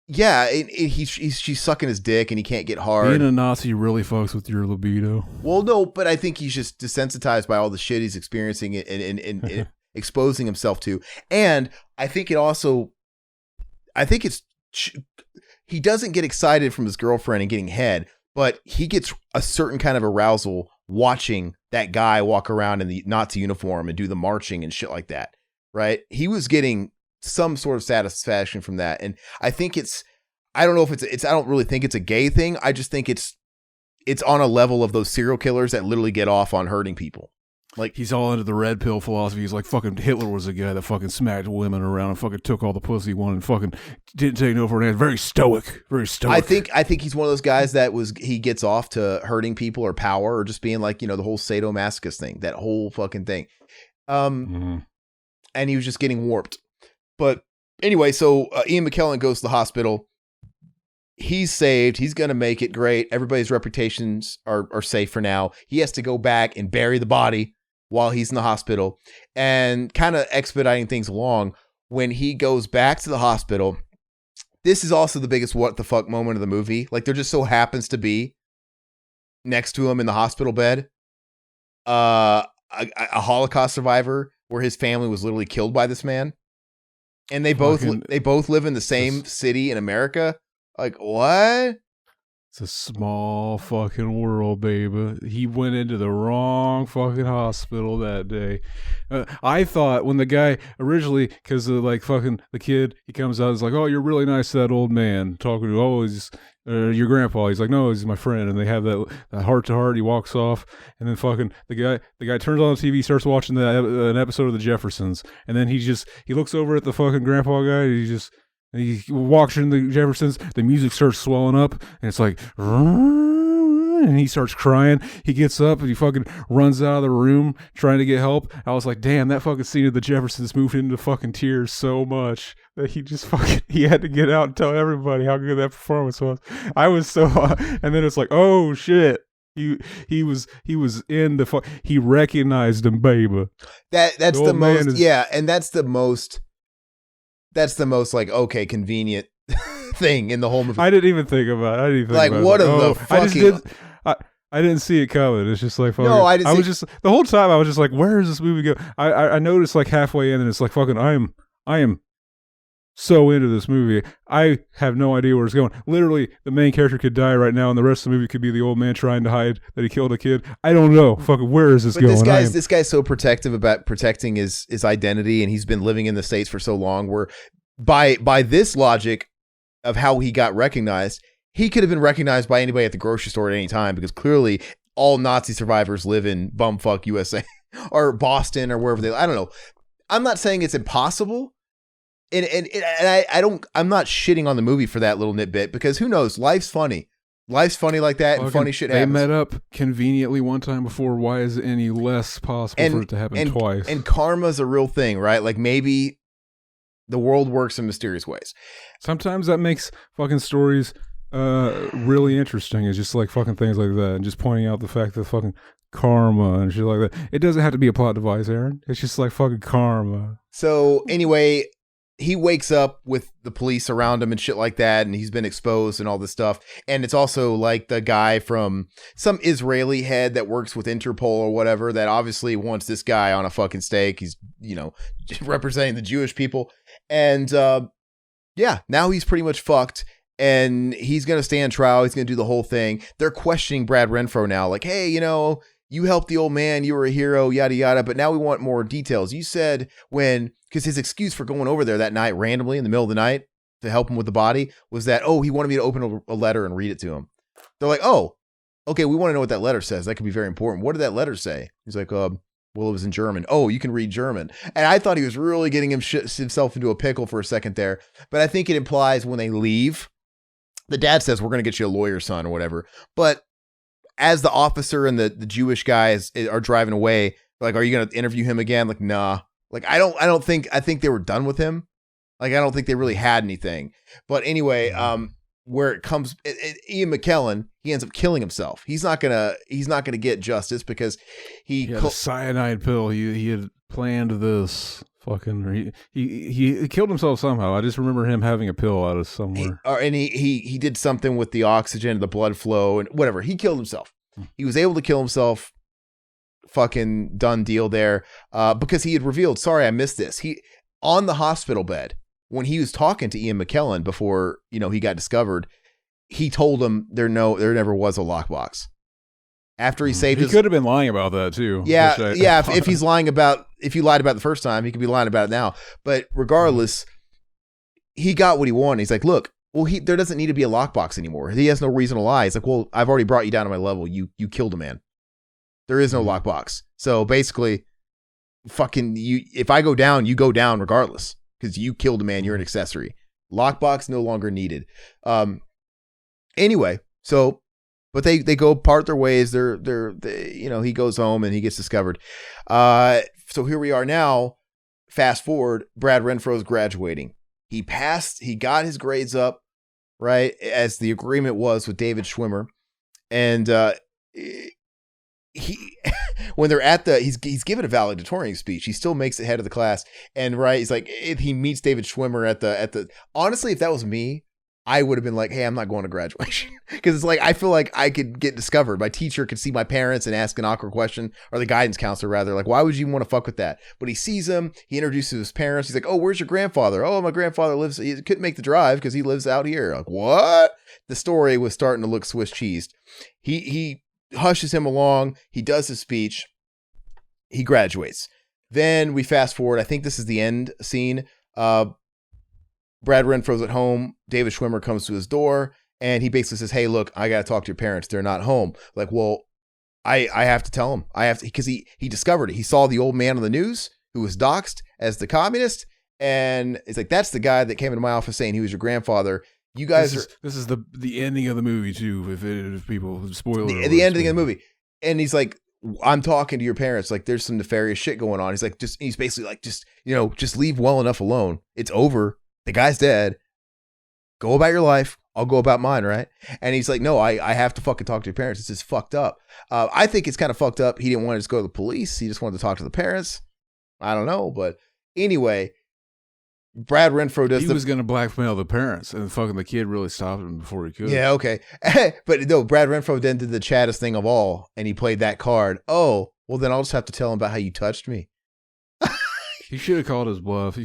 yeah, she's sucking his dick and he can't get hard. Being a Nazi really fucks with your libido. Well, no, but I think he's just desensitized by all the shit he's experiencing and exposing himself to. And I think he doesn't get excited from his girlfriend and getting head, but he gets a certain kind of arousal watching that guy walk around in the Nazi uniform and do the marching and shit like that, right? He was getting some sort of satisfaction from that. And I think I don't know if I don't really think it's a gay thing. I just think it's on a level of those serial killers that literally get off on hurting people. Like, he's all into the red pill philosophy. He's like, fucking Hitler was a guy that fucking smacked women around and fucking took all the pussy he wanted and fucking didn't take no for an answer. Very stoic. I think he's one of those guys that he gets off to hurting people or power or just being like, the whole sadomasochist thing, that whole fucking thing. And he was just getting warped. But anyway, so Ian McKellen goes to the hospital. He's saved. He's going to make it great. Everybody's reputations are safe for now. He has to go back and bury the body while he's in the hospital, and kind of expediting things along. When he goes back to the hospital, this is also the biggest what the fuck moment of the movie. Like, there just so happens to be next to him in the hospital bed a Holocaust survivor where his family was literally killed by this man. And they both live in the same city in America. Like, what? It's a small fucking world, baby. He went into the wrong fucking hospital that day. I thought when the guy originally, because like fucking the kid, he comes out, he's like, "Oh, you're really nice to that old man." Talking to, "Oh, he's your grandpa." He's like, "No, he's my friend." And they have that heart to heart. He walks off, and then fucking the guy turns on the TV, starts watching an episode of The Jeffersons, and then he looks over at the fucking grandpa guy, and he walks in the Jeffersons. The music starts swelling up, and it's like, and he starts crying. He gets up and he fucking runs out of the room trying to get help. I was like, damn, that fucking scene of The Jeffersons moved into fucking tears so much that he had to get out and tell everybody how good that performance was. I was so, and then it's like, oh shit. He was in the he recognized him, baby. That's the most, yeah, and that's the most like, okay, convenient thing in the whole movie. I didn't even think about it. Like, what of the fucking... I didn't see it coming. It's just like, fucking, no, I was just, the whole time I was just like, where is this movie go? I noticed like halfway in, and it's like, fucking, I am so into this movie. I have no idea where it's going. Literally, the main character could die right now, and the rest of the movie could be the old man trying to hide that he killed a kid. I don't know. Fucking, where is this going? This guy's so protective about protecting his identity, and he's been living in the States for so long, where by this logic of how he got recognized, he could have been recognized by anybody at the grocery store at any time, because clearly all Nazi survivors live in bumfuck USA or Boston or wherever I don't know. I'm not saying it's impossible. And I'm not shitting on the movie for that little nitbit, because who knows? Life's funny. Life's funny like that, and funny shit happens. They met up conveniently one time before. Why is it any less possible for it to happen twice? And karma's a real thing, right? Like, maybe the world works in mysterious ways. Sometimes that makes fucking stories really interesting. It's just like fucking things like that, and just pointing out the fact that fucking karma and shit like that. It doesn't have to be a plot device, Aaron. It's just like fucking karma. So anyway, he wakes up with the police around him and shit like that, and he's been exposed and all this stuff. And it's also like the guy from some Israeli head that works with Interpol or whatever that obviously wants this guy on a fucking stake. He's, representing the Jewish people. And now he's pretty much fucked. And he's going to stand trial. He's going to do the whole thing. They're questioning Brad Renfro now. Like, hey, you helped the old man. You were a hero, yada, yada. But now we want more details. You said because his excuse for going over there that night randomly in the middle of the night to help him with the body was that, he wanted me to open a letter and read it to him. They're like, oh, okay, we want to know what that letter says. That could be very important. What did that letter say? He's like, well, it was in German. Oh, you can read German. And I thought he was really getting himself into a pickle for a second there. But I think it implies when they leave, the dad says, we're going to get you a lawyer, son, or whatever. But as the officer and the Jewish guys are driving away, like, are you going to interview him again? Like, nah. Like, I think they were done with him. Like, I don't think they really had anything. But anyway, where it comes, Ian McKellen, he ends up killing himself. He's not gonna get justice because he had a cyanide pill. He had planned this. Fucking, he killed himself somehow. I just remember him having a pill out of somewhere. He did something with the oxygen, the blood flow, and whatever. He killed himself. He was able to kill himself. Fucking done deal there. Because he had revealed, sorry, I missed this. He on the hospital bed when he was talking to Ian McKellen before he got discovered. He told him there never was a lockbox. After he saved he could have been lying about that too. Yeah. If you lied about the first time, he could be lying about it now. But regardless, he got what he wanted. He's like, look, well, there doesn't need to be a lockbox anymore. He has no reason to lie. He's like, well, I've already brought you down to my level. You killed a man. There is no lockbox. So basically, fucking if I go down, you go down regardless because you killed a man. You're an accessory. Lockbox no longer needed. Anyway, so. But they go part their ways. He goes home and he gets discovered. So here we are now. Fast forward, Brad Renfro's graduating. He passed. He got his grades up, right, as the agreement was with David Schwimmer. And when they're at he's given a valedictorian speech. He still makes it head of the class. And right, he's like, he meets David Schwimmer at the. Honestly, if that was me, I would have been like, hey, I'm not going to graduation. Because it's like, I feel like I could get discovered. My teacher could see my parents and ask an awkward question, or the guidance counselor rather. Like, why would you want to fuck with that? But he sees him. He introduces his parents. He's like, oh, where's your grandfather? Oh, my grandfather he couldn't make the drive because he lives out here. Like, what? The story was starting to look Swiss cheesed. He hushes him along. He does his speech. He graduates. Then we fast forward. I think this is the end scene. Brad Renfro's at home. David Schwimmer comes to his door and he basically says, hey, look, I got to talk to your parents. They're not home. Like, well, I have to tell him. I have to, because he discovered it. He saw the old man on the news who was doxxed as the communist. And it's like, that's the guy that came into my office saying he was your grandfather. You guys this is the ending of the movie too. If people spoil it, the ending of the movie. And he's like, I'm talking to your parents. Like, there's some nefarious shit going on. He's like, he's basically like, just leave well enough alone. It's over. The guy's dead. Go about your life. I'll go about mine, right? And he's like, no, I have to fucking talk to your parents. This is fucked up. I think it's kind of fucked up. He didn't want to just go to the police. He just wanted to talk to the parents. I don't know. But anyway, Brad Renfro does. He was going to blackmail the parents, and fucking the kid really stopped him before he could. Yeah, okay. But no, Brad Renfro then did the chattest thing of all, and he played that card. Oh, well, then I'll just have to tell him about how you touched me. He should have called his bluff.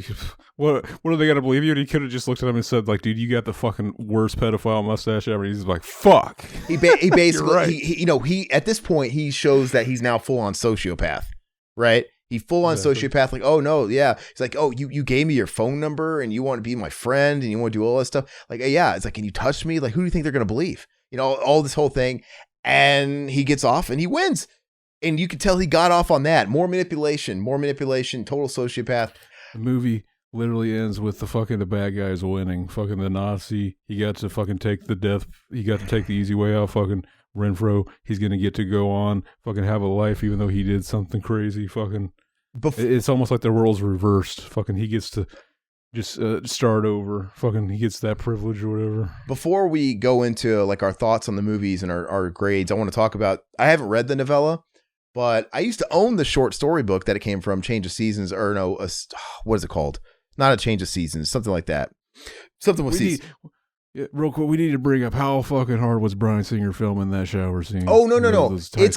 What are they gonna believe you? And he could have just looked at him and said, like, dude, you got the fucking worst pedophile mustache ever. He's like, fuck. He basically, right. he at this point, he shows that he's now full on sociopath, right? He full on sociopath. Like, oh no, yeah. He's like, oh, you gave me your phone number and you want to be my friend and you want to do all this stuff. Like, yeah, it's like, can you touch me? Like, who do you think they're gonna believe? All this whole thing. and he gets off and he wins. And you could tell he got off on that. More manipulation, total sociopath. The movie literally ends with the bad guys winning. Fucking the Nazi, he got to fucking take the easy way out. Fucking Renfro, he's gonna get to go on, fucking have a life, even though he did something crazy. Fucking, it's almost like the world's reversed. Fucking, he gets to just start over. Fucking, he gets that privilege or whatever. Before we go into like our thoughts on the movies and our grades, I want to talk about. I haven't read the novella, but I used to own the short story book that it came from. Change of Seasons, or no, what is it called? Not a Change of Seasons, something like that. Something with seasons. Real quick, we need to bring up how fucking hard was Bryan Singer filming that shower scene. Oh no! It's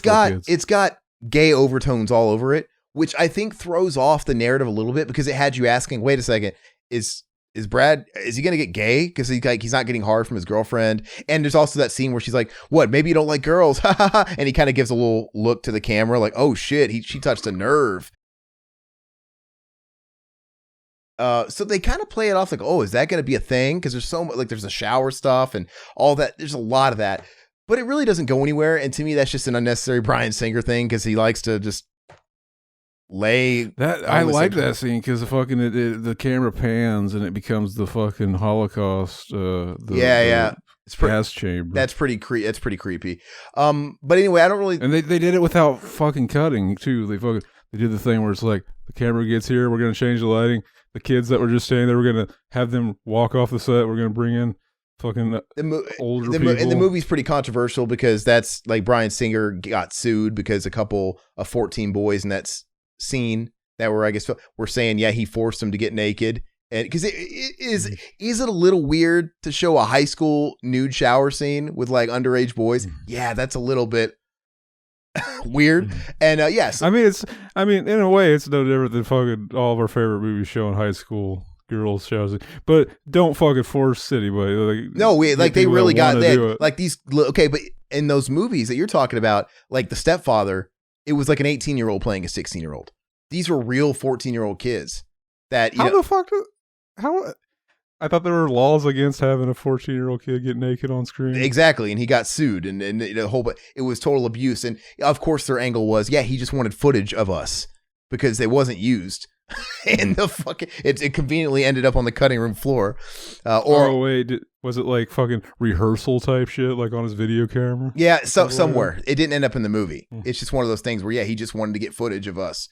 got gay overtones all over it, which I think throws off the narrative a little bit because it had you asking, wait a second, is Brad, is he gonna get gay because he's not getting hard from his girlfriend? And there's also that scene where she's like, what, maybe you don't like girls, and he kind of gives a little look to the camera like, oh shit, she touched a nerve. So they kind of play it off like, oh, is that going to be a thing? Because there's so much, like, there's the shower stuff and all that. There's a lot of that, but it really doesn't go anywhere. And to me, that's just an unnecessary Bryan Singer thing because he likes to just lay that. I like that scene because the camera pans and it becomes the fucking Holocaust. It's gas chamber. That's pretty creepy. But anyway, I don't really. And they did it without fucking cutting too. They did the thing where it's like the camera gets here, we're gonna change the lighting. The kids that were just standing there, we're going to have them walk off the set. We're going to bring in fucking older people. And the movie's pretty controversial because that's like Bryan Singer got sued because a couple of 14 boys in that scene that were, I guess, were saying, yeah, he forced them to get naked. And because is it a little weird to show a high school nude shower scene with like underage boys? Yeah, that's a little bit weird. And yes, I mean in a way it's no different than fucking all of our favorite movies showing high school girls showers, but don't fucking force anybody. They really got that. Like these, okay, but in those movies that you're talking about, like The Stepfather, it was like an 18-year-old playing a 16-year-old. These were real 14-year-old kids. That I thought there were laws against having a 14-year-old kid get naked on screen. Exactly, and he got sued, and the whole, it was total abuse. And of course, their angle was, yeah, he just wanted footage of us because it wasn't used. And it conveniently ended up on the cutting room floor. Was it like fucking rehearsal type shit, like on his video camera? Yeah, somewhere. It didn't end up in the movie. It's just one of those things where, yeah, he just wanted to get footage of us.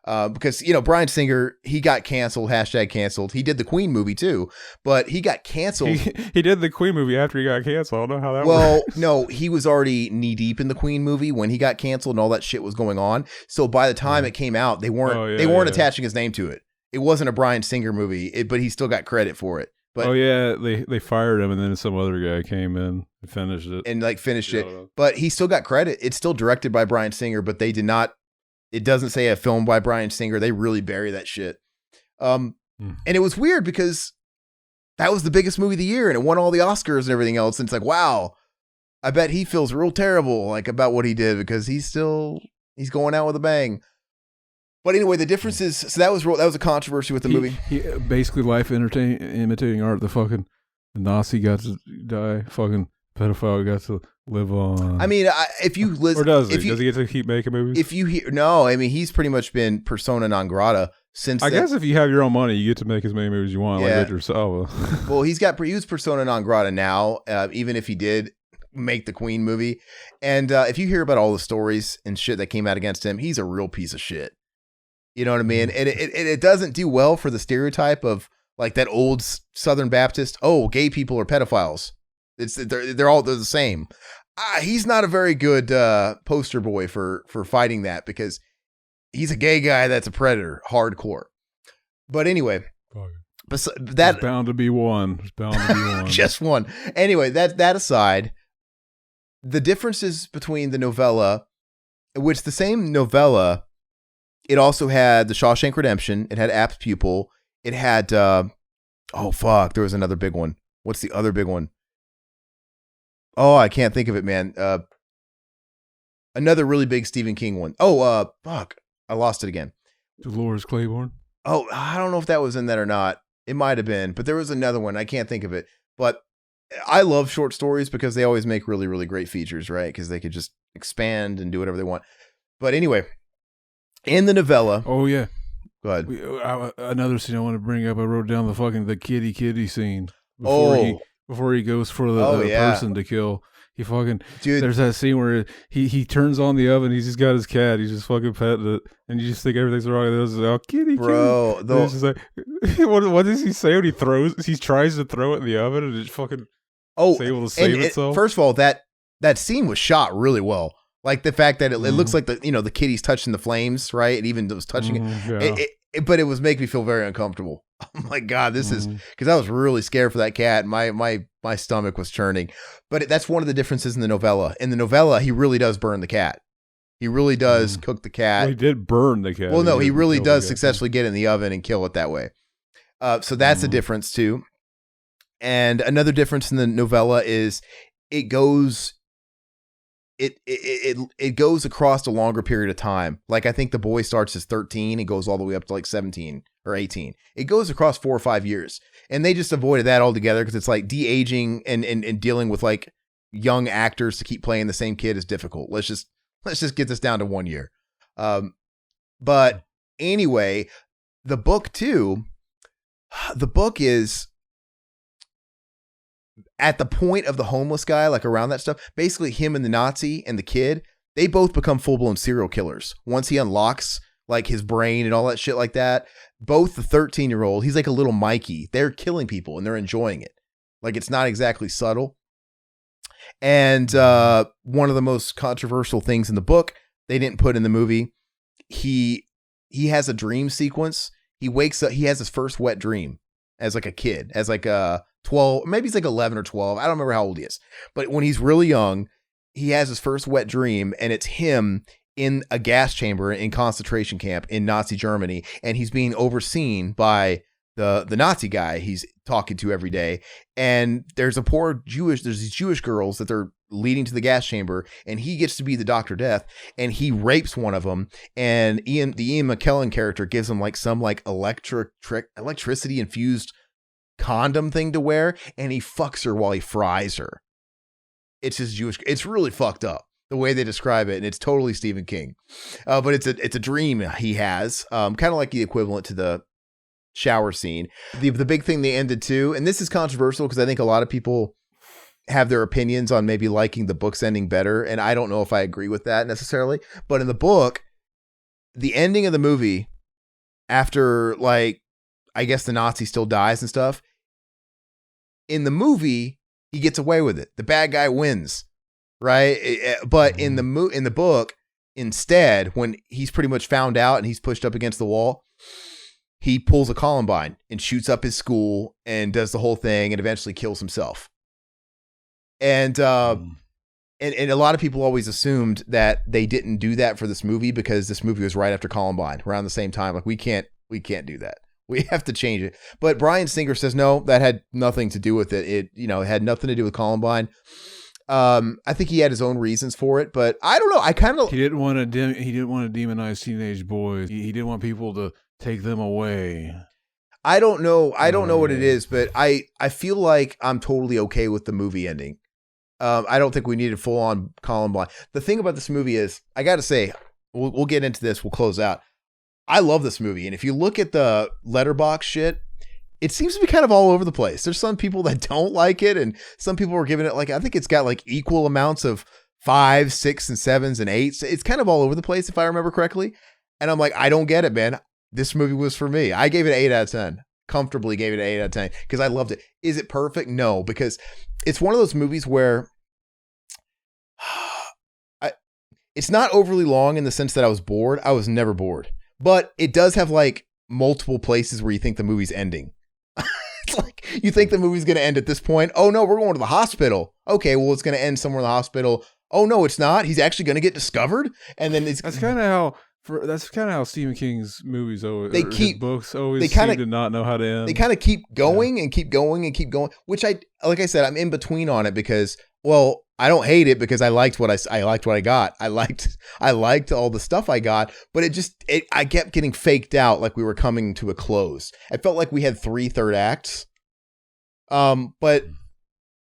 Because, Bryan Singer, he got canceled, #canceled. He did the Queen movie too, but he got canceled. He did the Queen movie after he got canceled. I don't know how that works. Well, no, he was already knee deep in the Queen movie when he got canceled and all that shit was going on. So by the time it came out, they weren't attaching his name to it. It wasn't a Bryan Singer movie, but he still got credit for it. But they fired him, and then some other guy came in and finished it. But he still got credit. It's still directed by Bryan Singer, but they did not. It doesn't say a film by Bryan Singer. They really bury that shit. And it was weird because that was the biggest movie of the year and it won all the Oscars and everything else. And it's like, wow, I bet he feels real terrible like about what he did because he's going out with a bang. But anyway, the difference is, so that was a controversy with the movie. Basically, life imitating art. The Nazi got to die. Fucking pedophile got to live on. I mean, if you listen, or does he get to keep making movies? If you hear, no, I mean, he's pretty much been persona non grata since. I guess if you have your own money, you get to make as many movies as you want, like Idris Elba. Well, he was persona non grata now, even if he did make the Queen movie. And if you hear about all the stories and shit that came out against him, he's a real piece of shit. You know what I mean? And it doesn't do well for the stereotype of like that old Southern Baptist. Oh, gay people are pedophiles. They're all the same. He's not a very good poster boy for fighting that because he's a gay guy that's a predator, hardcore. But anyway, there's bound to be one. There's bound to be one. Just one. Anyway, that aside, the differences between the novella, which the same novella, it also had The Shawshank Redemption. It had Apt Pupil. It had, there was another big one. What's the other big one? Oh, I can't think of it, man. Another really big Stephen King one. I lost it again. Dolores Claiborne. Oh, I don't know if that was in that or not. It might have been, but there was another one. I can't think of it. But I love short stories because they always make really, really great features, right? Because they could just expand and do whatever they want. But anyway, in the novella. Oh, yeah. Go ahead. Another scene I want to bring up. I wrote down the kitty scene before he goes for the person to kill. He fucking dude. There's that scene where he turns on the oven. He's just got his cat. He's just fucking petting it, and you just think everything's wrong. And it's like, kitty, bro. It's just like, what does he say when he throws? He tries to throw it in the oven, and it's fucking able to save itself. First of all, that scene was shot really well. Like the fact that it looks like the kitty's touching the flames, right? And even was touching it, but it was making me feel very uncomfortable. Oh my God, this is because I was really scared for that cat. My stomach was churning. But that's one of the differences in the novella. In the novella, he really does burn the cat. He really does cook the cat. Well, he did burn the cat. Well, no, he really does successfully get it in the oven and kill it that way. So that's a difference too. And another difference in the novella is it goes across a longer period of time. Like I think the boy starts as 13 and goes all the way up to like 17 or 18. It goes across 4 or 5 years. And they just avoided that altogether because it's like de-aging and dealing with like young actors to keep playing the same kid is difficult. Let's just get this down to 1 year. But anyway, the book is at the point of the homeless guy, like around that stuff, basically him and the Nazi and the kid, they both become full-blown serial killers. Once he unlocks like his brain and all that shit like that, both the 13-year-old, he's like a little Mikey. They're killing people and they're enjoying it. Like it's not exactly subtle. And one of the most controversial things in the book, they didn't put in the movie, he has a dream sequence. He wakes up, he has his first wet dream as like a kid, as like a 12, maybe he's like 11 or 12. I don't remember how old he is. But when he's really young, he has his first wet dream and it's him in a gas chamber in concentration camp in Nazi Germany. And he's being overseen by the Nazi guy he's talking to every day. And there's these Jewish girls that they're leading to the gas chamber and he gets to be the Dr. Death and he rapes one of them. And the Ian McKellen character gives him like some like electricity infused condom thing to wear, and he fucks her while he fries her. It's his Jewish. It's really fucked up the way they describe it, and it's totally Stephen King. But it's a dream he has, kind of like the equivalent to the shower scene. The big thing they ended too, and this is controversial because I think a lot of people have their opinions on maybe liking the book's ending better, and I don't know if I agree with that necessarily. But in the book, the ending of the movie, after like I guess the Nazi still dies and stuff. In the movie, he gets away with it. The bad guy wins, right? But in the book, instead, when he's pretty much found out and he's pushed up against the wall, he pulls a Columbine and shoots up his school and does the whole thing and eventually kills himself. And a lot of people always assumed that they didn't do that for this movie because this movie was right after Columbine, around the same time. Like we can't do that. We have to change it. But Bryan Singer says, no, that had nothing to do with it. It had nothing to do with Columbine. I think he had his own reasons for it, but I don't know. He didn't want to demonize teenage boys. He didn't want people to take them away. I don't know. I don't know what it is, but I feel like I'm totally okay with the movie ending. I don't think we needed full on Columbine. The thing about this movie is, I got to say, we'll get into this. We'll close out. I love this movie. And if you look at the Letterboxd shit, it seems to be kind of all over the place. There's some people that don't like it. And some people are giving it like, I think it's got like equal amounts of 5, 6, and 7s and 8s. It's kind of all over the place, if I remember correctly. And I'm like, I don't get it, man. This movie was for me. I gave it an 8 out of 10. Comfortably gave it an 8 out of 10 because I loved it. Is it perfect? No, because it's one of those movies where it's not overly long in the sense that I was bored. I was never bored. But it does have like multiple places where you think the movie's ending. It's like you think the movie's going to end at this point. Oh no, we're going to the hospital. Okay, well it's going to end somewhere in the hospital. Oh no, it's not. He's actually going to get discovered. And then that's kind of how Stephen King's movies always. His books always seem to not know how to end. They kind of keep going and keep going and keep going. Which like I said, I'm in between on it because I don't hate it because I liked what I got. I liked all the stuff I got, but I kept getting faked out like we were coming to a close. I felt like we had 3 third acts. But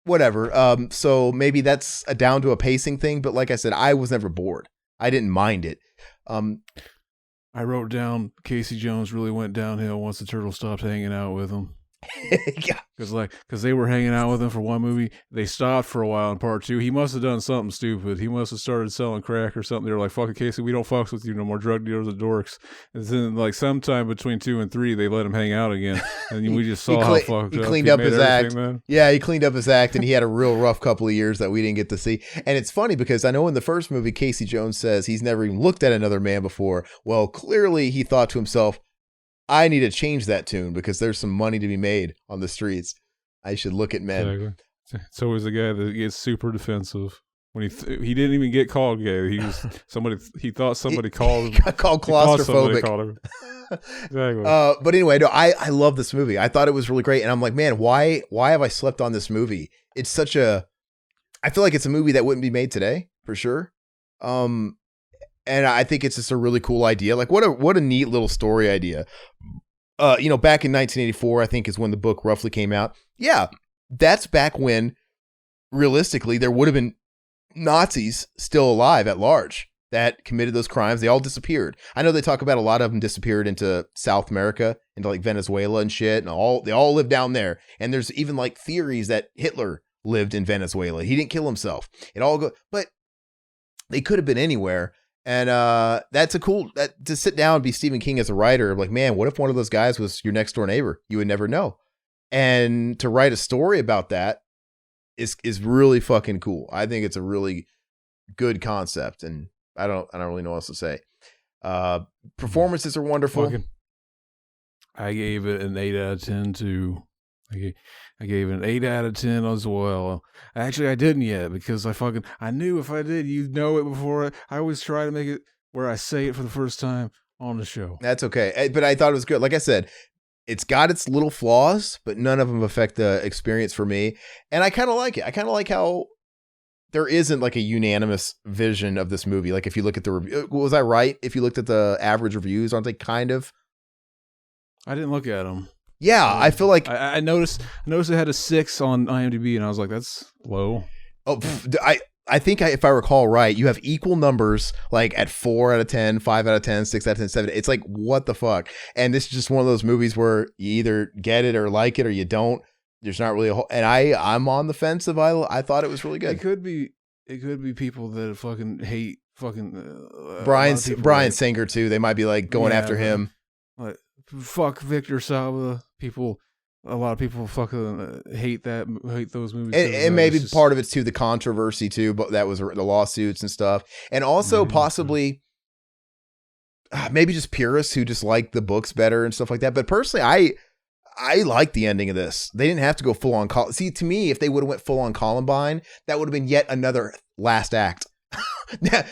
whatever. So maybe that's down to a pacing thing. But like I said, I was never bored. I didn't mind it. I wrote down Casey Jones really went downhill once the turtle stopped hanging out with him. Yeah. Because they were hanging out with him for one movie. They stopped for a while in part 2. He must have done something stupid. He must have started selling crack or something. They were like, fuck it, Casey, we don't fucks with you no more. Drug dealers and dorks. And then like sometime between 2 and 3, they let him hang out again. And we just saw how fucked he up. Cleaned up made his act. man. Yeah, he cleaned up his act, and he had a real rough couple of years that we didn't get to see. And it's funny because I know in the first movie, Casey Jones says he's never even looked at another man before. Well, clearly he thought to himself, I need to change that tune because there's some money to be made on the streets. I should look at men. Exactly. So is the guy that gets super defensive when he didn't even get called gay. He was somebody. He thought somebody called him. He got called claustrophobic. Called him. Exactly. But anyway, no, I love this movie. I thought it was really great, and I'm like, man, why have I slept on this movie? It's such a. I feel like it's a movie that wouldn't be made today for sure. And I think it's just a really cool idea. Like what a neat little story idea. Back in 1984, I think is when the book roughly came out. Yeah, that's back when realistically there would have been Nazis still alive at large that committed those crimes. They all disappeared. I know they talk about a lot of them disappeared into South America, into like Venezuela and shit, and they all live down there. And there's even like theories that Hitler lived in Venezuela. He didn't kill himself. But they could have been anywhere. And that's to sit down and be Stephen King as a writer. Like, man, what if one of those guys was your next door neighbor? You would never know. And to write a story about that is really fucking cool. I think it's a really good concept, and I don't really know what else to say. Performances are wonderful. I gave it an 8 out of 10 too. I gave it an 8 out of 10 as well. Actually, I didn't yet because I knew if I did, you'd know it before. I always try to make it where I say it for the first time on the show. That's okay. But I thought it was good. Like I said, it's got its little flaws, but none of them affect the experience for me. And I kind of like it. I kind of like how there isn't like a unanimous vision of this movie. Like if you look at the review, was I right? If you looked at the average reviews, aren't they kind of? I didn't look at them. Yeah, I feel like I noticed it had a 6 on IMDb, and I was like, that's low. Oh, I think if I recall right, you have equal numbers like at 4 out of 10, 5 out of 10, 6 out of 10, 7. It's like, what the fuck? And this is just one of those movies where you either get it or like it or you don't. There's not really a whole, and I'm on the fence of I thought it was really good. It could be people that fucking hate fucking Bryan Singer too. They might be like going after him. Like, fuck Victor Salva. A lot of people fucking hate those movies. And maybe part of it's too the controversy too, but that was the lawsuits and stuff. And also possibly maybe just purists who just like the books better and stuff like that. But personally, I like the ending of this. They didn't have to go full on. See, to me, if they would have went full on Columbine, that would have been yet another last act.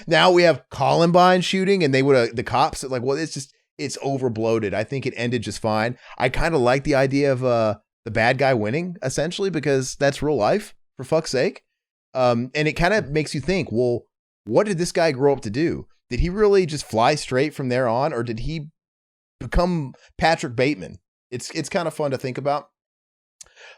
Now we have Columbine shooting, and the cops like, well, it's over bloated. I think it ended just fine. I kind of like the idea of the bad guy winning, essentially, because that's real life, for fuck's sake. And it kind of makes you think, well, what did this guy grow up to do? Did he really just fly straight from there on, or did he become Patrick Bateman? It's kind of fun to think about.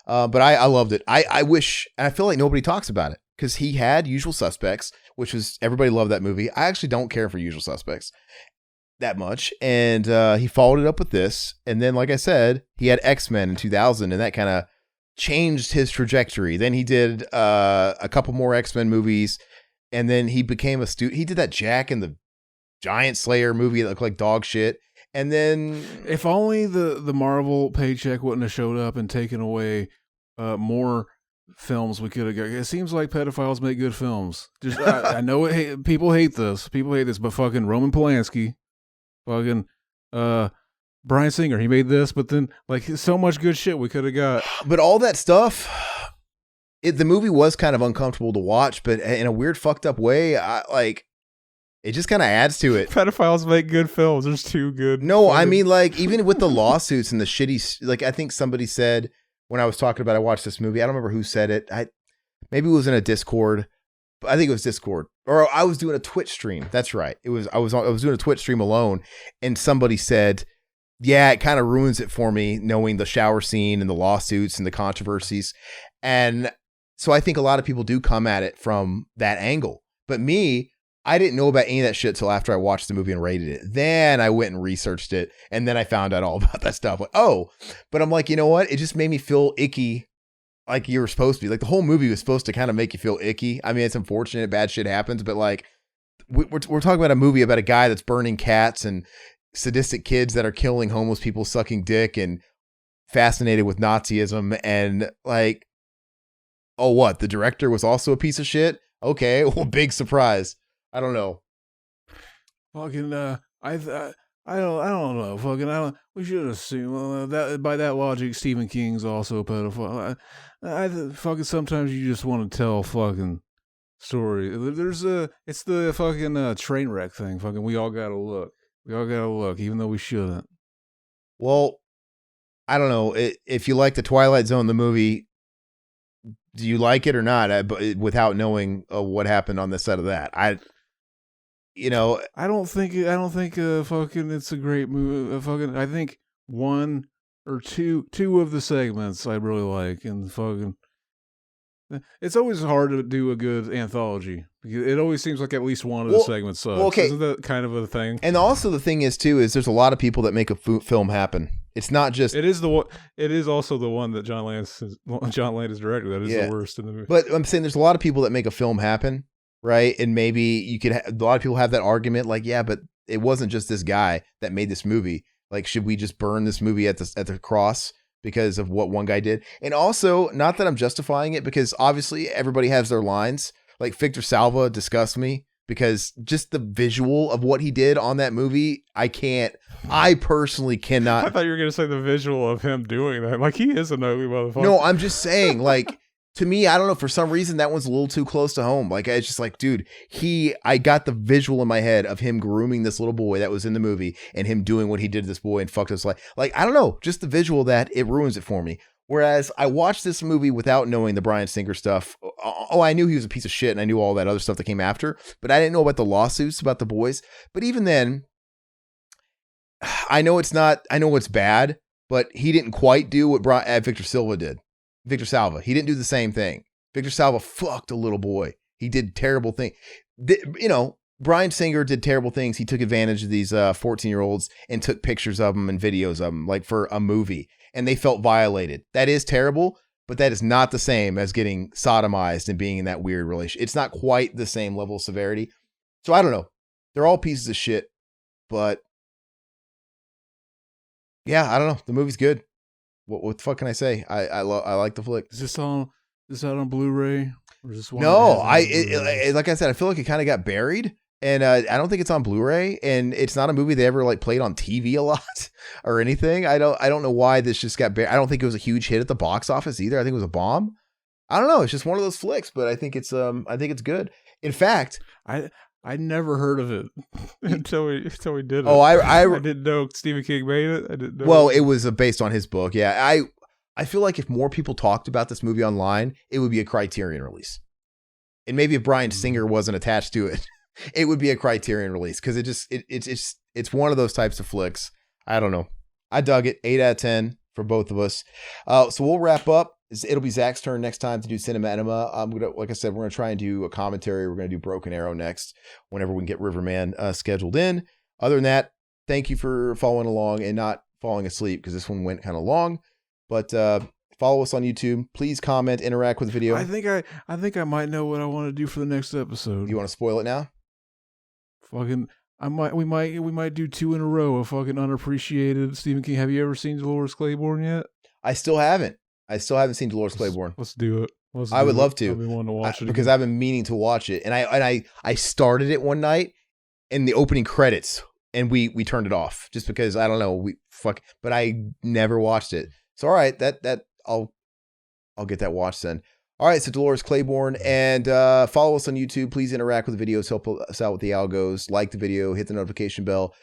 But I loved it. I wish, and I feel like nobody talks about it, because he had Usual Suspects, which was, everybody loved that movie. I actually don't care for Usual Suspects that much. And he followed it up with this. And then, like I said, he had X-Men in 2000, and that kind of changed his trajectory. Then he did a couple more X-Men movies, and then he became a student. He did that Jack and the Giant Slayer movie that looked like dog shit. And then, if only the Marvel paycheck wouldn't have showed up and taken away more films we could have got. It seems like pedophiles make good films. Just I know people hate this, but fucking Roman Polanski, fucking Bryan Singer, he made this, but then like so much good shit we could have got. But all that stuff, the movie was kind of uncomfortable to watch, but in a weird fucked up way, it just kind of adds to it. Pedophiles make good films. There's too good. No, I mean, like, even with the lawsuits and the shitty, like, I think somebody said when I was talking about I watched this movie, I don't remember who said it. Maybe it was in a Discord. I think it was Discord, or I was doing a Twitch stream. That's right. I was doing a Twitch stream alone, and somebody said, yeah, it kind of ruins it for me knowing the shower scene and the lawsuits and the controversies. And So I think a lot of people do come at it from that angle. But me, I didn't know about any of that shit till after I watched the movie and rated it. Then I went and researched it, and then I found out all about that stuff. Like, oh, but I'm like, you know what? It just made me feel icky, like you were supposed to be. Like the whole movie was supposed to kind of make you feel icky. I mean, it's unfortunate, bad shit happens, but like we're talking about a movie about a guy that's burning cats and sadistic kids that are killing homeless people, sucking dick, and fascinated with Nazism, and like, oh, what? The director was also a piece of shit? Okay, well, big surprise. I don't know. Fucking, I don't know. Fucking, we should assume that by that logic, Stephen King's also a pedophile. Fucking sometimes you just want to tell fucking story. It's the fucking train wreck thing. Fucking, we all gotta look. We all gotta look, even though we shouldn't. Well, I don't know. If you like the Twilight Zone, the movie, do you like it or not? Without knowing what happened on the set of that, I don't think fucking it's a great movie. Fucking, I think one or two of the segments I really like, and fucking, it's always hard to do a good anthology because it always seems like at least one of the segments sucks. Well, okay. Isn't that kind of a thing? And also the thing is too is there's a lot of people that make a film happen. It's not just. It is also the one that John Landis directed. That is the worst in the movie. But I'm saying there's a lot of people that make a film happen. Right. And maybe you could, a lot of people have that argument like, yeah, but it wasn't just this guy that made this movie. Like, should we just burn this movie at the cross because of what one guy did? And also, not that I'm justifying it, because obviously everybody has their lines. Like Victor Salva disgusts me because just the visual of what he did on that movie, I personally cannot. I thought you were going to say the visual of him doing that. Like, he is an ugly motherfucker. No, I'm just saying, like, to me, I don't know, for some reason that one's a little too close to home. Like, it's just like, dude, I got the visual in my head of him grooming this little boy that was in the movie and him doing what he did to this boy and fucked his life. Like, I don't know, just the visual that it ruins it for me. Whereas I watched this movie without knowing the Bryan Singer stuff. Oh, I knew he was a piece of shit and I knew all that other stuff that came after, but I didn't know about the lawsuits about the boys. But even then, I know it's bad, but he didn't quite do what Victor Salva did. Victor Salva. He didn't do the same thing. Victor Salva fucked a little boy. He did terrible things. Bryan Singer did terrible things. He took advantage of these 14-year-olds and took pictures of them and videos of them, like for a movie, and they felt violated. That is terrible, but that is not the same as getting sodomized and being in that weird relationship. It's not quite the same level of severity. So I don't know. They're all pieces of shit, but yeah, I don't know. The movie's good. What the fuck can I say? I like the flick. Is this out on Blu-ray? Or is this one? No, like I said, I feel like it kind of got buried, and I don't think it's on Blu-ray, and it's not a movie they ever like played on TV a lot or anything. I don't know why this just got buried. I don't think it was a huge hit at the box office either. I think it was a bomb. I don't know. It's just one of those flicks, but I think it's good. In fact, I never heard of it until we did it. Oh, I didn't know Stephen King made it. I didn't know. Well, it was based on his book. Yeah, I feel like if more people talked about this movie online, it would be a Criterion release. And maybe if Bryan Singer wasn't attached to it, it would be a Criterion release, because it's one of those types of flicks. I don't know. I dug it. 8 out of 10 for both of us. So we'll wrap up. It'll be Zach's turn next time to do Cinema Enema. Like I said, we're gonna try and do a commentary. We're gonna do Broken Arrow next, whenever we can get Riverman scheduled in. Other than that, thank you for following along and not falling asleep, because this one went kind of long. But follow us on YouTube. Please comment, interact with the video. I think I might know what I want to do for the next episode. You want to spoil it now? Fucking, we might do 2 in a row of fucking unappreciated Stephen King. Have you ever seen Dolores Claiborne yet? I still haven't seen Dolores Claiborne. Let's do it. I would love to. I've been wanting to watch it because I've been meaning to watch it, and I started it one night in the opening credits, and we turned it off just because I don't know, but I never watched it. So all right, that I'll get that watched then. All right, so Dolores Claiborne, and follow us on YouTube. Please interact with the videos, help us out with the algos, like the video, hit the notification bell.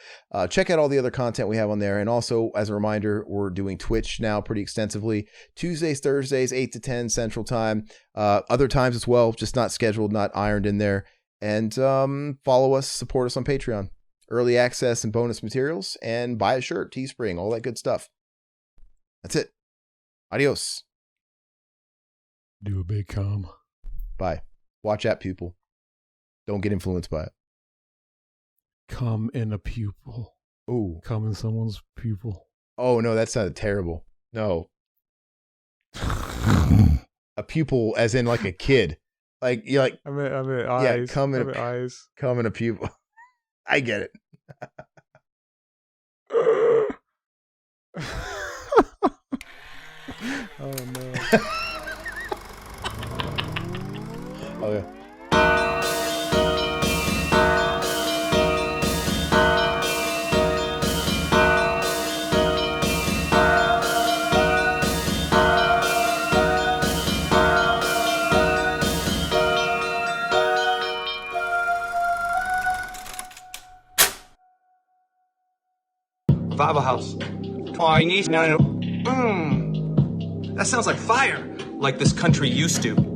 Check out all the other content we have on there. And also, as a reminder, we're doing Twitch now pretty extensively. Tuesdays, Thursdays, 8 to 10 Central Time. Other times as well, just not scheduled, not ironed in there. And follow us, support us on Patreon. Early access and bonus materials, and buy a shirt, Teespring, all that good stuff. That's it. Adios. Do a big cum. Bye. Watch Apt Pupil. Don't get influenced by it. Cum in a pupil. Ooh. Cum in someone's pupil. Oh, no, that sounded terrible. No. A pupil as in like a kid. Like, you're like... I meant eyes. Yeah, cum in eyes. Cum in a pupil. I get it. Oh, no. Oh, yeah. Bible house. Chinese. No. That sounds like fire. Like this country used to.